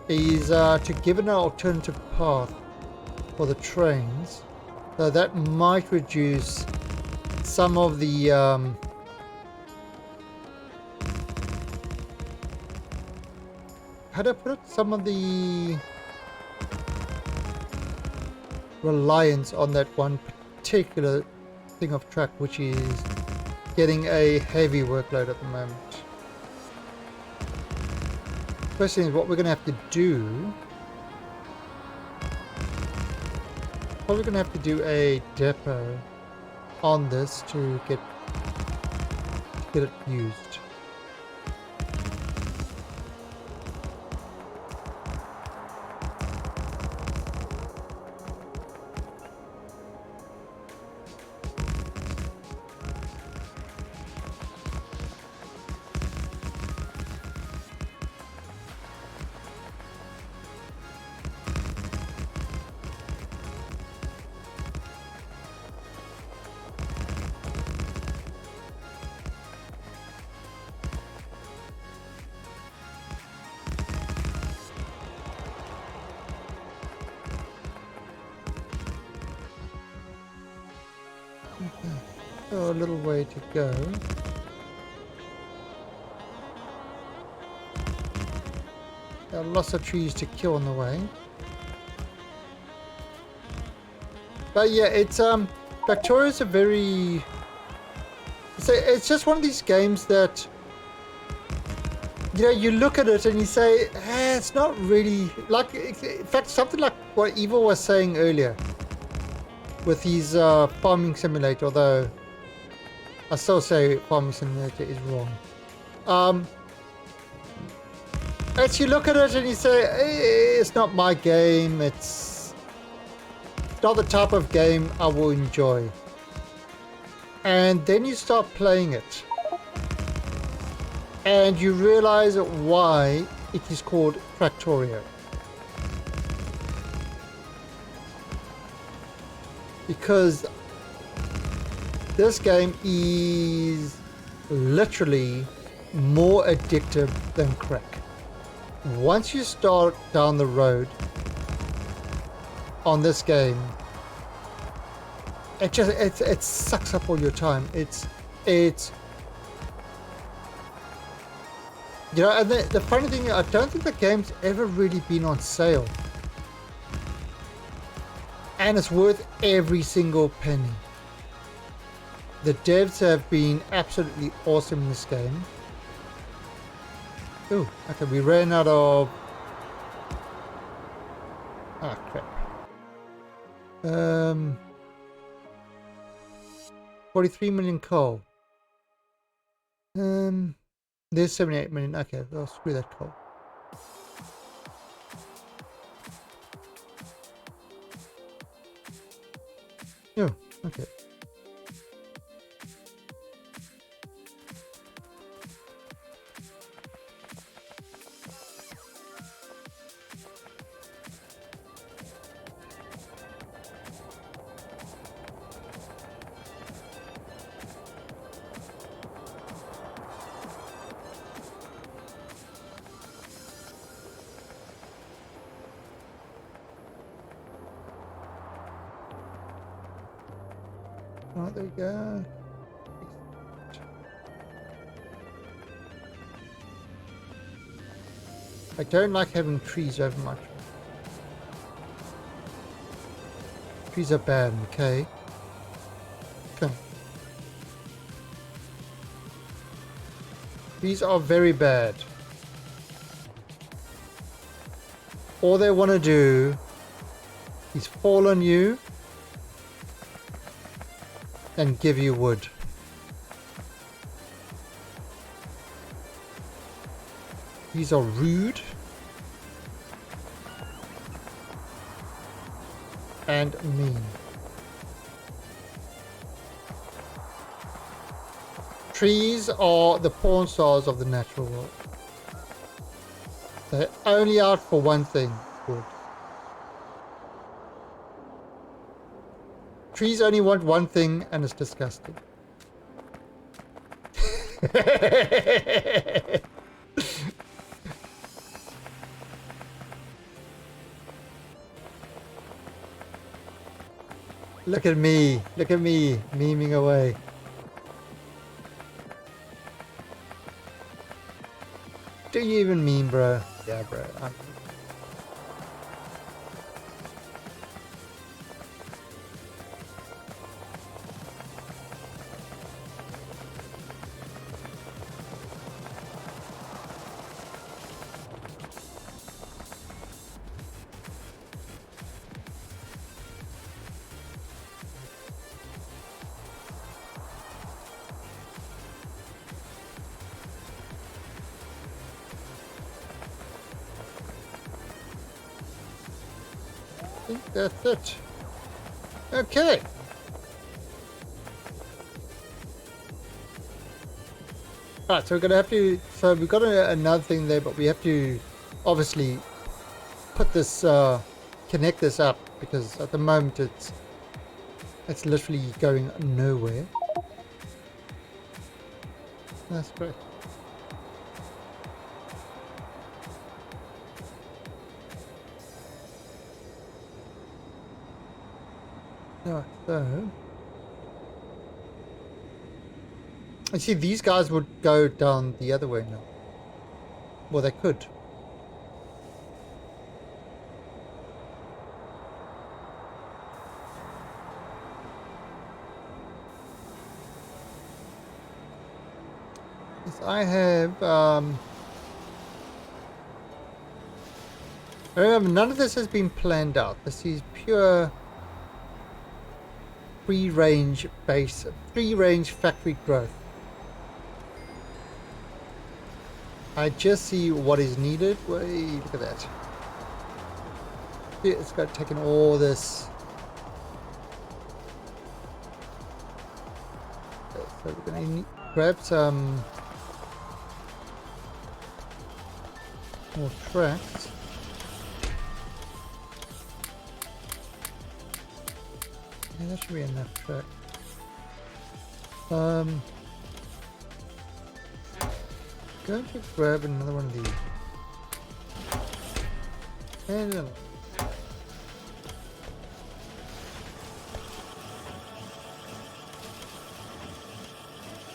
is to give it an alternative path for the trains. So that might reduce some of the how do I put it? Some of the reliance on that one particular thing of track, which is getting a heavy workload at the moment. First thing is what we're going to have to do. Probably going to have to do a depot on this to get it used. So a little way to go. There are lots of trees to kill on the way. But yeah, it's Crackorio's a very it's just one of these games that, you know, you look at it and you say, it's not really like, in fact, something like what Evil was saying earlier with his farming simulator, although I still say farming simulator is wrong. As you look at it and you say, it's not my game, it's not the type of game I will enjoy. And then you start playing it and you realize why it is called Crackorio. Because this game is literally more addictive than crack. Once you start down the road on this game, it sucks up all your time. It's you know, and the funny thing, I don't think the game's ever really been on sale, and it's worth every single penny. The devs have been absolutely awesome in this game. Oh, okay, we ran out of... Ah, crap. 43 million coal. There's 78 million. Okay, well, screw that coal. Oh, okay. Oh, there we go. I don't like having trees over much. Trees are bad, okay? Come. Trees are very bad. All they want to do is fall on you and give you wood. These are rude and mean. Trees are the porn stars of the natural world. They're only out for one thing, wood. Trees only want one thing, and it's disgusting. Look at me, memeing away. Do you even meme, bro? Yeah, bro. I think that's it. Okay. Alright, so we're gonna have to, so we've got another thing there, but we have to obviously put this, connect this up, because at the moment it's literally going nowhere. That's great. Alright, so I see these guys would go down the other way now. Well, they could. Yes, I have, remember, none of this has been planned out. This is pure free-range factory growth. I just see what is needed. Wait, look at that. It's got taken all this. Okay, so we're gonna grab some more tracks. Yeah, that should be enough track. Going to grab another one of these. And another.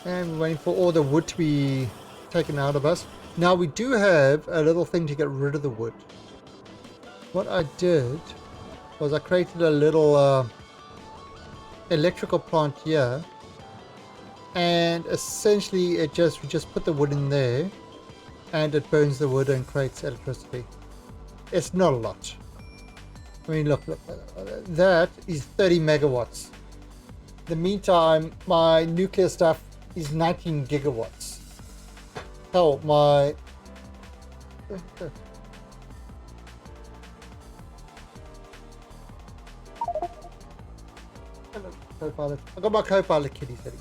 And we're waiting for all the wood to be taken out of us. Now we do have a little thing to get rid of the wood. What I did was I created a little electrical plant here, and essentially we just put the wood in there and it burns the wood and creates electricity. It's not a lot. I mean, look, that is 30 megawatts. In the meantime, my nuclear stuff is 19 gigawatts. Hell, my Copilot. I got my Copilot kitty setting.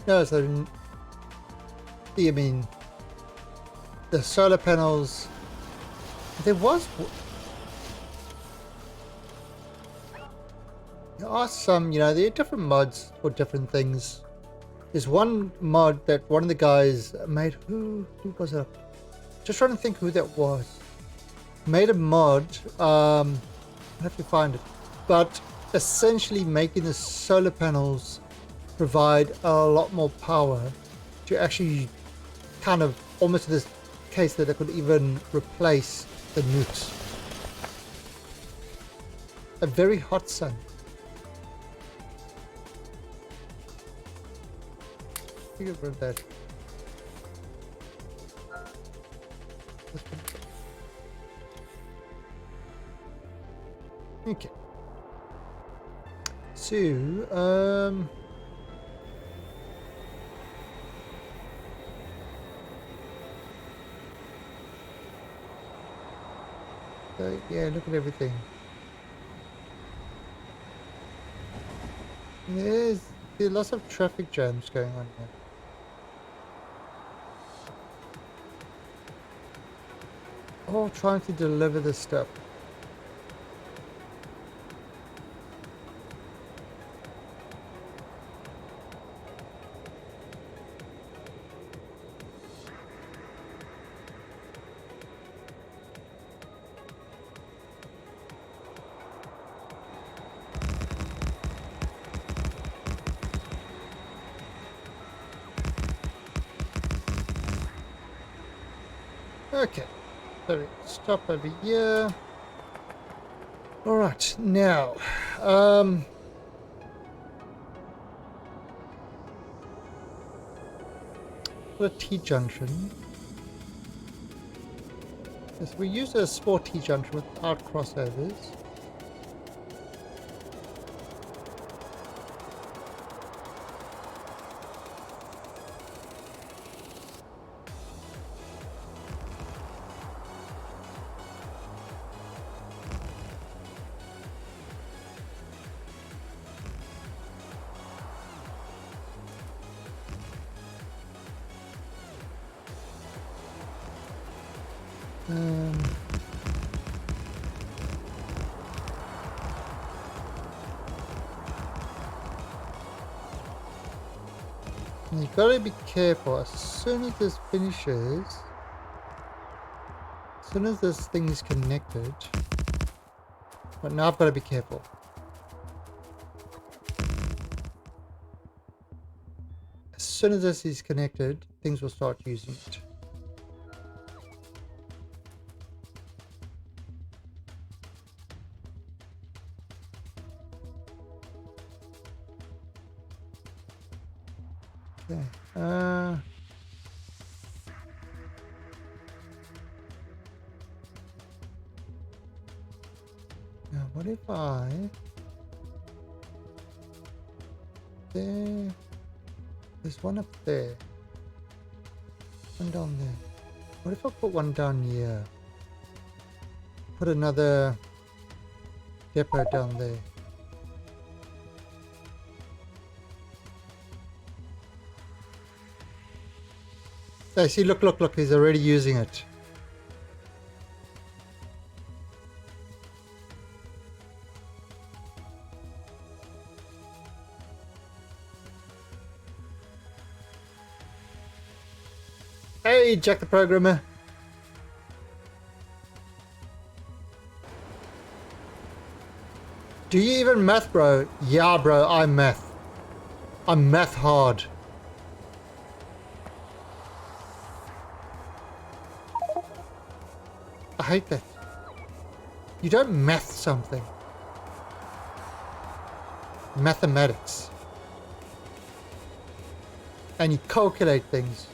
No, so I mean, the solar panels. There are some, there are different mods for different things. There's one mod that one of the guys made. Who was it? Just trying to think who that was. Made a mod. I have to find it. But essentially making the solar panels provide a lot more power to actually kind of almost in this case that it could even replace the nukes. A very hot sun. Think about that. Okay. So, so yeah, look at everything. There's lots of traffic jams going on here. All trying to deliver this stuff. Okay, so stop over here. All right, now, for the T-junction. Yes, we use a small T-junction without crossovers. You gotta be careful. As soon as this finishes, as soon as this thing is connected, but now I've got to be careful. As soon as this is connected, things will start using it. Okay. Now what if there's one up there, one down there. What if I put one down here? Put another depot down there. I see, look, he's already using it. Hey, Jack the Programmer. Do you even math, bro? Yeah, bro, I'm math. I'm math hard. I hate that. You don't math something. Mathematics. And you calculate things.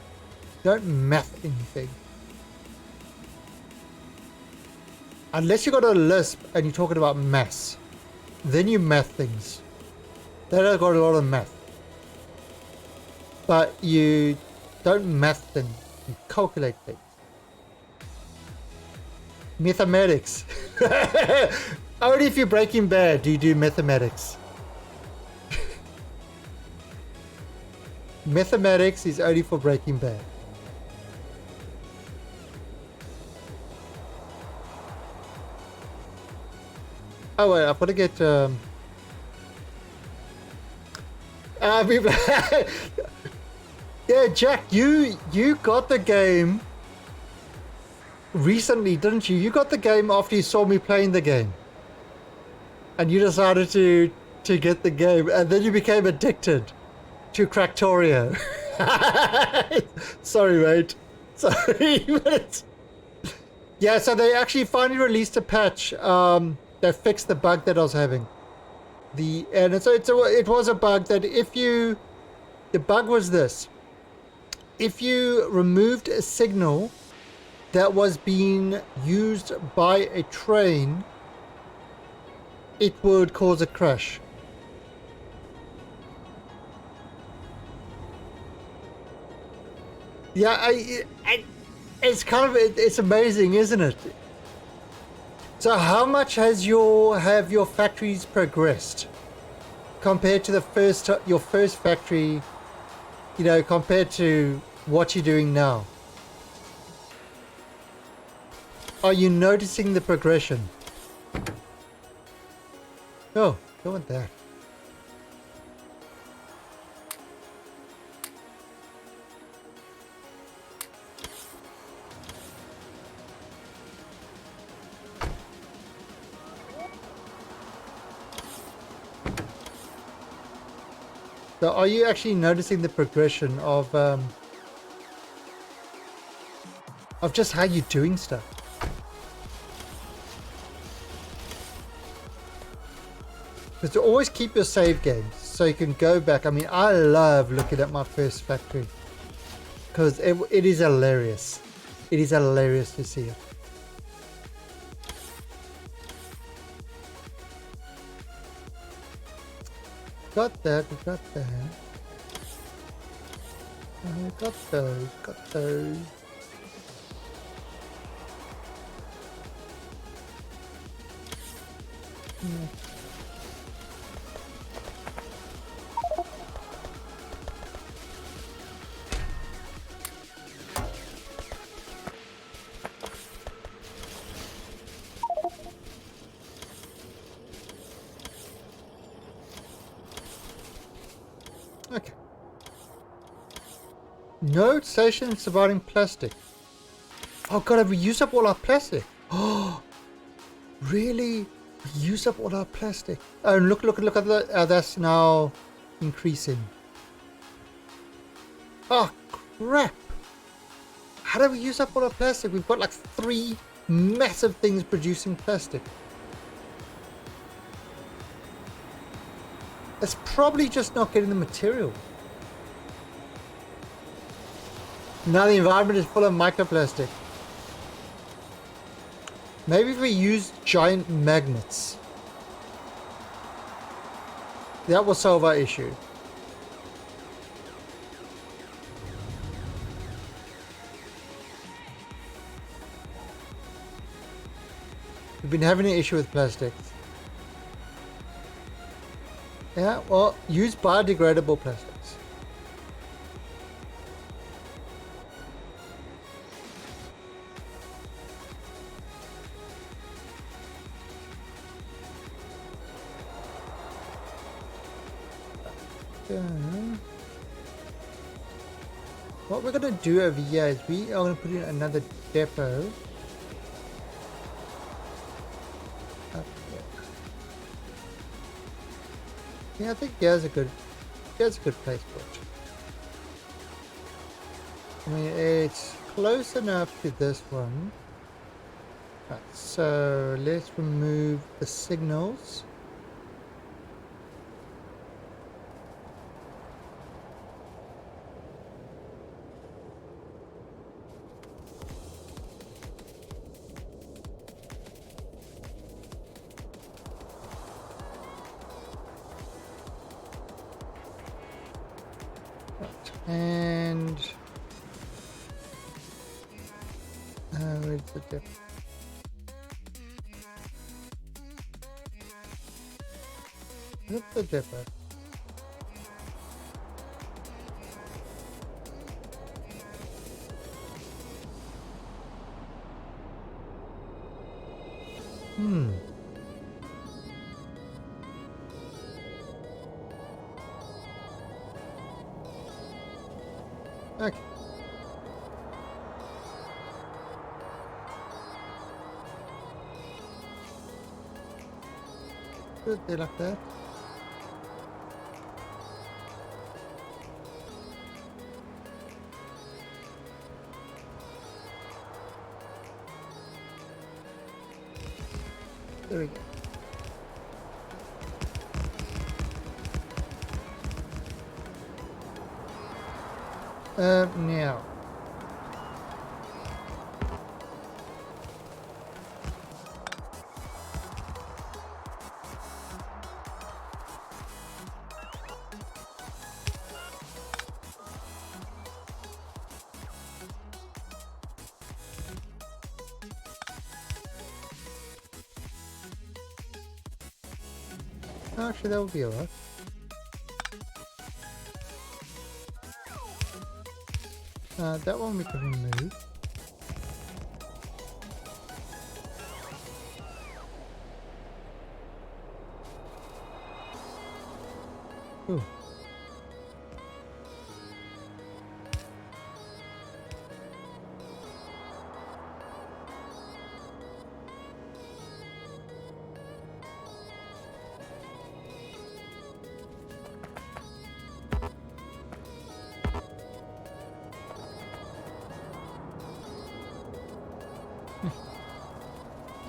You don't math anything. Unless you got a lisp and you're talking about maths. Then you math things. Then I got a lot of math. But you don't math things. You calculate things. Mathematics. Only if you're Breaking Bad do you do mathematics. Mathematics is only for Breaking Bad. Oh wait, I've got to get yeah, Jack, you got the game recently, didn't you? You got the game after you saw me playing the game. and you decided to get the game, and then you became addicted to Crackorio. Sorry, mate. Sorry, but yeah. So they actually finally released a patch that fixed the bug that I was having. It was a bug that the bug was this: if you removed a signal that was being used by a train, it would cause a crash. Yeah, it's kind of it's amazing, isn't it? So how much have your factories progressed compared to your first factory? You know, compared to what you're doing now. Are you noticing the progression? Oh, go with that. So are you actually noticing the progression of just how you're doing stuff? Because to always keep your save games so you can go back. I mean, I love looking at my first factory because it is hilarious. It is hilarious to see it. Got that, we got that. Got those, got those. Okay. No station surviving plastic. Oh god, have we used up all our plastic? Oh, really? We used up all our plastic. Oh, and look at that. That's now increasing. Oh, crap. How did we use up all our plastic? We've got like 3 massive things producing plastic. It's probably just not getting the material. Now the environment is full of microplastic. Maybe if we use giant magnets, that will solve our issue. We've been having an issue with plastic. Yeah, well, use biodegradable plastics. What we're going to do over here is we are going to put in another depot. Up here. Yeah, I think here's a good place for it. I mean, it's close enough to this one. Right, so let's remove the signals. And where's the depot? Where's the depot? Okay. put it there like that. There we go. Now. Actually, that would be alright. That one we can remove. Ooh.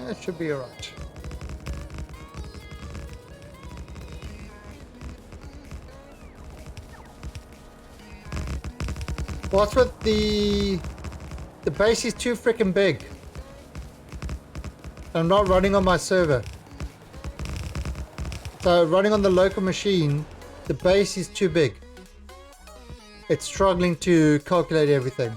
That should be alright. What's with the base is too freaking big. I'm not running on my server. So running on the local machine, the base is too big. It's struggling to calculate everything.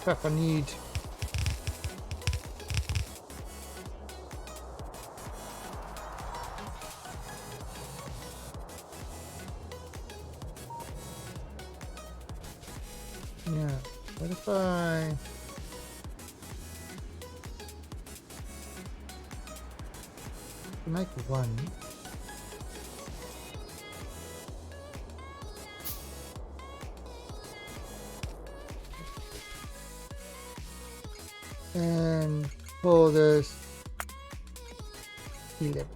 Crap, I need... Yeah, what if I... make one... and for this 11.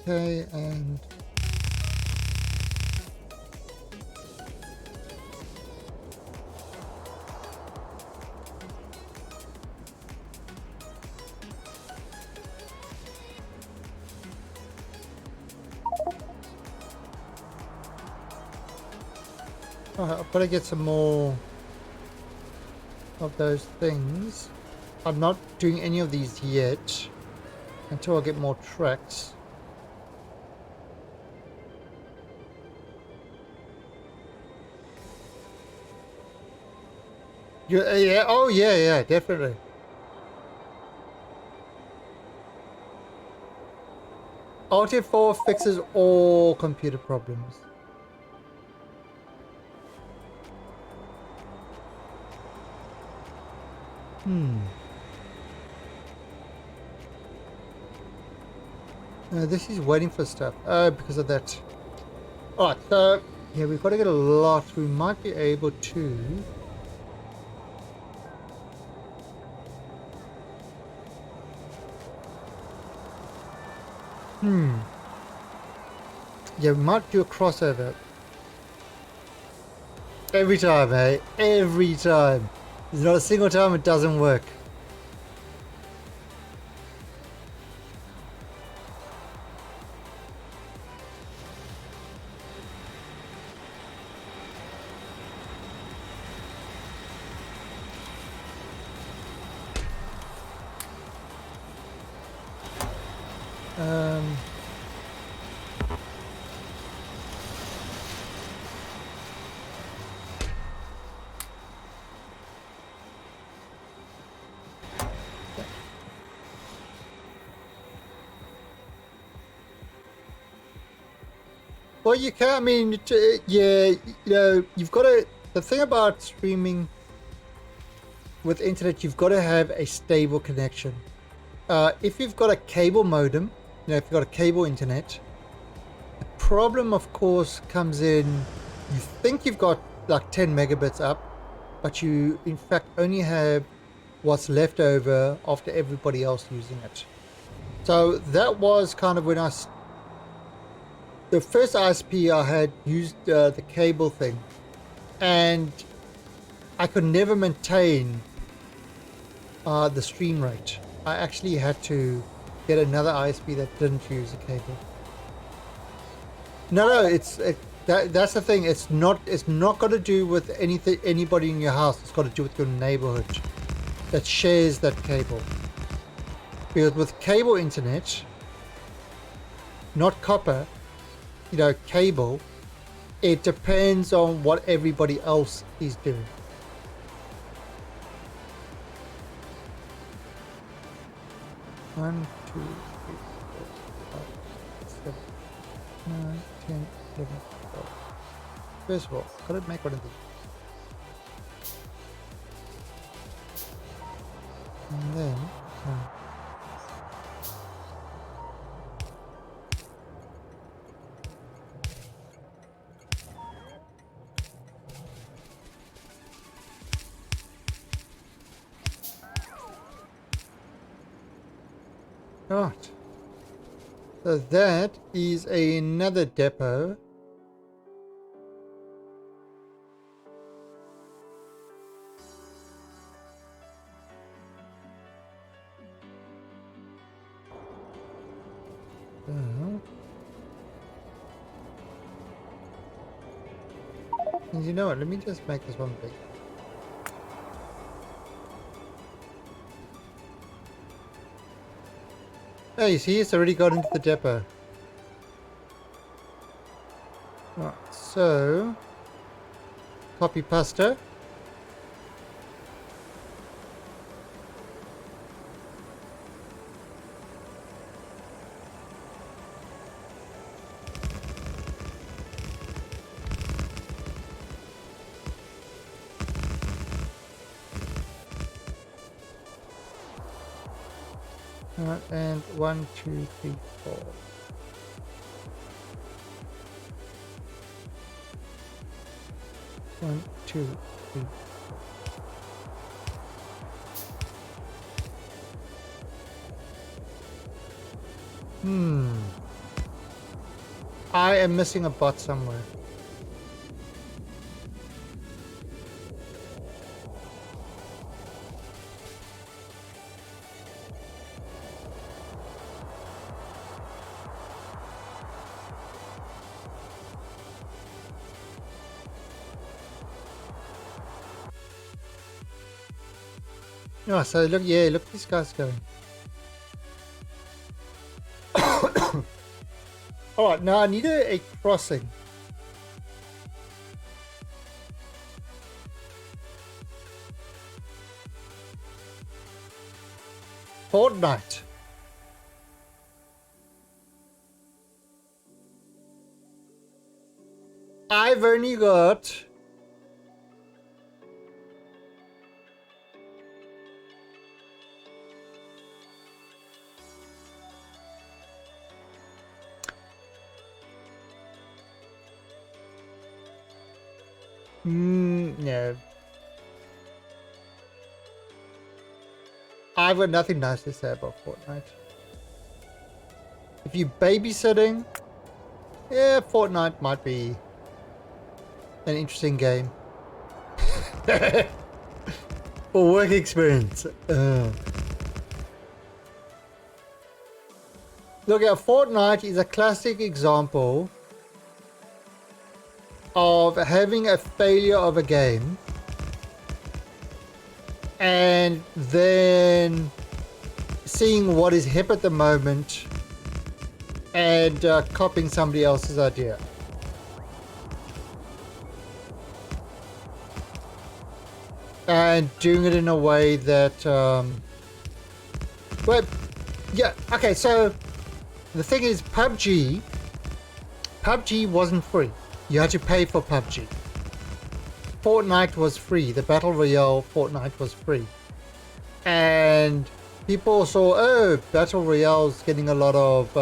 Okay, and I've got to get some more of those things. I'm not doing any of these yet until I get more tracks. Yeah, oh yeah, definitely. Alt F4 fixes all computer problems. This is waiting for stuff. Because of that. Alright, so yeah, we've got to get a lot. We might be able to. Yeah, we might do a crossover. Every time, eh? Every time. There's not a single time it doesn't work. Well, you can. I mean, yeah, you know, you've got to. The thing about streaming with internet, you've got to have a stable connection. If you've got a cable modem, you know, if you've got a cable internet, the problem, of course, comes in you think you've got like 10 megabits up, but you in fact only have what's left over after everybody else using it. So that was kind of when the first ISP I had used the cable thing, and I could never maintain the stream rate. I actually had to get another ISP that didn't use a cable. No, that's the thing. It's not got to do with anybody in your house. It's got to do with your neighborhood that shares that cable. Because with cable internet, not copper, cable, it depends on what everybody else is doing. One, two, three, 4, 5, 6, 7, 9, 10, 11, 12. First of all, gotta make one of these. And then, right. So that is another depot. And you know what? Let me just make this one big. Oh, you see, it's already got into the depot. Right, so copy pasta. Alright, and 1, 2, 3, 4. One, two, three, four. I am missing a bot somewhere. Oh, so look, yeah, look, this guy's going. Alright, now I need a crossing. Fortnite. I've only got no. I've got nothing nice to say about Fortnite. If you're babysitting, yeah, Fortnite might be an interesting game. For work experience. Look, Fortnite is a classic example of having a failure of a game and then seeing what is hip at the moment and copying somebody else's idea. And doing it in a way that well, yeah, okay, so the thing is, PUBG wasn't free. You had to pay for PUBG. Fortnite was free. The Battle Royale Fortnite was free. And people saw, oh, Battle Royale's getting a lot of,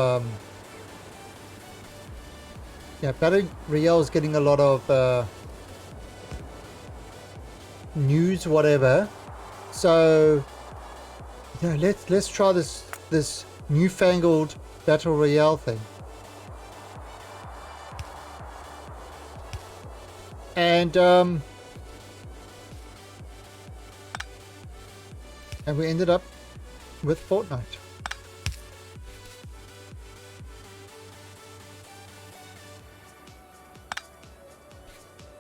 Yeah, Battle Royale is getting a lot of news, whatever. So yeah, let's try this newfangled Battle Royale thing. And we ended up with Fortnite.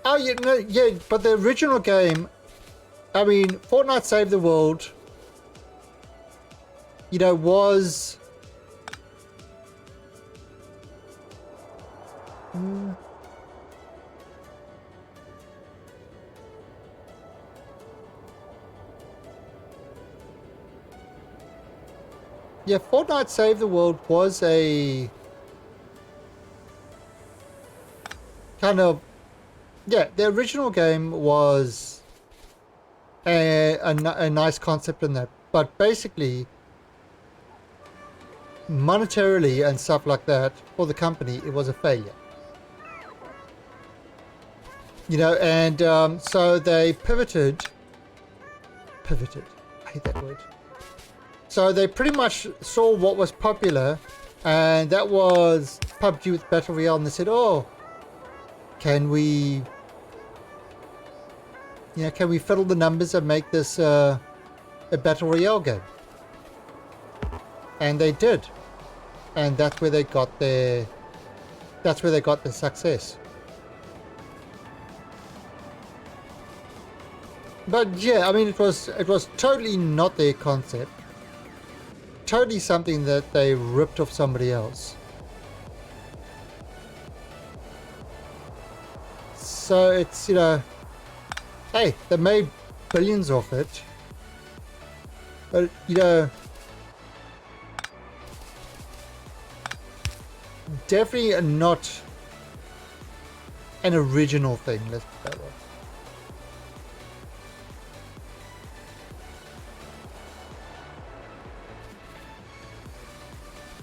Oh, yeah, no, yeah, but the original game, I mean, Fortnite Save the World, you know, was... Yeah, Fortnite Save the World was a kind of... Yeah, the original game was a nice concept in that. But basically, monetarily and stuff like that, for the company, it was a failure. You know, and so they pivoted. I hate that word. So they pretty much saw what was popular, and that was PUBG with Battle Royale, and they said, oh, can we fiddle the numbers and make this a Battle Royale game? And they did. And that's where they got their success. But yeah, I mean, it was totally not their concept. Totally something that they ripped off somebody else. So it's, you know, hey, they made billions off it. But, you know, definitely not an original thing, let's put it that way.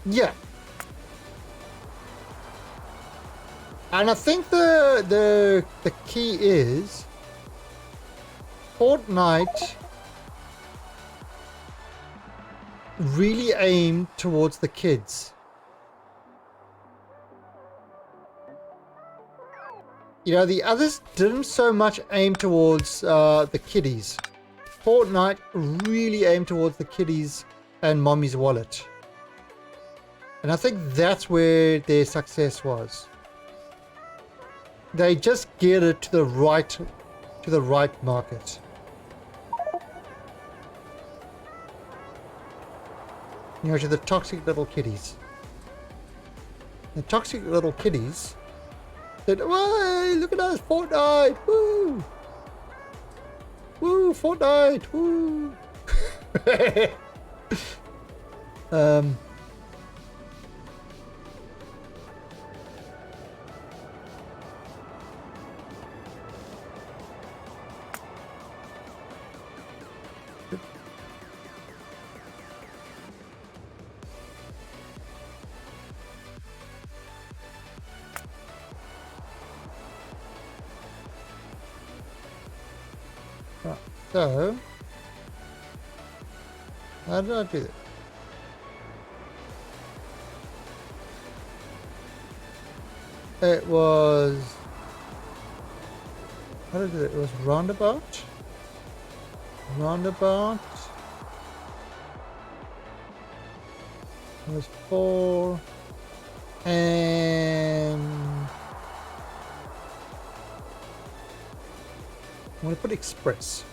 Yeah. And I think the key is Fortnite really aimed towards the kids. You know, the others didn't so much aim towards the kiddies. Fortnite really aimed towards the kiddies and mommy's wallet. And I think that's where their success was. They just geared it to the right market. You know, to the toxic little kiddies. The toxic little kiddies said, "Hey, look at us, Fortnite! Woo! Woo, Fortnite! Woo!" Right, so how did I do that? It was, how did I do it? It was roundabout. It was 4 and I'm going to put express.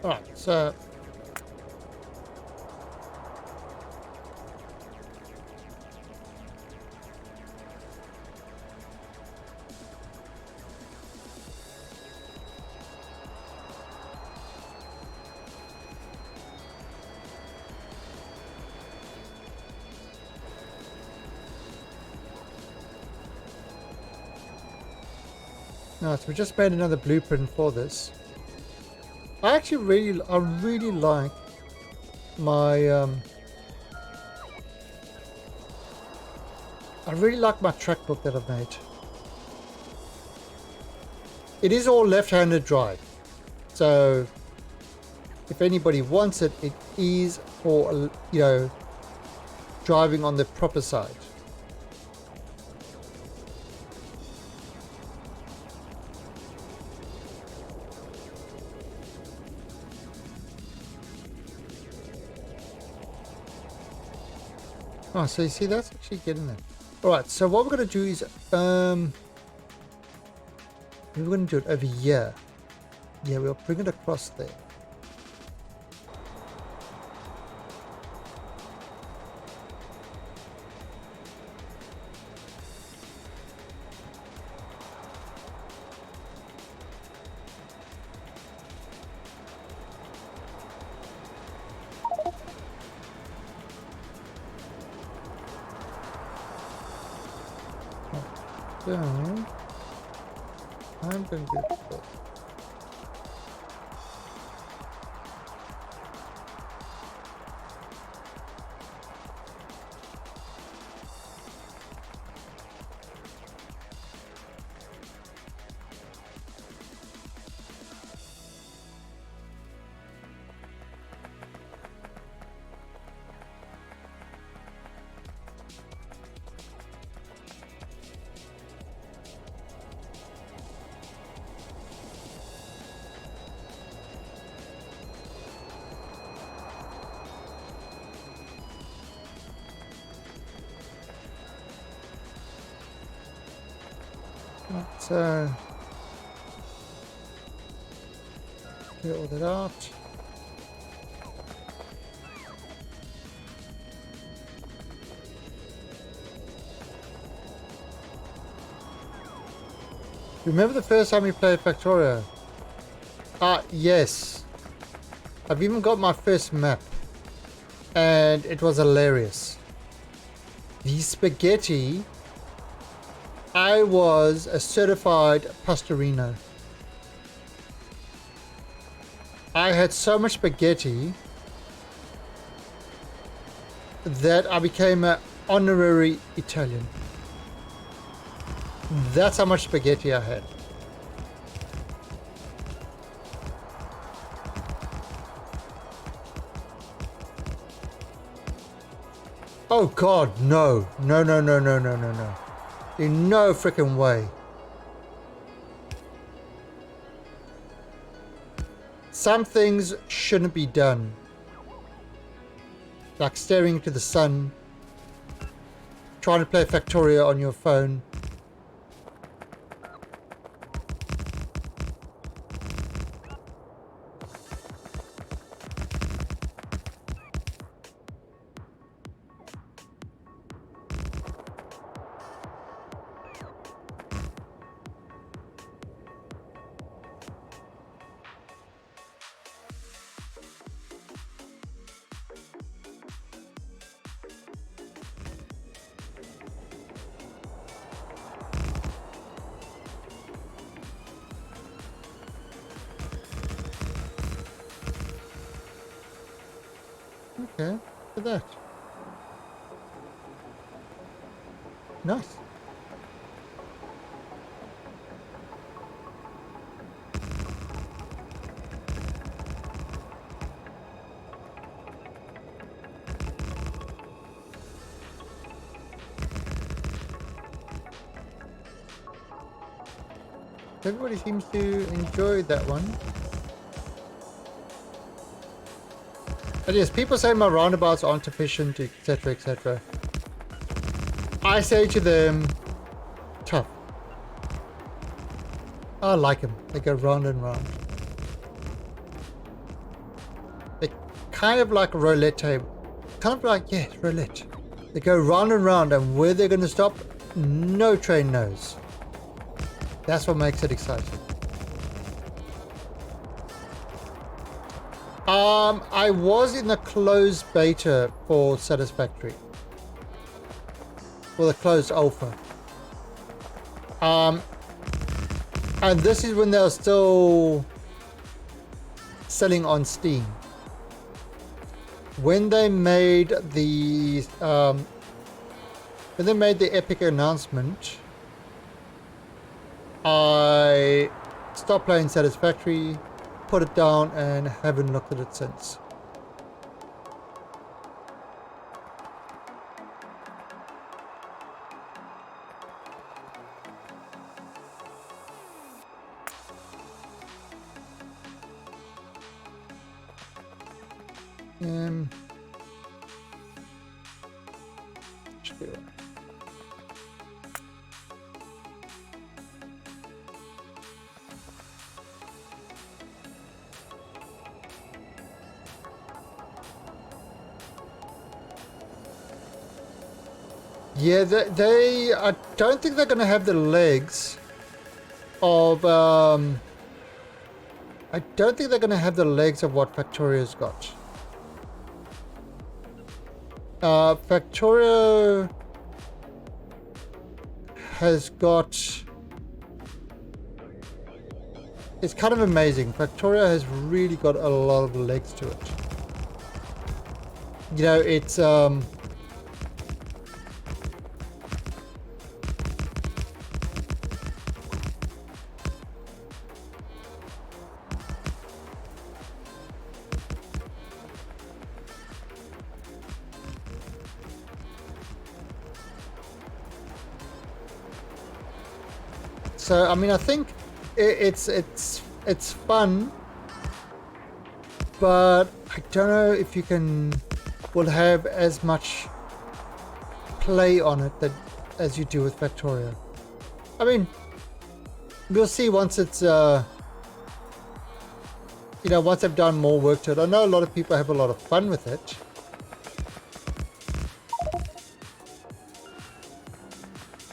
Alright, so No, so we just made another blueprint for this. I really like my I really like my track book that I've made. It is all left-handed drive, so if anybody wants it, it is for, you know, driving on the proper side. Oh, so you see, that's actually getting it. All right, so what we're going to do is, we're going to do it over here. Yeah, we'll bring it across there. So, I'm going to do this. Let's get all that out. Remember the first time we played Factorio? Ah, yes. I've even got my first map. And it was hilarious. The spaghetti... I was a certified pastorino. I had so much spaghetti that I became an honorary Italian. That's how much spaghetti I had. Oh God, no. No, no, no, no, no, no, no. In no freaking way. Some things shouldn't be done. Like staring into the sun, trying to play Factorio on your phone. Okay, look at that. Nice. Everybody seems to enjoy that one. But yes, people say my roundabouts aren't efficient, etc, etc. I say to them, tough. I like them. They go round and round. They're kind of like a roulette table. Kind of like, yeah, roulette. They go round and round, and where they're going to stop, no train knows. That's what makes it exciting. I was in the closed beta for Satisfactory. For the closed alpha. I And this is when they're still selling on Steam. When they made the Epic announcement, I stopped playing Satisfactory, put it down, and haven't looked at it since. Should be right. Yeah, they I don't think they're going to have the legs of I don't think they're going to have the legs of what Factorio's got. Factorio has got, it's kind of amazing. Factorio has really got a lot of legs to it. You know, it's so, I mean, I think it's fun, but I don't know if you will have as much play on it as you do with Factorio. I mean, we'll see once it's you know, once I've done more work to it. I know a lot of people have a lot of fun with it.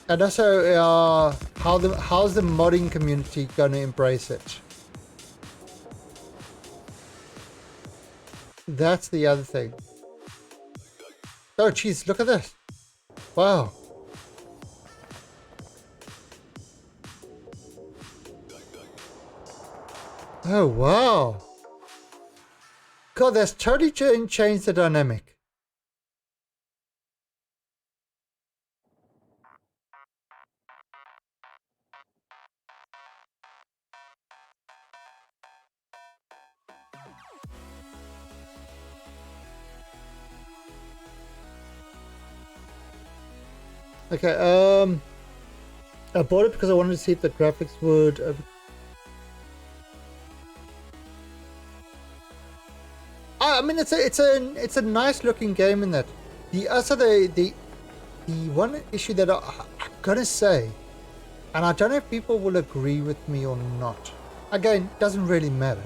And also, how's the modding community going to embrace it? That's the other thing. Oh, geez, look at this. Wow. Oh, wow. God, that's totally changed the dynamic. Okay, I bought it because I wanted to see if the graphics would. I mean, it's a nice looking game in that. The one issue that I'm gonna say, and I don't know if people will agree with me or not. Again, doesn't really matter.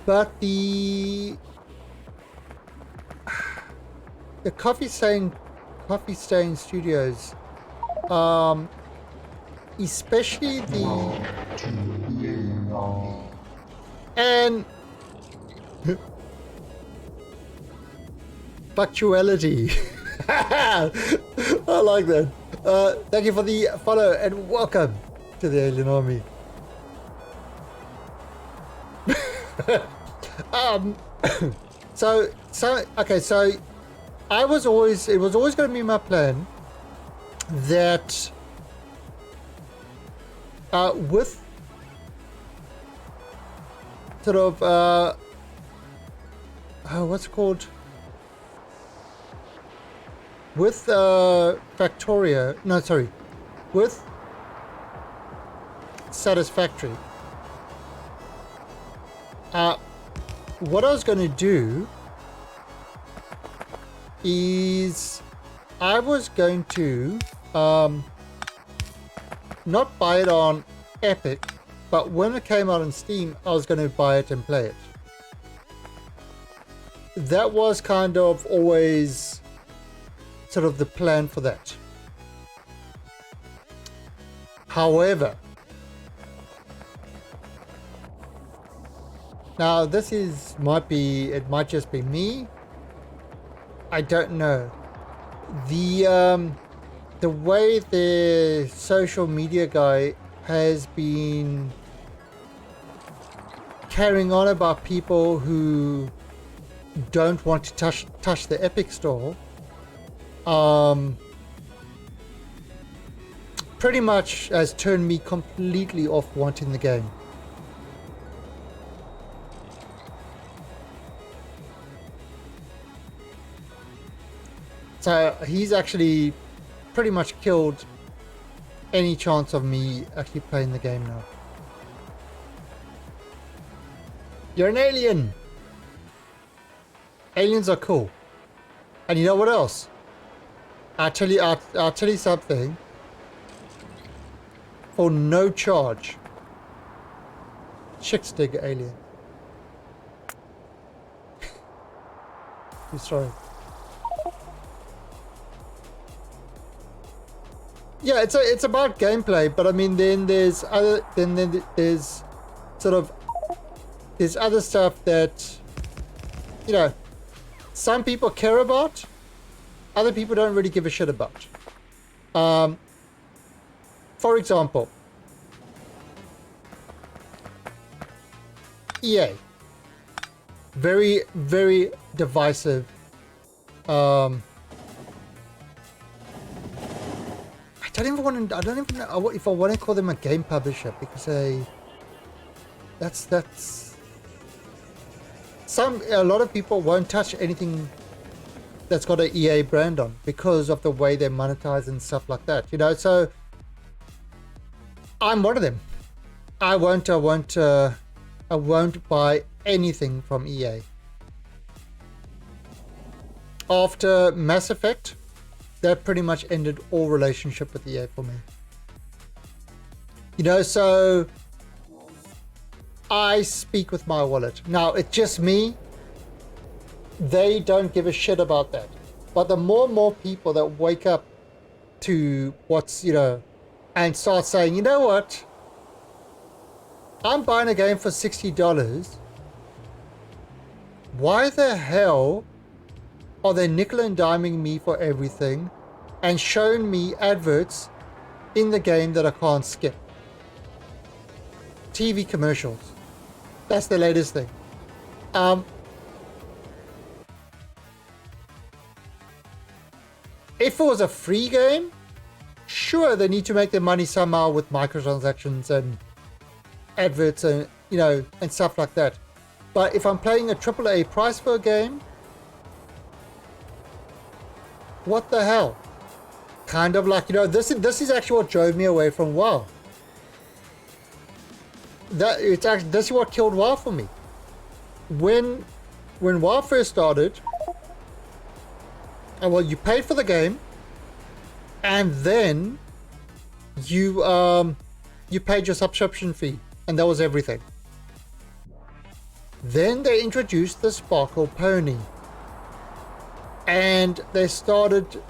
But the Coffee Stain Studios, especially and factuality. I like that. Thank you for the follow and welcome to the Alien Army. So okay, so it was always going to be my plan that with sort of what's it called, with Factorio, no, sorry, with Satisfactory, what I was going to do is I was going to not buy it on Epic, but when it came out on Steam, I was going to buy it and play it. That was kind of always sort of the plan for that. However, now this might just be me. I don't know. The the way the social media guy has been carrying on about people who don't want to touch the Epic Store, pretty much has turned me completely off wanting the game. So he's actually pretty much killed any chance of me actually playing the game now. You're an alien! Aliens are cool. And you know what else? I'll tell you something. For no charge. Chicks dig alien. I'm sorry. Yeah, it's about gameplay, but I mean then there's other there's sort of there's other stuff that, you know, some people care about, other people don't really give a shit about. For example, EA. Very, very divisive. I don't even know if I want to call them a game publisher, because a lot of people won't touch anything that's got an EA brand on because of the way they monetize and stuff like that, you know. So I'm one of them. I won't buy anything from EA. After Mass Effect, that pretty much ended all relationship with EA for me. You know, so I speak with my wallet. Now, it's just me. They don't give a shit about that. But the more and more people that wake up to what's, you know, and start saying, you know what? I'm buying a game for $60. Why the hell are they nickel and diming me for everything and showing me adverts in the game that I can't skip? TV commercials. That's the latest thing. If it was a free game, sure, they need to make their money somehow with microtransactions and adverts and, you know, and stuff like that. But if I'm paying a AAA price for a game, what the hell? Kind of like, you know, this is actually what drove me away from WoW. This is what killed WoW for me. When WoW first started, well, you paid for the game, and then you paid your subscription fee, and that was everything. Then they introduced the Sparkle Pony, and they started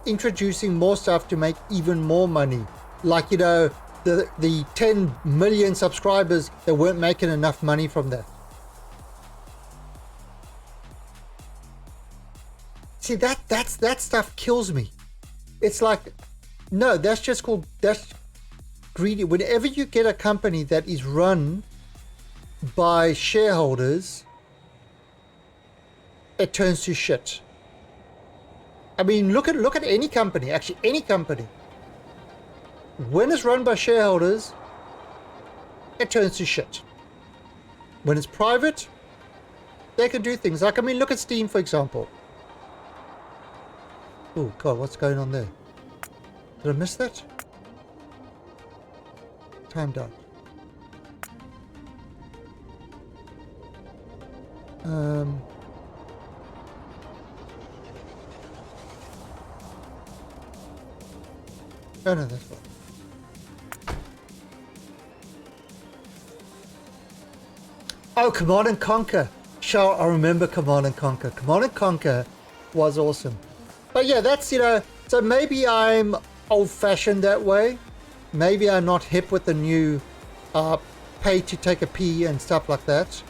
introducing more stuff to make even more money. Like, you know, the 10 million subscribers, they weren't making enough money from that. See, that stuff kills me. It's like, no, that's greedy. Whenever you get a company that is run by shareholders, it turns to shit. I mean, look at any company, actually any company. When it's run by shareholders, it turns to shit. When it's private, they can do things like, I mean, look at Steam, for example. Oh God, what's going on there? Did I miss that? Timed out. Oh no, that's one. Oh, Command and Conquer. Sure, I remember Command and Conquer. Command and Conquer was awesome. But yeah, that's, you know, so maybe I'm old-fashioned that way. Maybe I'm not hip with the new pay to take a pee and stuff like that.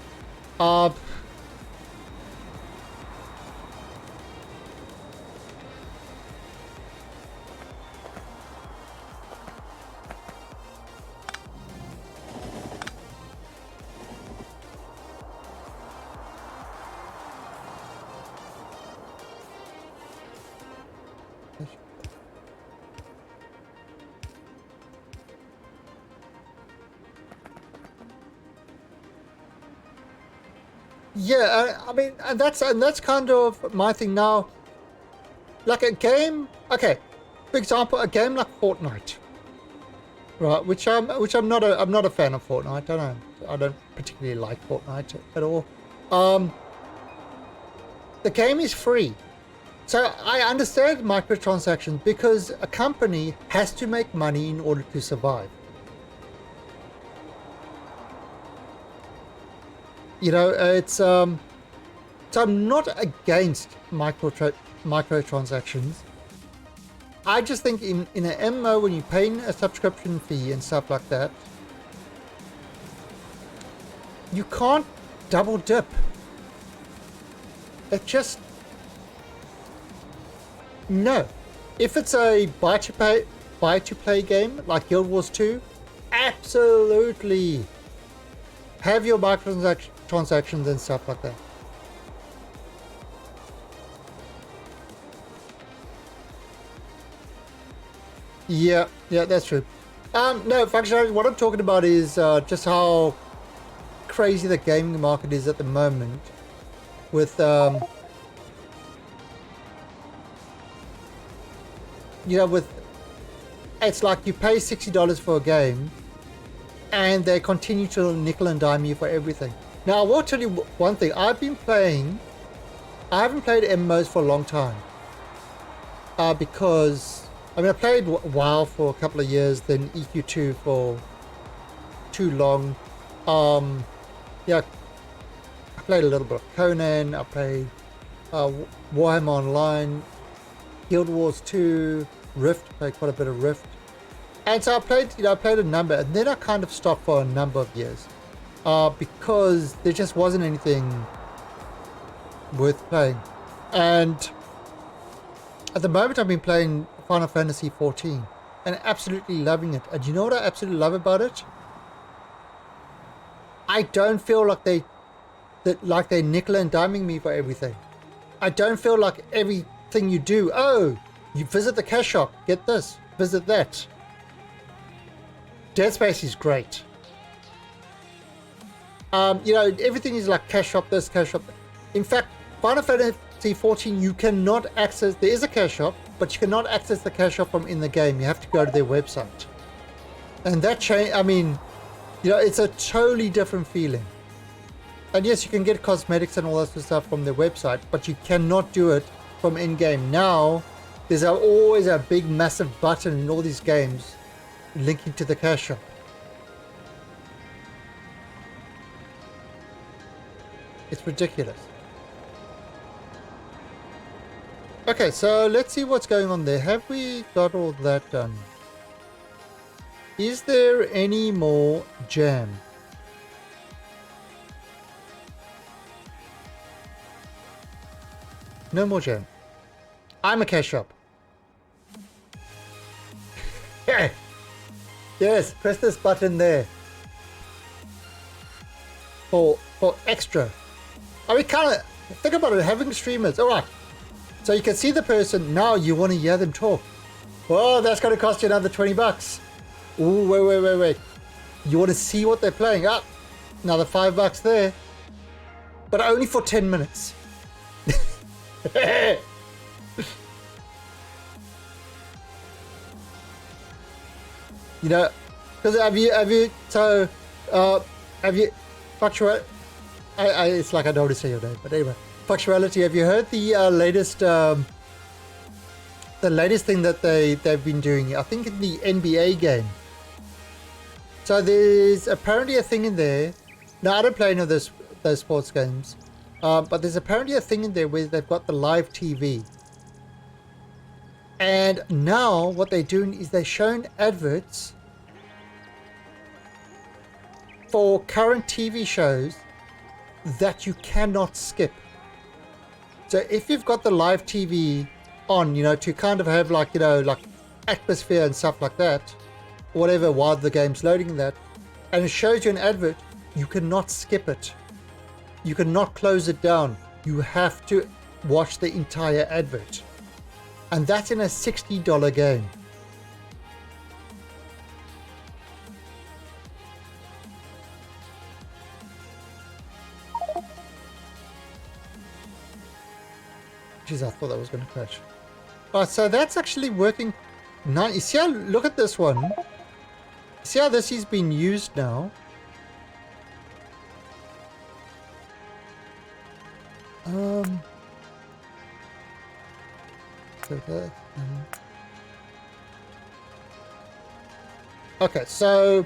Yeah, I mean, and that's kind of my thing now. Like a game, okay. For example, a game like Fortnite, right? I'm not a fan of Fortnite. I don't particularly like Fortnite at all. Um, the game is free, so I understand microtransactions because a company has to make money in order to survive. You know, so I'm not against microtransactions. I just think in an MMO, when you're paying a subscription fee and stuff like that, you can't double dip. It just, no. If it's a buy to play game like Guild Wars 2, absolutely have your microtransactions and stuff like that. Yeah, yeah, that's true. No, functionality, what I'm talking about is just how crazy the gaming market is at the moment with, you know, with, it's like you pay $60 for a game and they continue to nickel and dime you for everything. Now, I will tell you one thing. I haven't played MMOs for a long time because, I mean, I played WoW for a couple of years, then EQ2 for too long. Yeah, I played a little bit of Conan. I played Warhammer Online, Guild Wars 2, Rift. Played quite a bit of Rift, and so I played a number, and then I kind of stopped for a number of years because there just wasn't anything worth playing. And at the moment, I've been playing Final Fantasy 14 and absolutely loving it. And you know what I absolutely love about it? I don't feel like they're nickel and diming me for everything. I don't feel like everything you do, oh, you visit the cash shop, get this, visit that. Dead Space is great. You know, everything is like cash shop this, cash shop that. In fact, Final Fantasy 14, you cannot access, there is a cash shop, but you cannot access the cash shop from in the game. You have to go to their website. And that change, I mean, you know, it's a totally different feeling. And yes, you can get cosmetics and all that sort of stuff from their website, but you cannot do it from in-game. Now, there's always a big, massive button in all these games linking to the cash shop. It's ridiculous. Okay, so let's see what's going on there. Have we got all that done? Is there any more jam? No more jam. I'm a cash shop. Yes, press this button there. For extra. I mean, kind of, think about it, having streamers. Alright. So you can see the person, now you want to hear them talk. Well, that's going to cost you another 20 bucks. Ooh, wait. You want to see what they're playing? Ah, another $5 there. But only for 10 minutes. You know, because have you, Factual, it's like I don't want to say your name, but anyway, Factuality, have you heard the latest thing that they've been doing? I think in the NBA game. So there's apparently a thing in there. Now I don't play any of those sports games, but there's apparently a thing in there where they've got the live TV. And now what they're doing is they're showing adverts for current TV shows that you cannot skip. So if you've got the live TV on, you know, to kind of have like, you know, like atmosphere and stuff like that, whatever, while the game's loading that, and it shows you an advert, you cannot skip it. You cannot close it down. You have to watch the entire advert. And that's in a $60 game. Jeez, I thought that was going to crash. Alright, so that's actually working. Nice. You see how, look at this one. See how this is being used now? Okay, so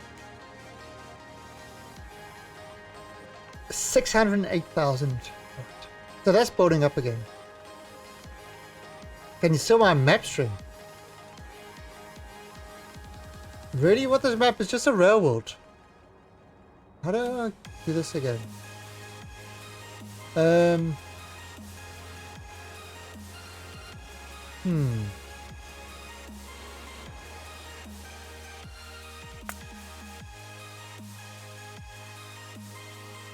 608,000. So that's building up again. Can you see my map string? Really? What this map is just a railroad. How do I do this again?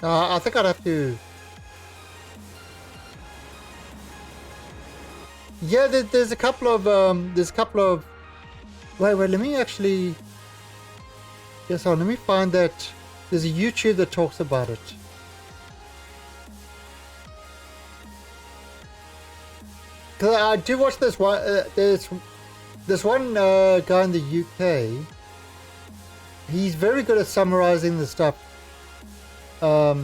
I think I'd have to. Yeah, there's a couple of Wait, let me actually. Yes, let me find that. There's a YouTube that talks about it. Cause I do watch this one. There's one guy in the UK. He's very good at summarizing the stuff. Yeah.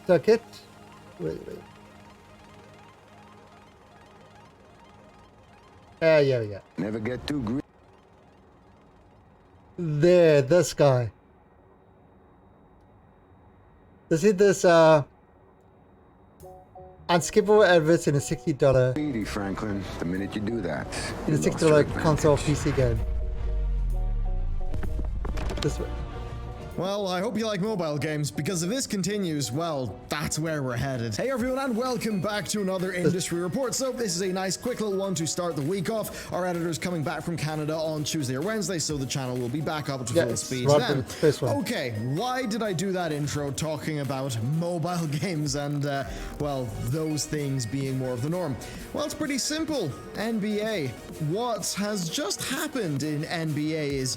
So wait. Yeah. Never get too greedy. There, this guy. See this unskippable adverts in a $60 Greedy, Franklin. The minute you do that, in a you lost your $60 advantage. console PC game. This way. Well, I hope you like mobile games, because if this continues, well, that's where we're headed. Hey everyone, and welcome back to another industry report. So this is a nice quick little one to start the week off. Our editor's coming back from Canada on Tuesday or Wednesday, so the channel will be back up to full speed then. Okay, why did I do that intro talking about mobile games and, well, those things being more of the norm? Well, it's pretty simple. NBA. What has just happened in NBA is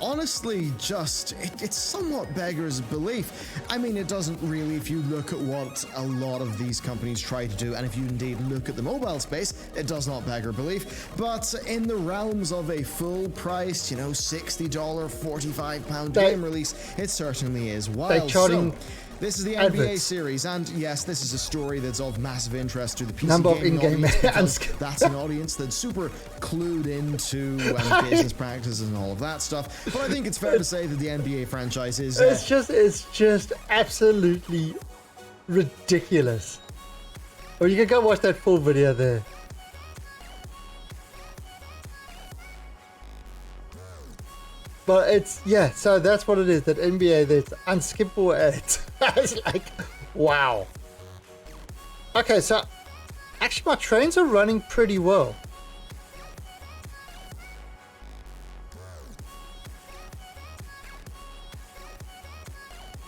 honestly just, it somewhat beggars belief. I mean, it doesn't really if you look at what a lot of these companies try to do, and if you indeed look at the mobile space, it does not beggar belief. But in the realms of a full price, you know, $60, £45 game release, it certainly is wild. So, this is the NBA series, and yes, this is a story that's of massive interest to the PC gaming audience, because that's an audience that's super clued into business practices and all of that stuff. But I think it's fair to say that the NBA franchise is... It's just absolutely ridiculous. Or you can go watch that full video there. But it's, yeah, so that's what it is, that NBA, there's unskippable ads. It's like, wow. Okay, so actually my trains are running pretty well.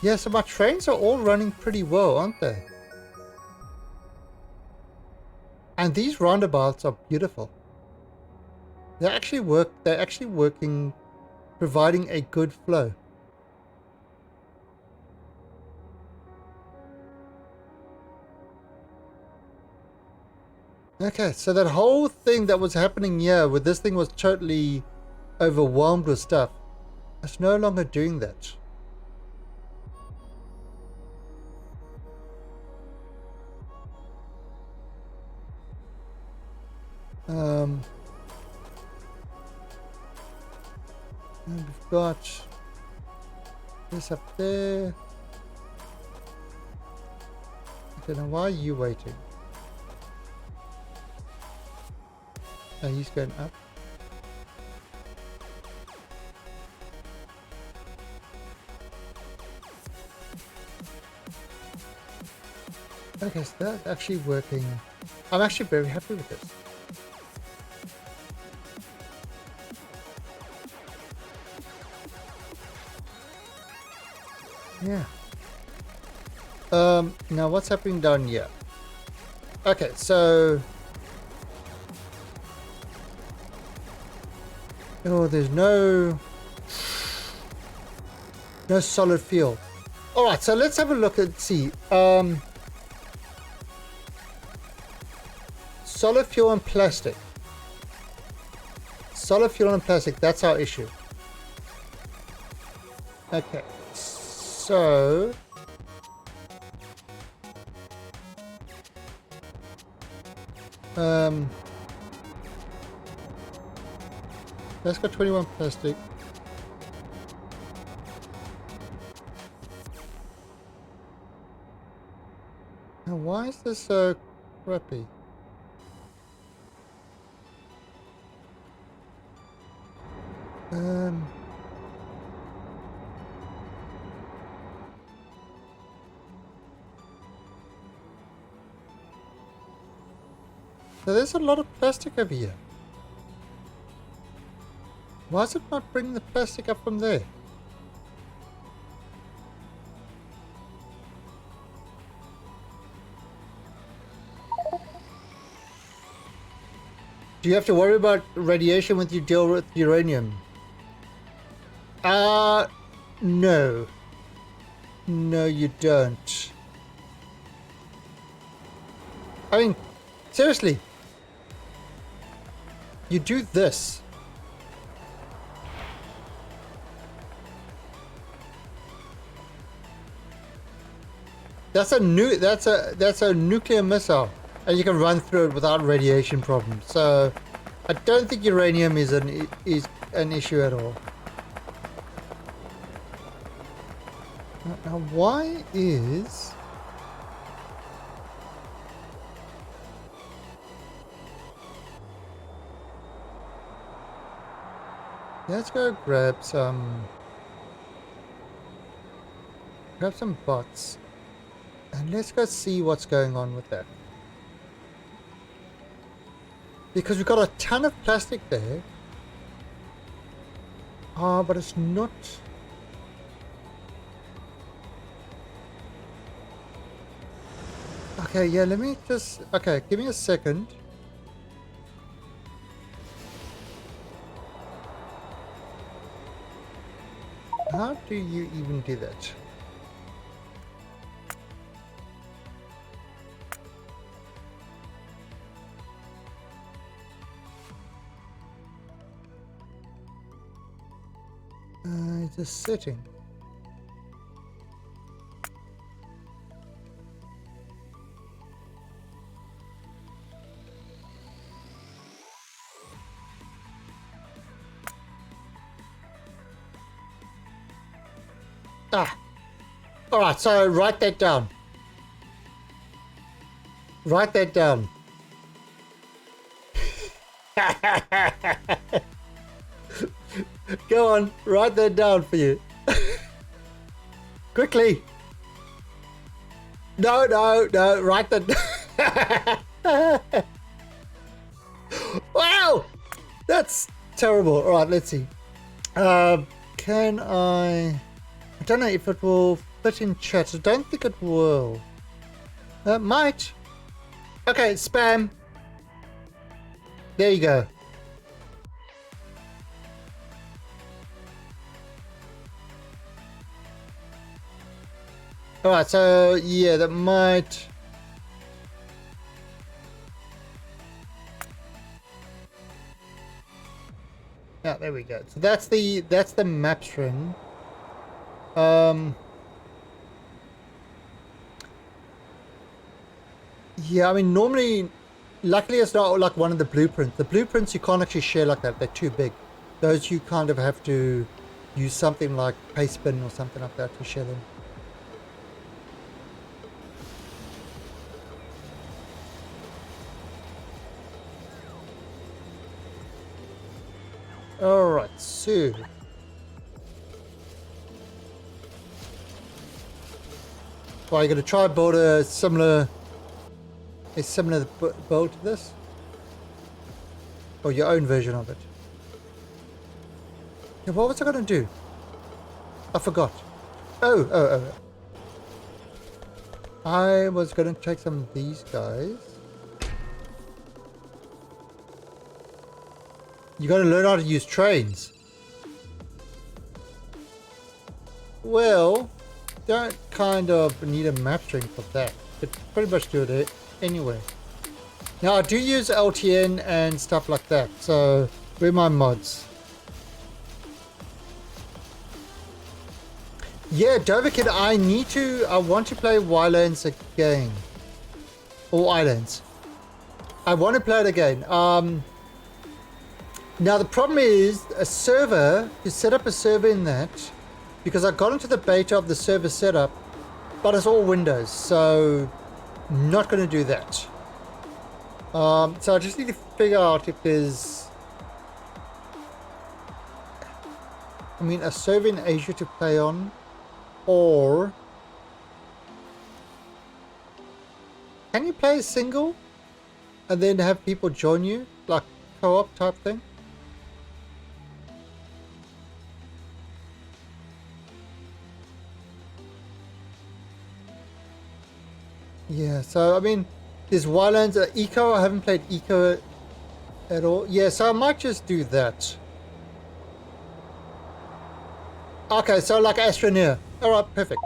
Yeah, so my trains are all running pretty well, aren't they? And these roundabouts are beautiful. They're actually working, providing a good flow. Okay, so that whole thing that was happening here, where this thing was totally overwhelmed with stuff, it's no longer doing that. And we've got this up there. Okay, now why are you waiting? Oh, he's going up. Okay, so that's actually working. I'm actually very happy with this. Yeah. Now what's happening down here? Okay, so there's no solid fuel. All right, so let's have a look and see. Solid fuel and plastic. Solid fuel and plastic, that's our issue. Okay, so... let's go 21 plastic. Now, why is this so crappy? So there's a lot of plastic over here. Why is it not bringing the plastic up from there? Do you have to worry about radiation when you deal with uranium? No. No, you don't. I mean, seriously. You do this. That's a nuclear missile, and you can run through it without radiation problems. So, I don't think uranium is an issue at all. Now, why is... Let's go grab some bots. And let's go see what's going on with that. Because we've got a ton of plastic there. But it's not... Okay, yeah, let me just... Okay, give me a second. How do you even do that? It's a setting. Alright, so write that down. Write that down. Go on, write that down for you. Quickly. No, write that down. Wow! That's terrible. Alright, let's see. Can I don't know if it will fit in chat. I don't think it will. Might. Okay, spam. There you go. Alright, so yeah, that might... Yeah, there we go. So that's the map string. Yeah, I mean, normally, luckily it's not like one of the blueprints. The blueprints you can't actually share like that. They're too big. Those you kind of have to use something like pastebin or something like that to share them. Alright, so... Well, you're going to try build a similar build to this? Or your own version of it? Yeah, what was I going to do? I forgot. Oh. I was going to take some of these guys. You got to learn how to use trains. Well, kind of need a map string for that. But pretty much do it anyway. Now I do use LTN and stuff like that. So where are my mods? Yeah, Dovakid, I want to play Wildlands again. Or Islands. I want to play it again. Now the problem is a server, to set up a server in that, because I got into the beta of the server setup, but it's all Windows, so not going to do that. So I just need to figure out if there's, a server in Asia to play on, or can you play a single and then have people join you, like co-op type thing? Yeah, so there's Wildlands, Eco. I haven't played Eco at all. Yeah, so I might just do that. Okay, so like Astroneer. Alright, perfect.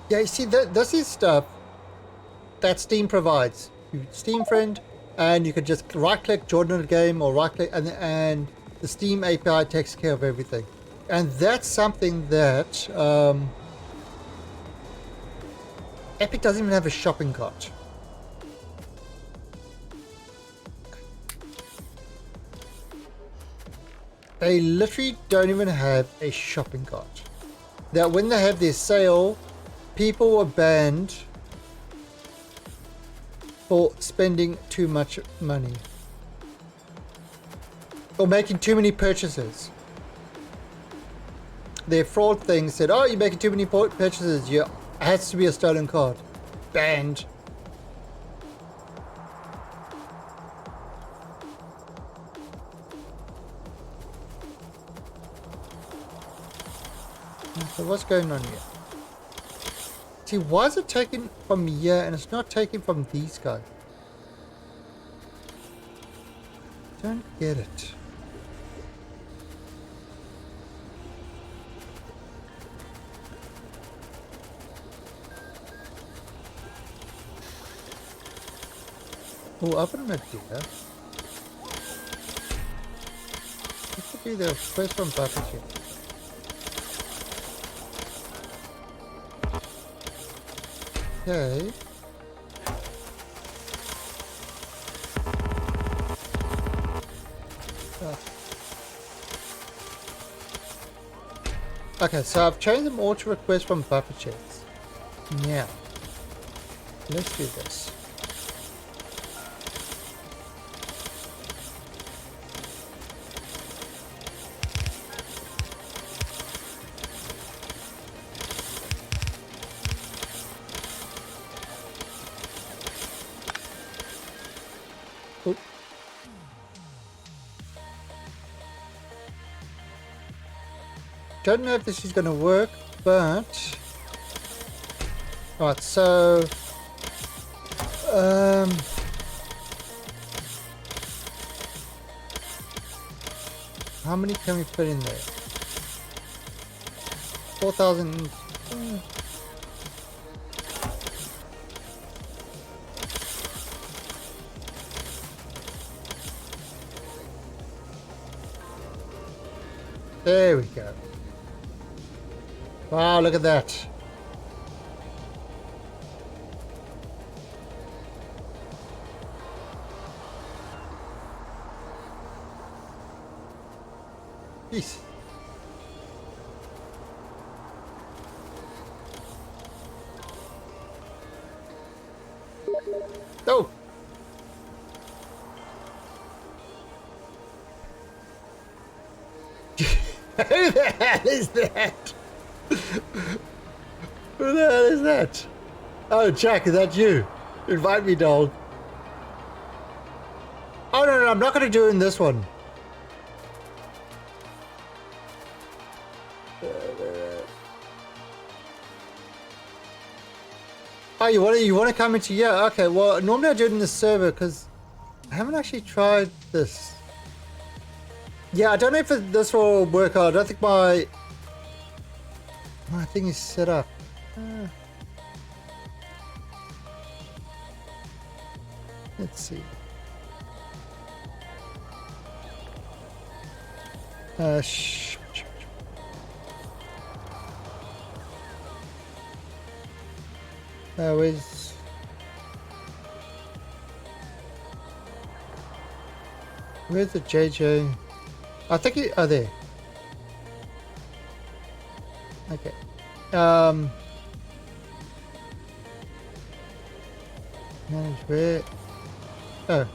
Yeah, you see, this is stuff that Steam provides. You Steam friend, and you can just right-click, join the game, or right-click, and the Steam API takes care of everything. And that's something that Epic doesn't even have a shopping cart. They literally don't even have a shopping cart. That when they have their sale, people are banned for spending too much money or making too many purchases. Their fraud thing said, oh, you're making too many purchases, it has to be a stolen card. Banned. So what's going on here? See, why is it taken from here and it's not taken from these guys? Don't get it. Oh, up in that here. This could be the first one bucket here. Okay. Okay, so I've changed them all to request from buffer checks. Now, let's do this. Don't know if this is going to work, but right, so how many can we put in there? 4,000. There we go. Wow, look at that. Jeez. Oh. Who the hell is that? Who the hell is that? Oh, Jack, is that you? Invite me, dog. Oh, no, I'm not going to do it in this one. Oh, you want to come into, yeah, okay. Well, normally I do it in the server because I haven't actually tried this. Yeah, I don't know if this will work out. I don't think my thing is set up. Let's see. Where's the JJ? I think it. Oh, there. Okay. Manage where? Oh.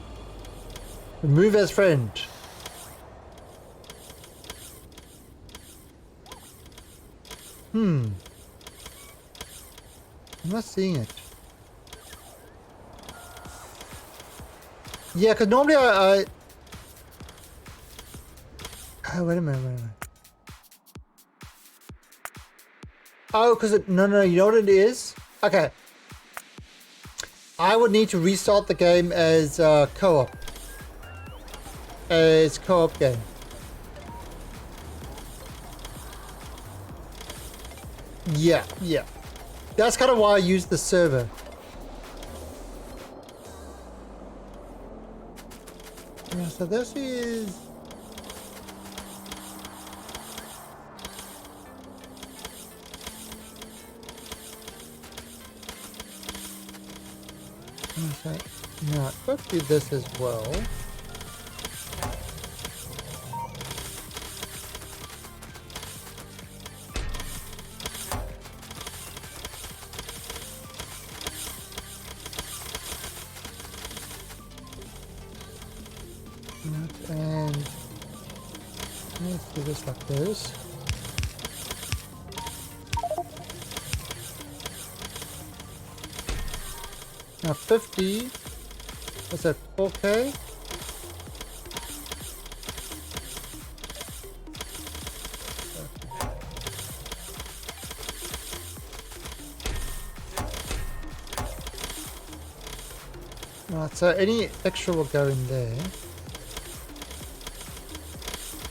Remove as friend. I'm not seeing it. Yeah, because normally I... Oh, wait a minute. Oh, because it... No, you know what it is? Okay. I would need to restart the game as co-op. As co-op game. Yeah. That's kind of why I use the server. Yeah, so this is... Okay. Now, let's do this as well. And let's do this like this. Now 50, is that 4K? Right, so any extra will go in there.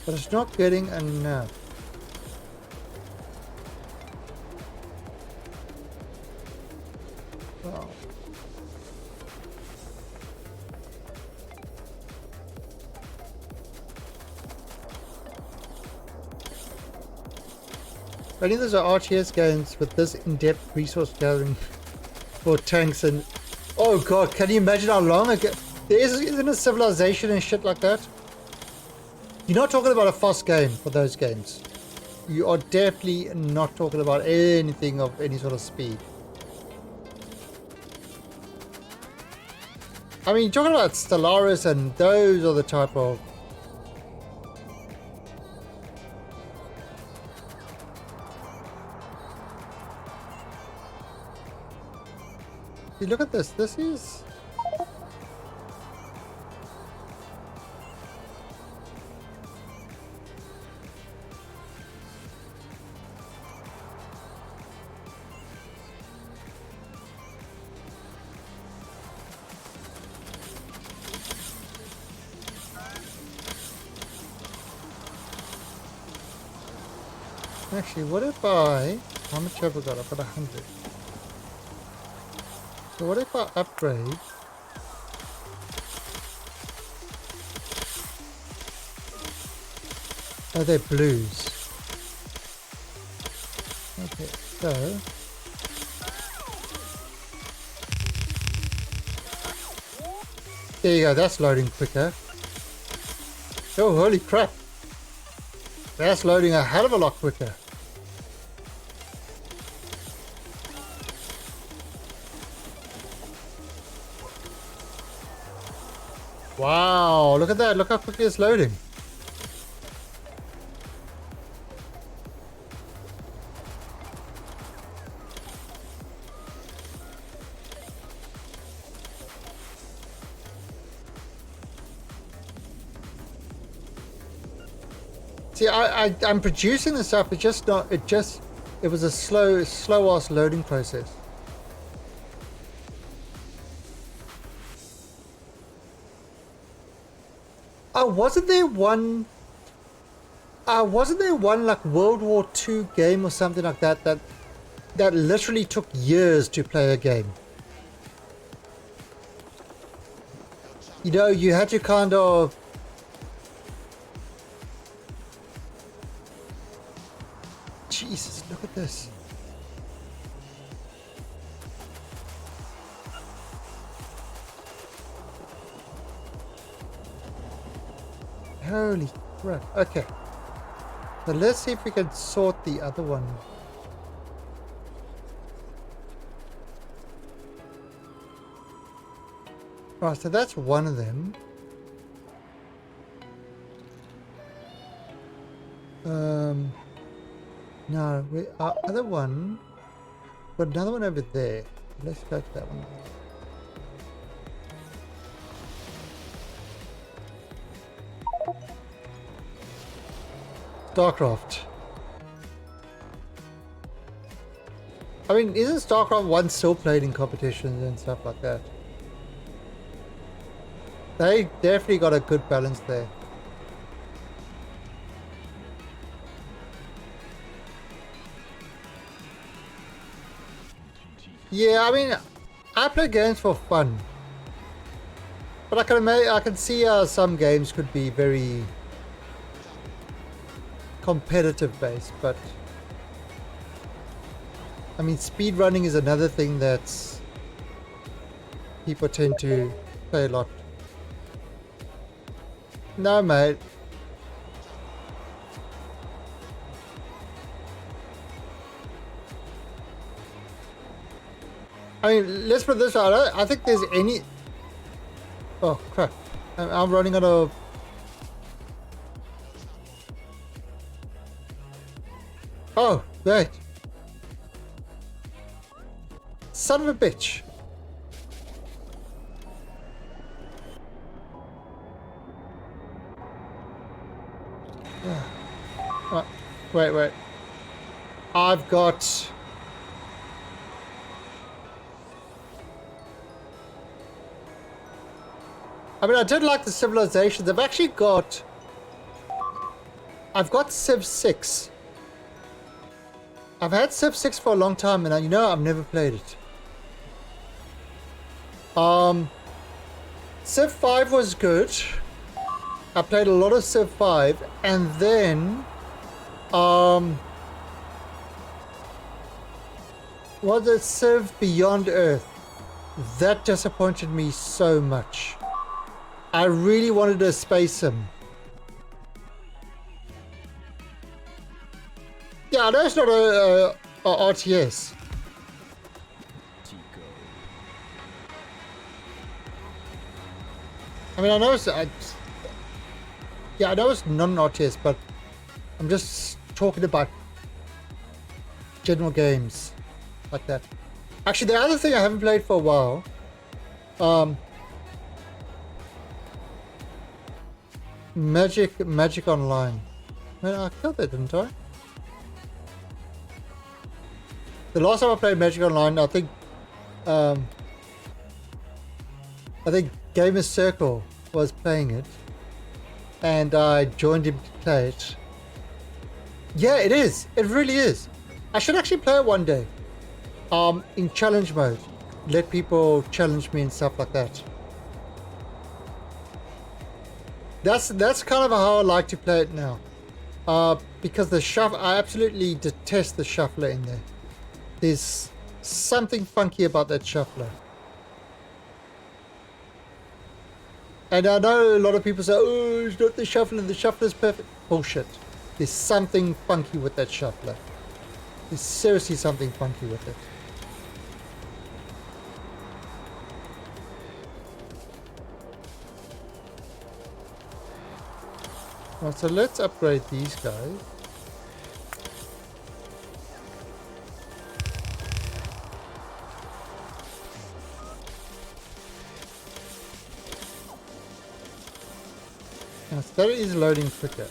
But it's not getting enough. Wow. I think those are RTS games with this in-depth resource gathering for tanks and... Oh god, can you imagine how long ago... There isn't a civilization and shit like that? You're not talking about a fast game for those games. You are definitely not talking about anything of any sort of speed. I mean, you're talking about Stellaris and those are the type of... See, look at this. This is... Actually, what if I... How much have I got? I've got 100. So what if I upgrade? Oh, they're blues. Okay, so... There you go, that's loading quicker. Oh, holy crap. That's loading a hell of a lot quicker. Wow, look at that. Look how quickly it's loading. See, I'm producing the stuff. It's just not. It was a slow ass loading process. Oh, wasn't there one Wasn't there one like World War II game or something like that that literally took years to play a game? You know, you had to kind of... Jesus, look at this. Holy crap. Okay. So let's see if we can sort the other one. Right, so that's one of them. No, our other one, got another one over there. Let's go to that one. StarCraft. I mean, isn't StarCraft 1 still played in competitions and stuff like that? They definitely got a good balance there. Yeah, I mean, I play games for fun, but I can see how some games could be very competitive based. But I mean, speedrunning is another thing that's people tend to play a lot. No, mate. I mean, let's put this out. I think there's any... Oh, crap. I'm running out of... Oh, wait. Son of a bitch. Wait. I've got... I mean, I did like the civilizations. I've actually got... I've got Civ 6. I've had Civ 6 for a long time, and I've never played it. Civ 5 was good. I played a lot of Civ 5, and then... was it Civ Beyond Earth? That disappointed me so much. I really wanted a space sim. Yeah, I know it's not a RTS. I mean, I know it's... yeah, I know it's not an RTS, but I'm just talking about general games like that. Actually, the other thing I haven't played for a while, Magic Online. Man, I killed it, didn't I? The last time I played Magic Online, I think Gamer Circle was playing it, and I joined him to play it. Yeah, it is. It really is. I should actually play it one day. In challenge mode, let people challenge me and stuff like that. That's kind of how I like to play it now. Because the shuffle, I absolutely detest the shuffler in there. There's something funky about that shuffler. And I know a lot of people say, oh, it's not the shuffler's perfect. Bullshit. There's something funky with that shuffler. There's seriously something funky with it. Right, so let's upgrade these guys. Now, so that is loading quicker.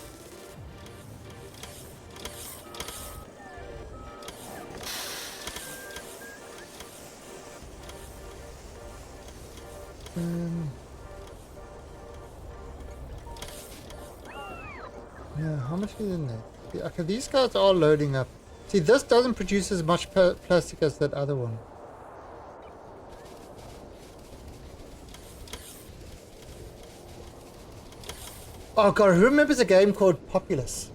Yeah, how much is in there? Yeah, okay, these guys are loading up. See, this doesn't produce as much plastic as that other one. Oh god, who remembers a game called Populous?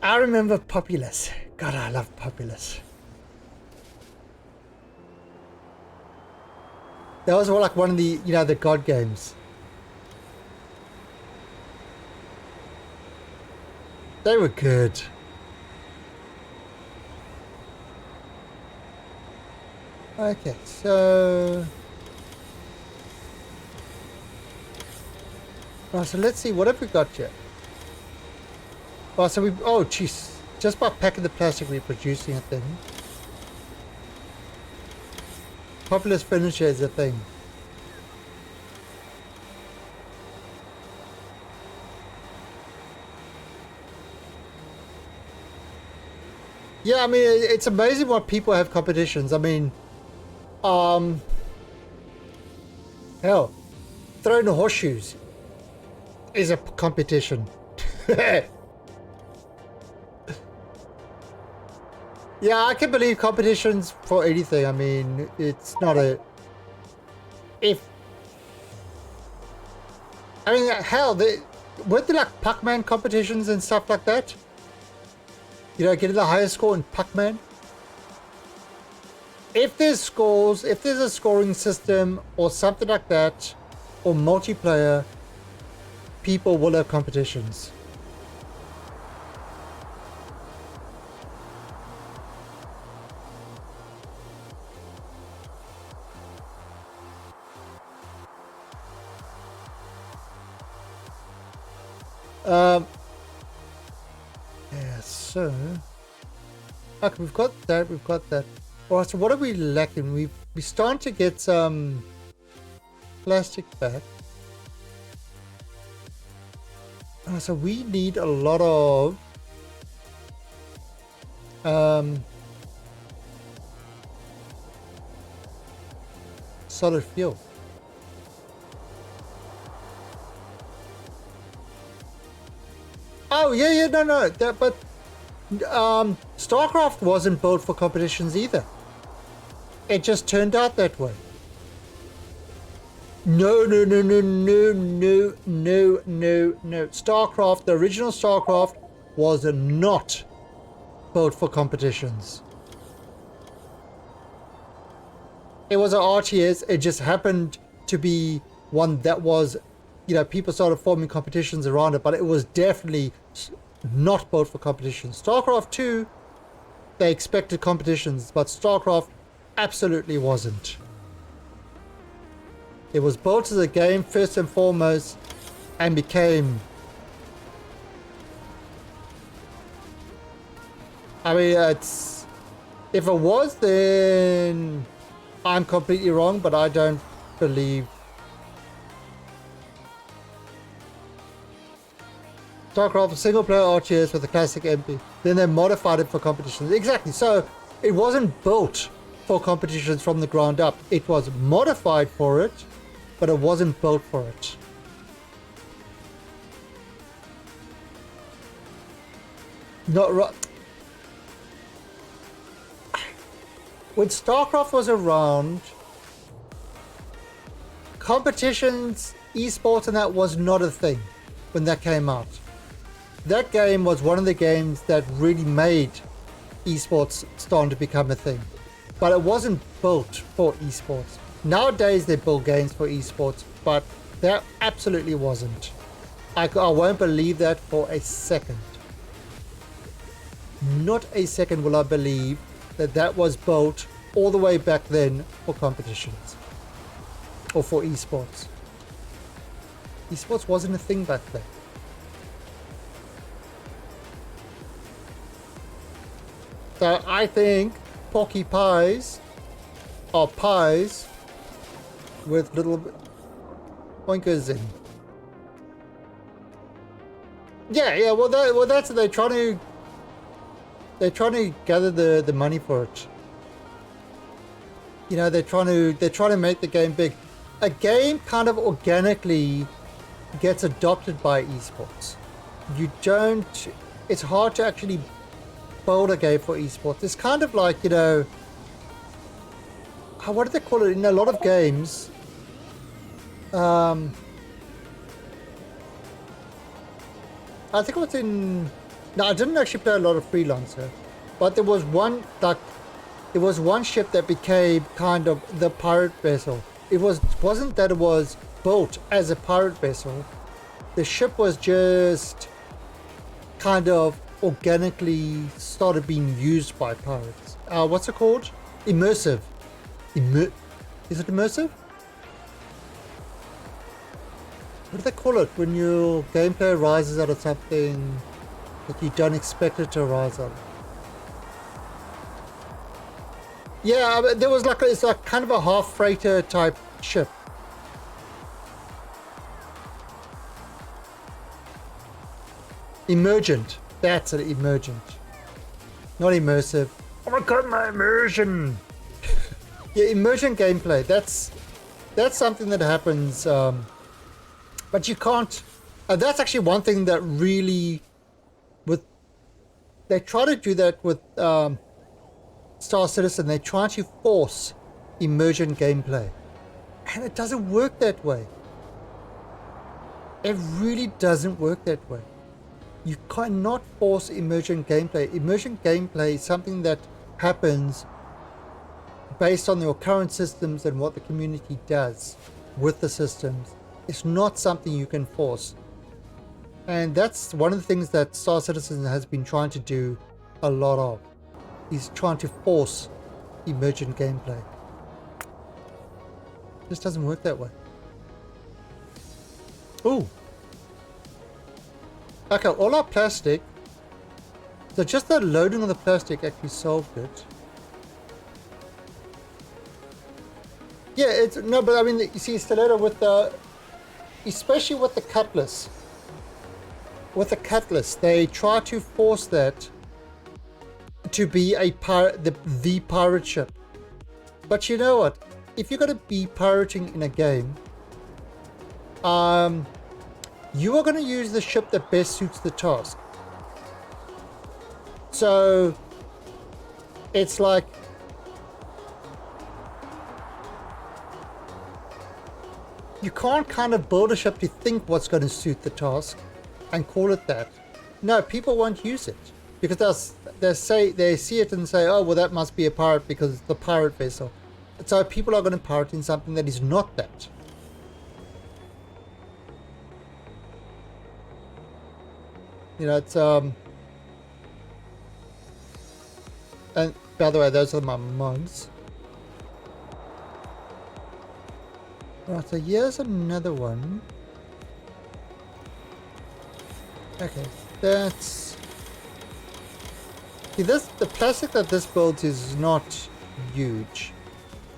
I remember Populous. God, I love Populous. That was like one of the, you know, the God games. They were good. Okay, so... Oh, so let's see, what have we got here? Oh, so we... Oh, jeez. Just by packing the plastic, we're producing a thing. Populous furniture is a thing. Yeah, I mean, it's amazing what people have competitions. I mean, hell, throwing horseshoes is a competition. Yeah, I can believe competitions for anything. I mean, it's not a... I mean, hell, weren't there like Pac-Man competitions and stuff like that? You know, getting the highest score in Pac-Man? If there's scores, if there's a scoring system or something like that, or multiplayer, people will have competitions. Yeah, so... Okay, we've got that, we've got that. Alright, so what are we lacking? We're starting to get some plastic back. So we need a lot of solid fuel. Oh yeah, no, but StarCraft wasn't built for competitions either. It just turned out that way. No. StarCraft, the original StarCraft, was not built for competitions. It was an RTS. It just happened to be one that was, you know, people started forming competitions around it, but it was definitely not built for competitions. StarCraft 2, they expected competitions, but StarCraft absolutely wasn't. It was built as a game first and foremost, and became... I mean, it's... If it was, then I'm completely wrong, but I don't believe... StarCraft, a single player RTS with a classic MP. Then they modified it for competitions. Exactly, so it wasn't built for competitions from the ground up. It was modified for it, but it wasn't built for it. Not right. When StarCraft was around, competitions, esports and that was not a thing when that came out. That game was one of the games that really made esports starting to become a thing. But it wasn't built for esports. Nowadays they build games for esports, but that absolutely wasn't. I won't believe that for a second. Not a second will I believe that that was built all the way back then for competitions. Or for esports. Esports wasn't a thing back then. So I think porky pies are pies with little oinkers in. Yeah. Well, that's they're trying to gather the money for it. You know, they're trying to make the game big. a game kind of organically gets adopted by esports. You don't, it's hard to actually build a game for esports. It's kind of like, you know, what do they call it in a lot of games? I think it was in, no, I didn't actually play a lot of Freelancer, but there was one, like, there was one ship that became kind of the pirate vessel. It wasn't that it was built as a pirate vessel. The ship was just kind of organically started being used by pirates. What's it called? Immersive. Is it immersive? What do they call it when your gameplay arises out of something that you don't expect it to arise out of? Yeah, but there was like it's like kind of a half freighter type ship. Emergent. That's it, emergent. Not immersive. Oh my god, my immersion! Yeah, emergent gameplay. That's something that happens, but you can't. That's actually one thing that really, they try to do that with Star Citizen. They try to force emergent gameplay, and it doesn't work that way. It really doesn't work that way. You cannot force emergent gameplay. Emergent gameplay is something that happens based on your current systems and what the community does with the systems. It's not something you can force. And that's one of the things that Star Citizen has been trying to do a lot of. He's trying to force emergent gameplay. It just doesn't work that way. Ooh. Okay, all our plastic. So just the loading of the plastic actually solved it. Yeah, it's no, but I mean, you see, Stiletto with the, especially with the cutlass. With the cutlass, they try to force that to be a pirate, the pirate ship. But you know what? If you're going to be pirating in a game, you are going to use the ship that best suits the task. So it's like, you can't kind of build a ship to think what's going to suit the task and call it that. No, people won't use it because they see it and say, oh, well, that must be a pirate because it's the pirate vessel. So people are going to pirate in something that is not that. You know, it's and by the way, those are my mugs. Right, so here's another one. Okay, that's... See, the plastic that this builds is not huge.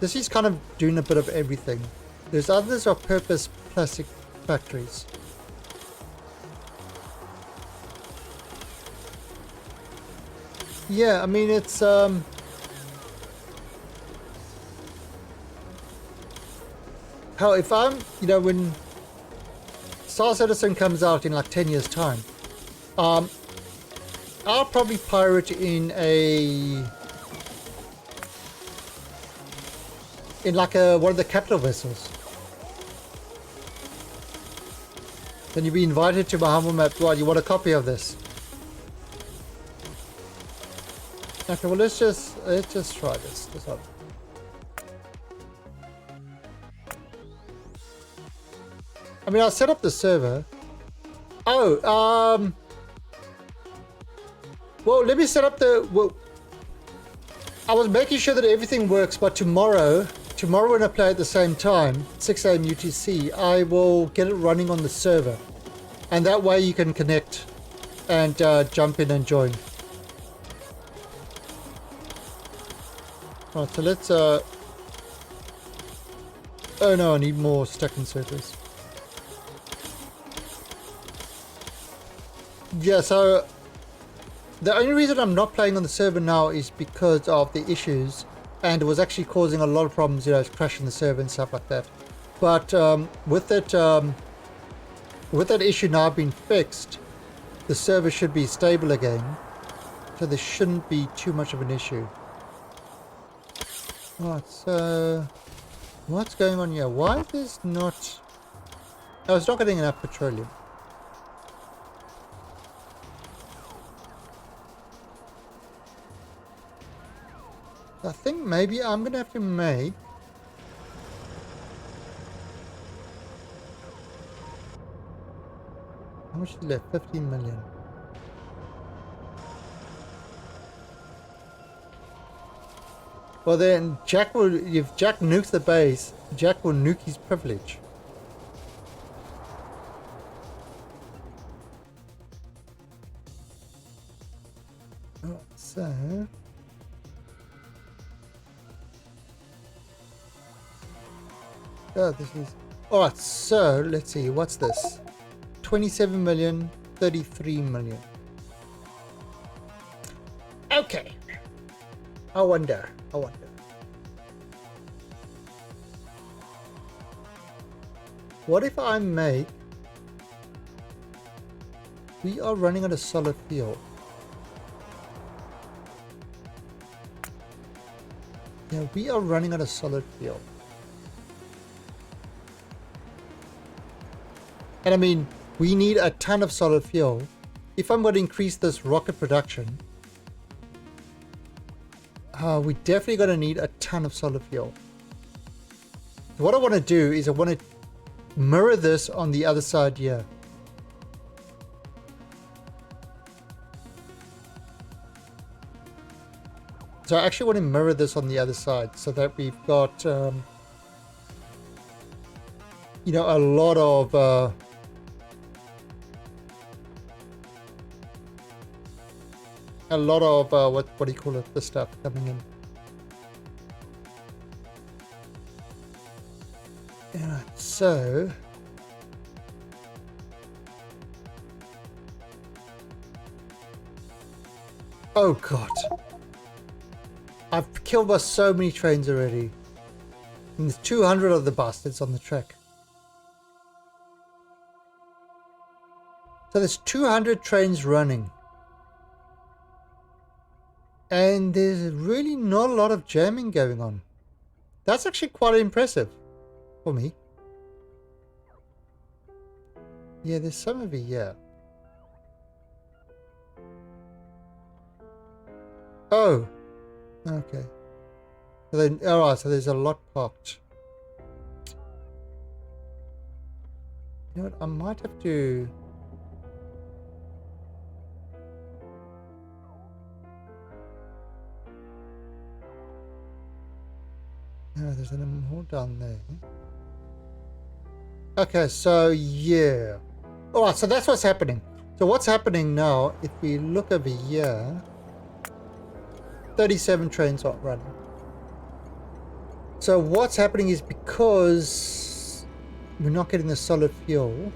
This is kind of doing a bit of everything. There's others are purpose plastic factories. Yeah, I mean, it's how if I'm, you know, when Star Citizen comes out in like 10 years time, I'll probably pirate in like one of the capital vessels. Then you'll be invited to my humble map. What, you want a copy of this? Okay, well let's just try this out. I mean, I'll set up the server. Oh, well, let me set up the, well, I was making sure that everything works, but tomorrow when I play at the same time, 6 AM UTC, I will get it running on the server. And that way you can connect and jump in and join. Right, so let's, oh no, I need more stack inserters. Yeah, so the only reason I'm not playing on the server now is because of the issues, and it was actually causing a lot of problems, you know, crashing the server and stuff like that. But with that issue now being fixed, the server should be stable again, so there shouldn't be too much of an issue. Right, so what's going on here? Why is this not... Oh, it's not getting enough petroleum. I think maybe I'm gonna have to make... How much is left? 15 million. Well then, Jack will... If Jack nukes the base, Jack will nuke his privilege. Oh, so... Oh, this is... Alright, so, let's see, what's this? 27 million, 33 million. Okay. I wonder. What if I make... We are running on a solid fuel. Yeah, we are running on a solid fuel. And I mean, we need a ton of solid fuel. If I'm going to increase this rocket production, we're definitely going to need a ton of solid fuel. So what I want to do is I want to mirror this on the other side here. So I actually want to mirror this on the other side so that we've got, you know, a lot of... what do you call it, the stuff coming in. Yeah, so oh god, I've killed by so many trains already, and there's 200 of the bastards on the track. So there's 200 trains running. And there's really not a lot of jamming going on. That's actually quite impressive for me. Yeah, there's some over here. Oh, okay. So then, alright, so there's a lot parked. You know what, I might have to... No, there's a more down there. Okay, so yeah. Alright, so that's what's happening. So what's happening now, if we look over here, 37 trains aren't running. So what's happening is because we're not getting the solid fuel,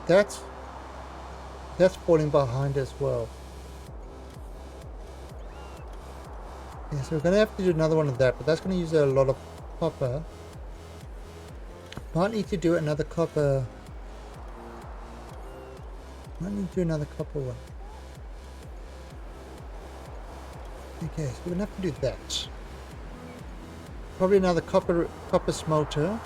that's falling behind as well. Yeah, so we're going to have to do another one of that, but that's going to use a lot of copper. Might need to do another copper. Might need to do another copper one. Okay, so we're going to have to do that. Probably another copper smelter.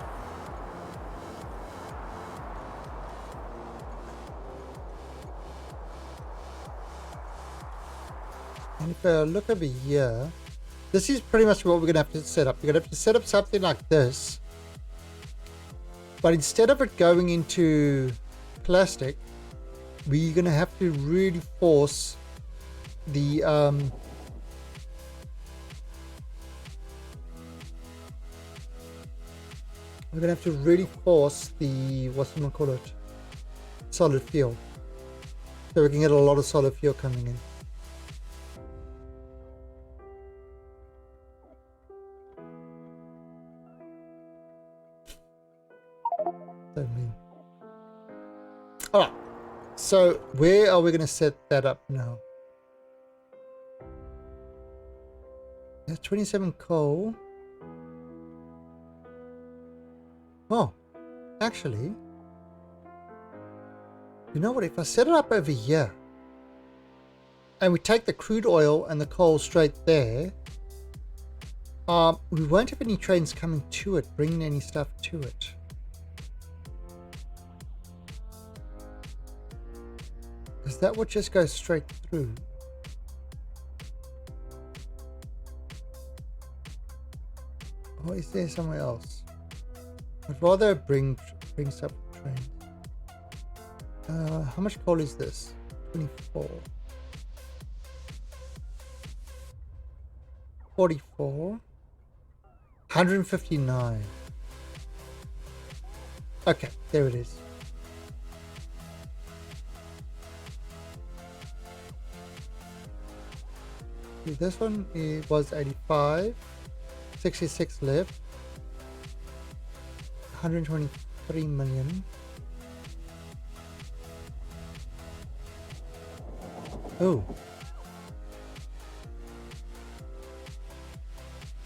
And if I look over here, this is pretty much what we're going to have to set up. We're going to have to set up something like this. But instead of it going into plastic, we're going to have to really force the... we're going to have to really force the... what's it call it? Solid fuel. So we can get a lot of solid fuel coming in. Alright, so where are we going to set that up now? That's 27 coal. Oh, actually, you know what? If I set it up over here, and we take the crude oil and the coal straight there, we won't have any trains coming to it, bringing any stuff to it. Because that would just go straight through. Or is there somewhere else? I'd rather bring stuff to trains. How much coal is this? 24. 44. 159. Okay, there it is. See, this one was 85. 66 left. 123 million. Oh.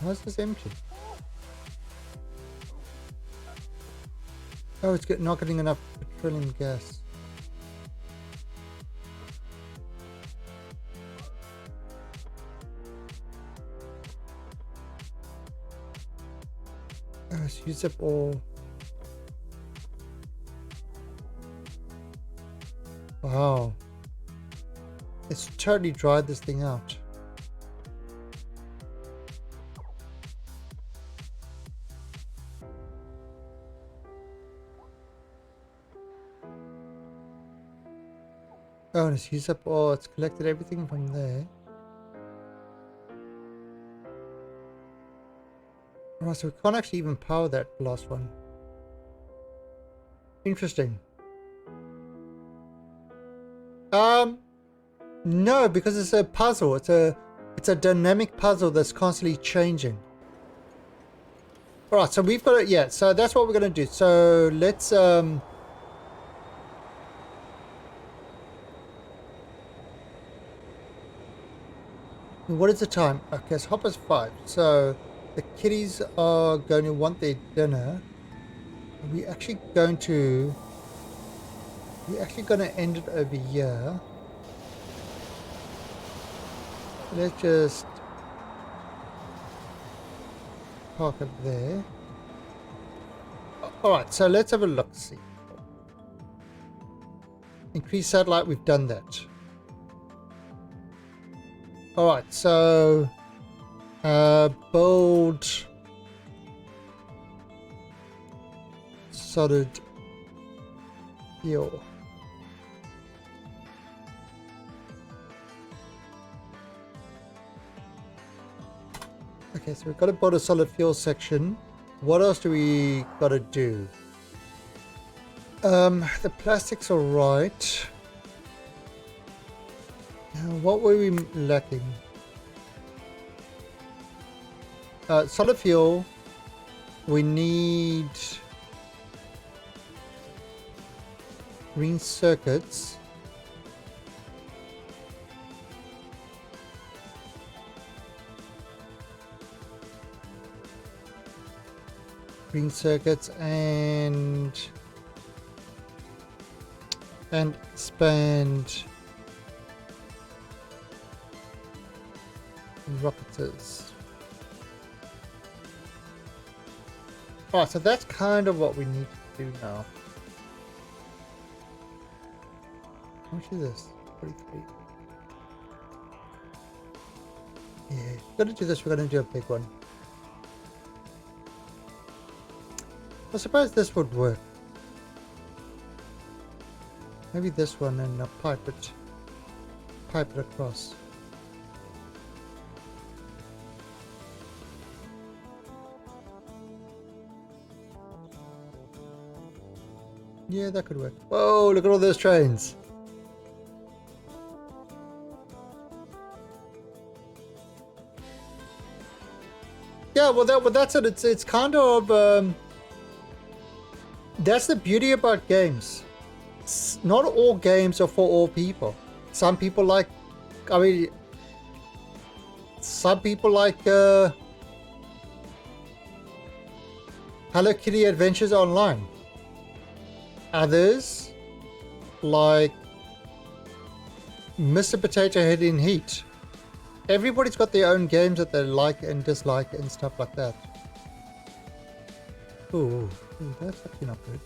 Why is this empty? Oh, it's not getting enough petroleum gas. Oh, it's used up all. Wow. It's totally dried this thing out. Oh, and it's used up all, it's collected everything from there. Right, so we can't actually even power that last one. Interesting. No, because it's a puzzle. It's a dynamic puzzle that's constantly changing. Alright, so we've got it, yeah, so that's what we're gonna do. So let's what is the time? Okay, it's Hopper's 5. So the kiddies are going to want their dinner. We're actually going to end it over here. Let's just park it there. Alright, so let's have a look. See. Increase satellite, we've done that. Alright, so build solid fuel. Okay, so we've got to build a solid fuel section. What else do we got to do? The plastics are right. What were we lacking? Solid fuel. We need green circuits. Green circuits and expand rocketers. Alright, so that's kind of what we need to do now. How much is this? 43. Yeah, we're gonna do this, we're gonna do a big one. I suppose this would work. Maybe this one and pipe it across. Yeah, that could work. Whoa, look at all those trains. Yeah, well that's it. It's kind of that's the beauty about games. Not all games are for all people. Some people like, I mean, some people like Hello Kitty Adventures Online. Others like Mr. Potato Head in Heat. Everybody's got their own games that they like and dislike and stuff like that. Ooh, that's actually not good.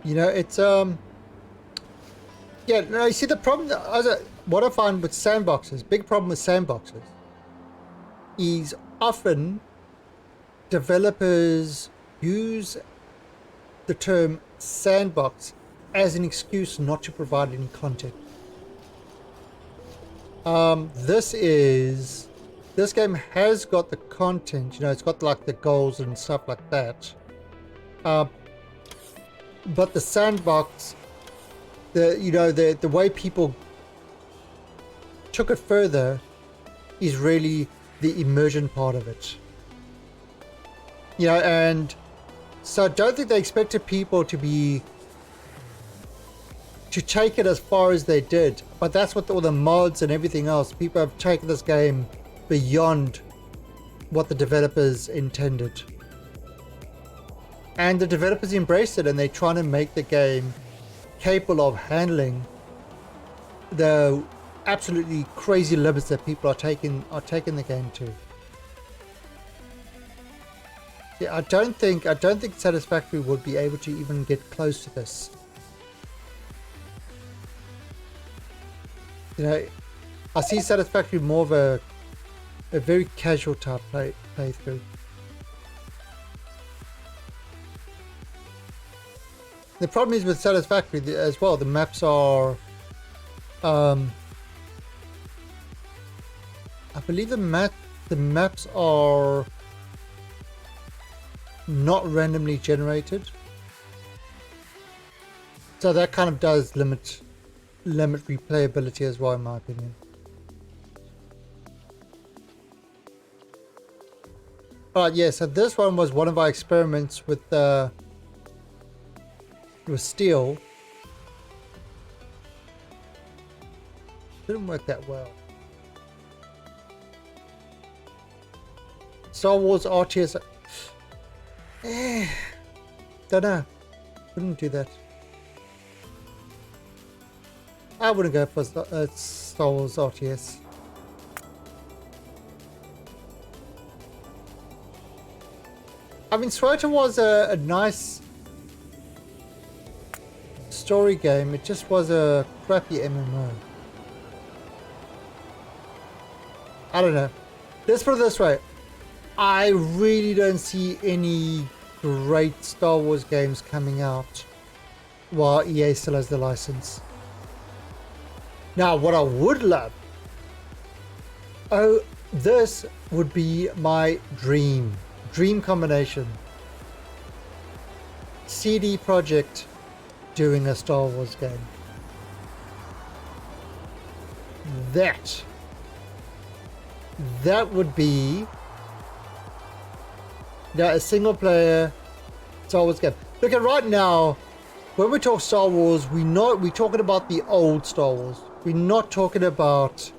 You know, it's yeah, no, you see the problem, what I find with sandboxes, big problem with sandboxes, is often developers use the term sandbox as an excuse not to provide any content. This game has got the content, you know, it's got like the goals and stuff like that. But the sandbox, the way people took it further is really the immersion part of it. You know, and so I don't think they expected people to take it as far as they did. But that's what all the mods and everything else, people have taken this game beyond what the developers intended. And the developers embraced it, and they're trying to make the game capable of handling the absolutely crazy limits that people are taking the game to. Yeah, I don't think Satisfactory would be able to even get close to this. You know, I see Satisfactory more of a very casual type playthrough. The problem is with Satisfactory as well, the maps are I believe the maps are not randomly generated, so that kind of does limit replayability as well, in my opinion. Alright, yeah, so this one was one of our experiments with steel. Didn't work that well. Star Wars RTS. Don't know. Wouldn't do that. I wouldn't go for Star Wars RTS. I mean, SWOTA was a nice story game. It just was a crappy MMO. I don't know. Let's put it this way. I really don't see any great Star Wars games coming out while EA still has the license. Now, what I would love, this would be my dream combination. CD Projekt doing a Star Wars game. That would be a single player Star Wars game. Look at right now, when we talk Star Wars, we're talking about the old Star Wars. We're not talking about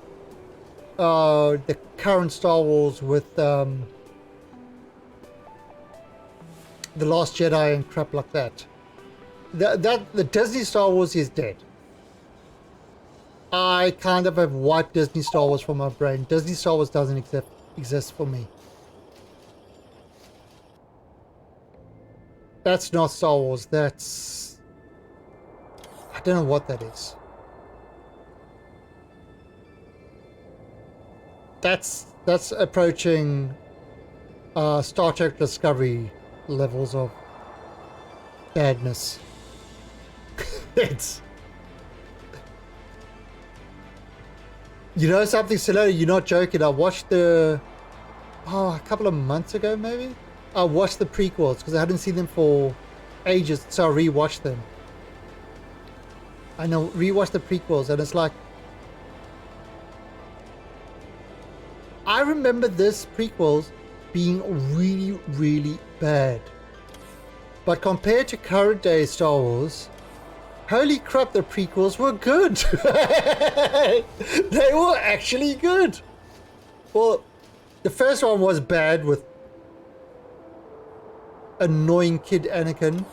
the current Star Wars with The Last Jedi and crap like that. The Disney Star Wars is dead. I kind of have wiped Disney Star Wars from my brain. Disney Star Wars doesn't exist for me. That's not Star Wars. That's... I don't know what that is. That's approaching Star Trek Discovery levels of badness. It's... You know something, Celeste? You're not joking. I watched a couple of months ago maybe? I watched the prequels because I hadn't seen them for ages, so I rewatched them. I know, rewatched the prequels, and it's like, remember this prequels being really, really bad. But compared to current day Star Wars, holy crap, the prequels were good. They were actually good. Well, the first one was bad with annoying kid Anakin.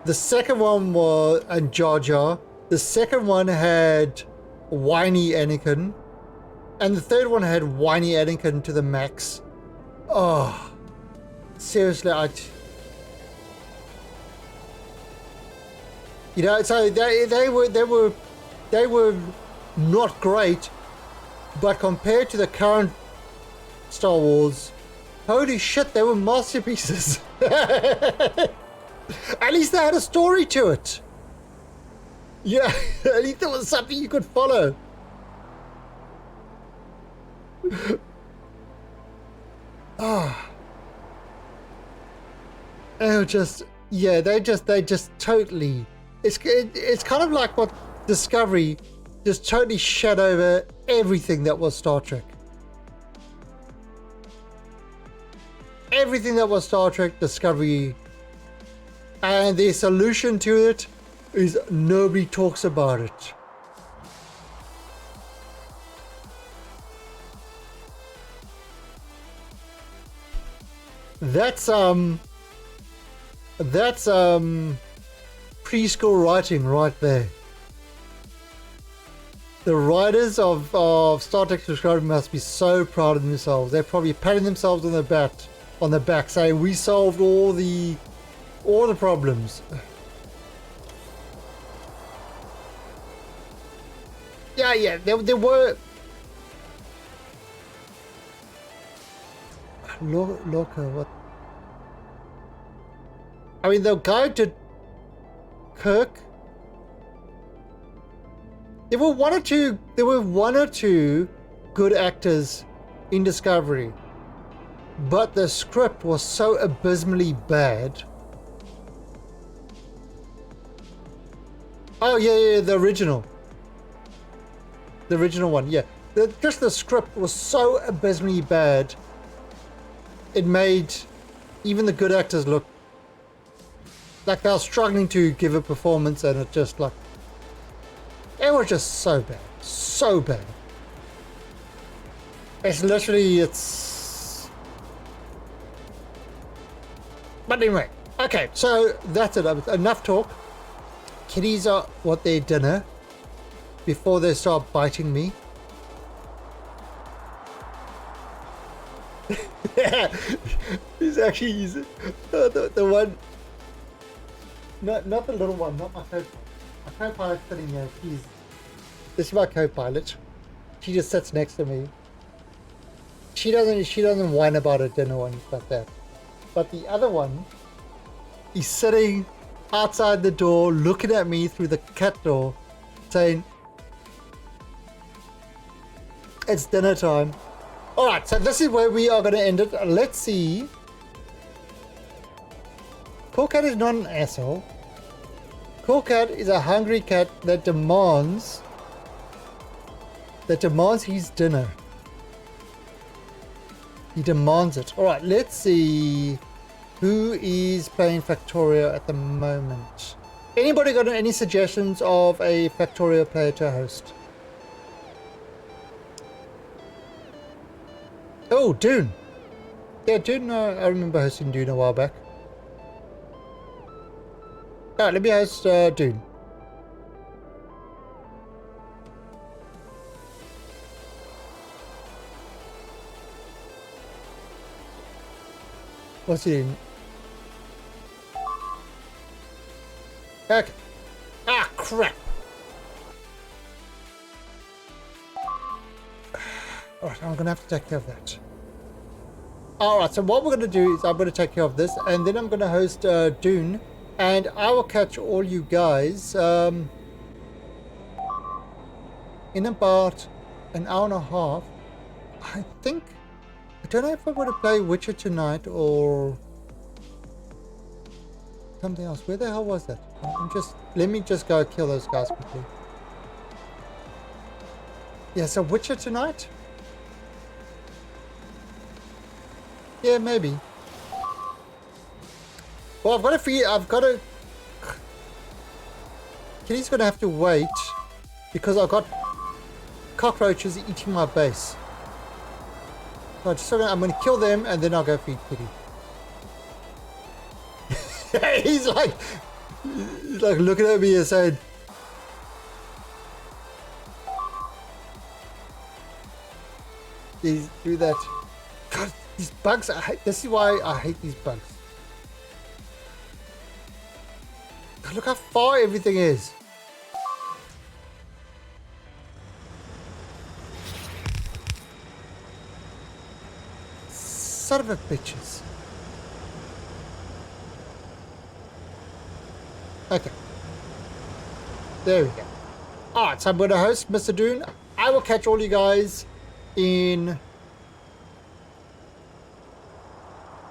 The second one was Jar Jar. The second one had whiny Anakin. And the third one had whiny Anakin to the max. Oh, seriously, you know, so they were not great, but compared to the current Star Wars, holy shit, they were masterpieces. At least they had a story to it. Yeah, at least there was something you could follow. Ah. Oh, just, yeah, they just totally, it's kind of like what Discovery just totally shed over everything that was Star Trek. Everything that was Star Trek, Discovery, and the solution to it is nobody talks about it. That's preschool writing right there. The writers of Star Trek Discovery must be so proud of themselves. They're probably patting themselves on the back, saying we solved all the problems. Yeah, there were. Lorca, what? I mean, the guy did Kirk. There were one or two good actors in Discovery, but the script was so abysmally bad. Oh yeah, the original one, yeah. Just the script was so abysmally bad. It made even the good actors look like they were struggling to give a performance, and it was just so bad, so bad. It's literally, but anyway, okay, so that's it. Enough talk. Kitties are want their dinner before they start biting me. Yeah, he's the one, not the little one, not my co-pilot. My co-pilot's sitting here. This is my co-pilot. She just sits next to me. She doesn't whine about her dinner or anything like that. But the other one, he's sitting outside the door, looking at me through the cat door, saying, "It's dinner time." Alright, so this is where we are going to end it. Let's see. Cool Cat is not an asshole. Cool Cat is a hungry cat that demands his dinner. He demands it. Alright, let's see who is playing Factorio at the moment. Anybody got any suggestions of a Factorio player to host? Oh, Dune. Yeah, Dune, I remember hosting Dune a while back. Alright, let me host Dune. What's he doing? Okay. Ah, crap. Alright, I'm going to have to take care of that. Alright, so what we're going to do is I'm going to take care of this, and then I'm going to host Dune, and I will catch all you guys in about an hour and a half. I think, I don't know if I want to play Witcher tonight or something else. Where the hell was that? Let me just go kill those guys quickly. Yeah, so Witcher tonight. Yeah, maybe. Well, I've got to... Kitty's gonna have to wait because I've got cockroaches eating my base. So I'm gonna kill them and then I'll go feed Kitty. he's like looking at me and saying, "Please do that." God, these bugs! This is why I hate these bugs. God, look how far everything is. Son of a bitches. Okay. There we go. Alright, so I'm going to host Mr. Dune. I will catch all you guys in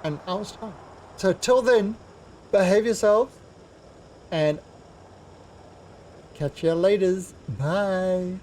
an hour's time. So till then, behave yourselves and catch you laters. Bye.